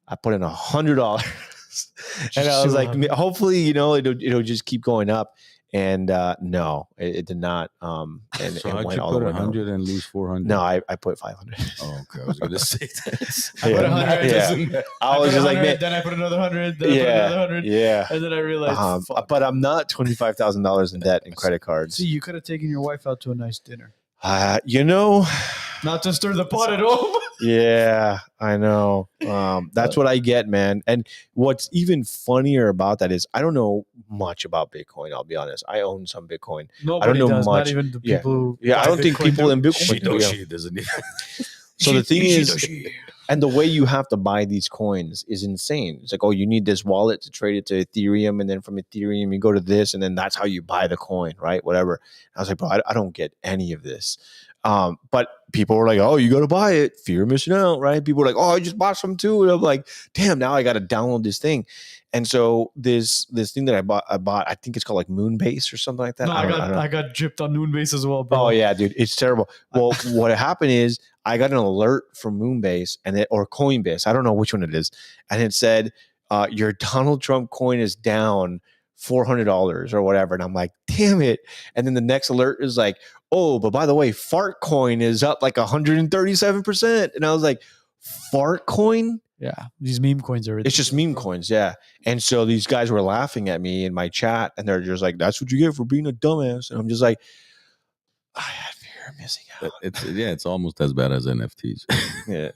I put in $100, and I was like, hopefully, it'll just keep going up. And no, it did not. And
so
it
how'd
went
you
all
put
the way
100
down.
and lose 400?
No, I put 500.
Oh, okay. I was going to say that.
I put 100.
Yeah. I was just like, man.
Then I put another 100. Then I put another 100.
Yeah.
And then I realized,
but I'm not $25,000 in debt in credit cards.
See, you could have taken your wife out to a nice dinner.
Not
to stir the pot at home.
Yeah, I know. That's what I get, man. And what's even funnier about that is I don't know much about Bitcoin. I'll be honest. I own some Bitcoin.
Nobody
I don't know
does,
much.
Not even the people who
I don't think people in Bitcoin.
She doesn't even.
So the thing is, and the way you have to buy these coins is insane. It's like, oh, you need this wallet to trade it to Ethereum, and then from Ethereum you go to this, and then that's how you buy the coin, right? Whatever. And I was like, bro, I don't get any of this. But people were like, oh, you got to buy it. Fear of missing out, right? People were like, oh, I just bought some too. And I'm like, damn, now I got to download this thing. And so this thing that I bought, I think it's called like Moonbase or something like that.
No, I got gypped on Moonbase as well, bro.
Oh yeah, dude. It's terrible. Well, what happened is I got an alert from Moonbase or Coinbase. I don't know which one it is. And it said, your Donald Trump coin is down $400 or whatever. And I'm like, damn it. And then the next alert is like, oh, but by the way, Fart Coin is up like 137%. And I was like, Fart Coin?
Yeah, these meme coins are.
It's just meme coins, yeah. And so these guys were laughing at me in my chat, and they're just like, that's what you get for being a dumbass. And I'm just like, I had fear of missing out.
It's almost as bad as NFTs.
Yeah.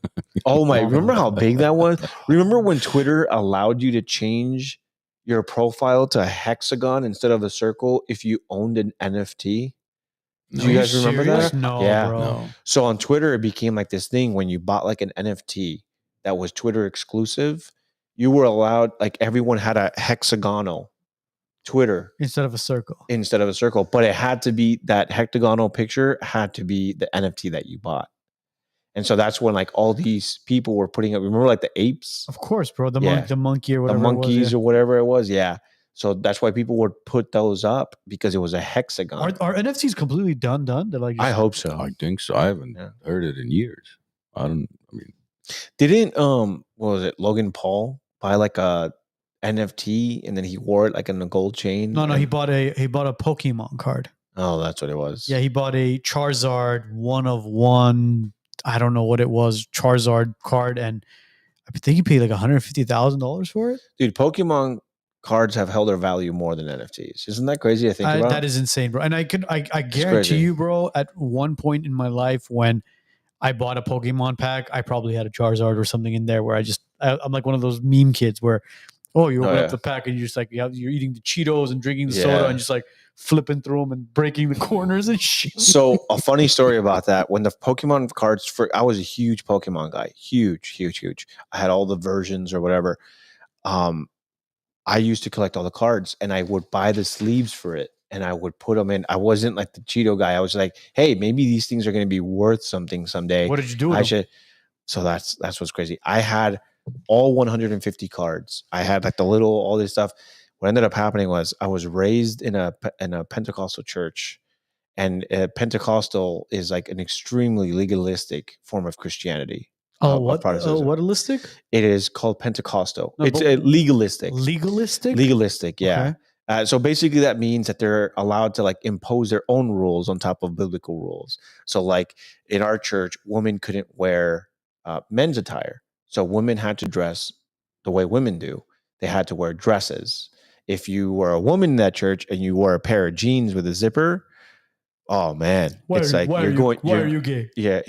Oh my, remember how big that was? Remember when Twitter allowed you to change your profile to a hexagon instead of a circle if you owned an NFT? Do you guys remember that?
No,
yeah.
bro.
No.
So on Twitter, it became like this thing when you bought like an NFT that was Twitter exclusive. You were allowed, like everyone had a hexagonal Twitter
instead of a circle.
But it had to be that hexagonal picture had to be the NFT that you bought. And so that's when like all these people were putting up. Remember like the apes?
Of course, bro. The monkey or whatever.
The monkeys
it was,
or whatever it was. Yeah. So that's why people would put those up because it was a hexagon.
Are NFTs completely done? They're like,
I hope so.
I think so. I haven't heard it in years.
Didn't what was it? Logan Paul buy like a NFT and then he wore it like in a gold chain?
No, he bought a Pokemon card.
Oh, that's what it was.
Yeah, he bought a Charizard 1 of 1. I don't know what it was, Charizard card, and I think he paid like $150,000 for it.
Dude, Pokemon cards have held their value more than NFTs. Isn't that crazy to think about?
That is insane, bro. And I guarantee
crazy.
you, bro, at one point in my life when I bought a Pokemon pack, I probably had a Charizard or something in there where I'm like one of those meme kids where, you open up the pack and you're just like, you're eating the Cheetos and drinking the soda and just like flipping through them and breaking the corners and shit.
So a funny story about that, when the Pokemon cards, I was a huge Pokemon guy, huge. I had all the versions or whatever. I used to collect all the cards and I would buy the sleeves for it and I would put them in. I wasn't like the Cheeto guy. I was like, hey, maybe these things are going to be worth something someday.
What did you do with them?
So that's what's crazy. I had all 150 cards. I had like all this stuff. What ended up happening was I was raised in a Pentecostal church, and Pentecostal is like an extremely legalistic form of Christianity.
What legalistic?
It is called Pentecostal.
No,
it's legalistic.
Legalistic,
yeah.
Okay.
So basically that means that they're allowed to like impose their own rules on top of biblical rules. So like in our church, women couldn't wear men's attire. So women had to dress the way women do. They had to wear dresses. If you were a woman in that church and you wore a pair of jeans with a zipper, oh man,
why are you gay?
Yeah,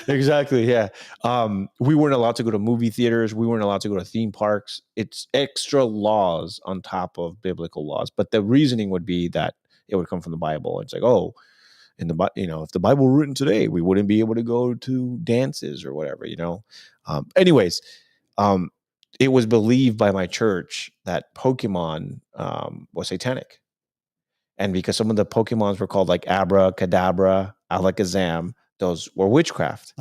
exactly. Yeah. We weren't allowed to go to movie theaters. We weren't allowed to go to theme parks. It's extra laws on top of biblical laws. But the reasoning would be that it would come from the Bible. It's like, if the Bible were written today, we wouldn't be able to go to dances or whatever, anyways, it was believed by my church that Pokemon was satanic. And because some of the Pokemons were called like Abracadabra, Alakazam, those were witchcraft.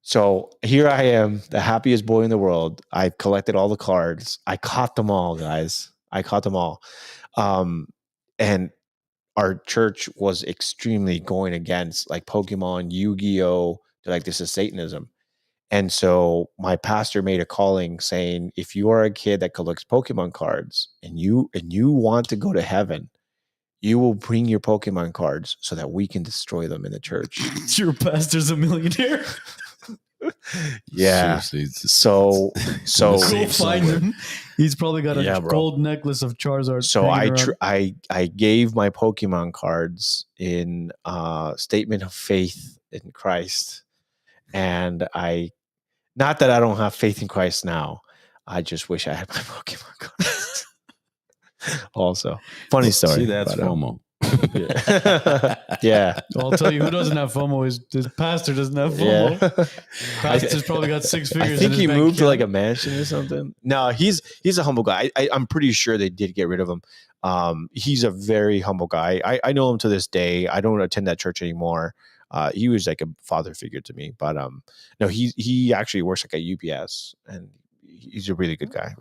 So here I am, the happiest boy in the world. I collected all the cards. I caught them all, guys. I caught them all. And our church was extremely going against like Pokemon, Yu-Gi-Oh! Like this is Satanism. And so my pastor made a calling saying, if you are a kid that collects Pokemon cards and you want to go to heaven, you will bring your Pokemon cards so that we can destroy them in the church.
Your pastor's a millionaire.
Yeah.
Seriously,
so
go find him. He's probably got a gold necklace of Charizard.
So I gave my Pokemon cards in statement of faith in Christ, and not that I don't have faith in Christ now. I just wish I had my Pokemon cards. Also, funny story.
See, that's FOMO.
Yeah.
I'll tell you who doesn't have FOMO is this pastor doesn't have FOMO. Yeah. Pastor's probably got 6 figures.
I think he moved to like a mansion or something. No, he's a humble guy. I'm pretty sure they did get rid of him. He's a very humble guy. I know him to this day. I don't attend that church anymore. He was like a father figure to me. But no, he actually works like at UPS, and he's a really good guy.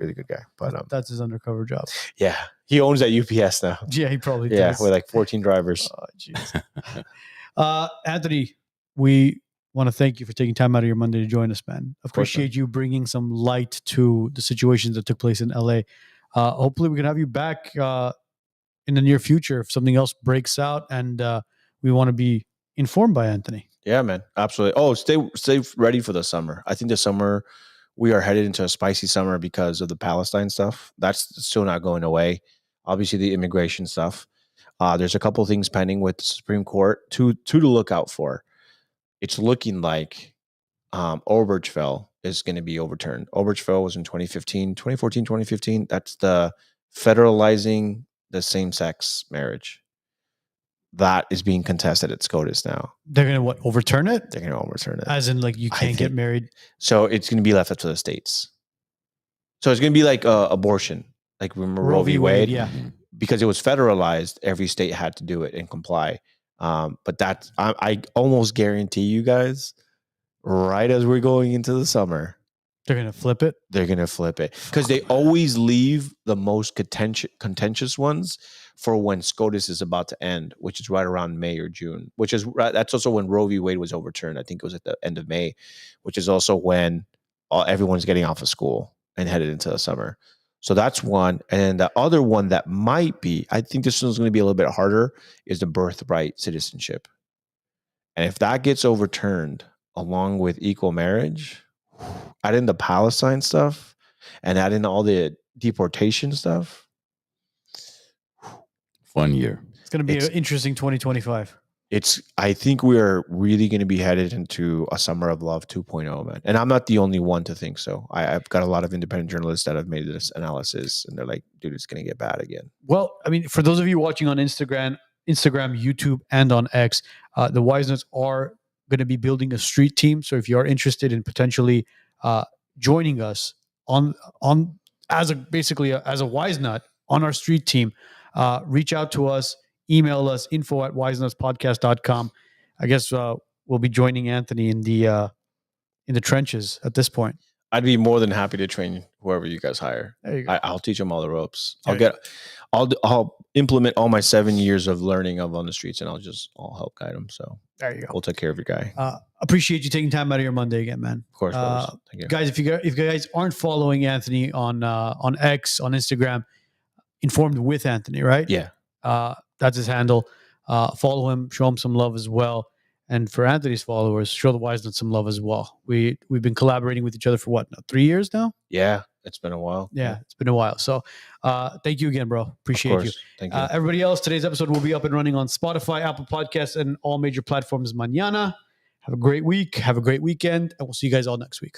But
that's his undercover job.
Yeah, he owns that UPS now.
Yeah, he probably does.
Yeah, with like 14 drivers.
Oh, jeez. Anthony, we want to thank you for taking time out of your Monday to join us, man. Appreciate you bringing some light to the situations that took place in LA. Hopefully we can have you back in the near future if something else breaks out, and we want to be informed by Anthony.
Yeah, man. Absolutely. Oh, stay ready for the summer. I think the summer we are headed into a spicy summer because of the Palestine stuff. That's still not going away. Obviously, the immigration stuff. There's a couple of things pending with the Supreme Court. Two to look out for. It's looking like Obergefell is going to be overturned. Obergefell was in 2015. That's the federalizing the same-sex marriage. That is being contested at SCOTUS now.
They're going to overturn it?
They're going to overturn it.
As in, like, you can't get married?
So it's going to be left up to the states. So it's going to be like abortion. Like, remember Roe v. Wade?
Yeah.
Because it was federalized, every state had to do it and comply. But that's, I almost guarantee you guys, right as we're going into the summer,
they're going to flip it?
They're going to flip it. Because they always leave the most contentious ones for when SCOTUS is about to end, which is right around May or June, that's also when Roe v. Wade was overturned. I think it was at the end of May, which is also when everyone's getting off of school and headed into the summer. So that's one. And the other one that might be, I think this one's going to be a little bit harder, is the birthright citizenship. And if that gets overturned along with equal marriage, add in the Palestine stuff and add in all the deportation stuff.
Fun year.
It's going to be an interesting 2025.
I think we are really going to be headed into a summer of love 2.0, man. And I'm not the only one to think so. I've got a lot of independent journalists that have made this analysis, and they're like, dude, it's going to get bad again.
Well, I mean, for those of you watching on Instagram, YouTube, and on X, the WiseNuts are going to be building a street team. So if you are interested in potentially joining us as a WiseNut on our street team, reach out to us. Email us, info@wisenutspodcast.com. I guess we'll be joining Anthony in the trenches at this point.
I'd be more than happy to train whoever you guys hire.
There you go.
I'll teach them all the ropes. I'll implement all my 7 years of learning on the streets, and I'll help guide them. So
there you go.
We'll take care of your guy.
Appreciate you taking time out of your Monday again, man.
Of course, thank you.
Guys. If you guys aren't following Anthony on X, on Instagram, Informed with Anthony, right?
Yeah.
That's his handle. Follow him, show him some love as well. And for Anthony's followers, show the WiseNuts some love as well. We've been collaborating with each other for 3 years now?
Yeah, it's been a while.
Yeah, it's been a while. So thank you again, bro. Appreciate you.
Thank you.
Everybody else, today's episode will be up and running on Spotify, Apple Podcasts, and all major platforms mañana. Have a great week. Have a great weekend. And we'll see you guys all next week.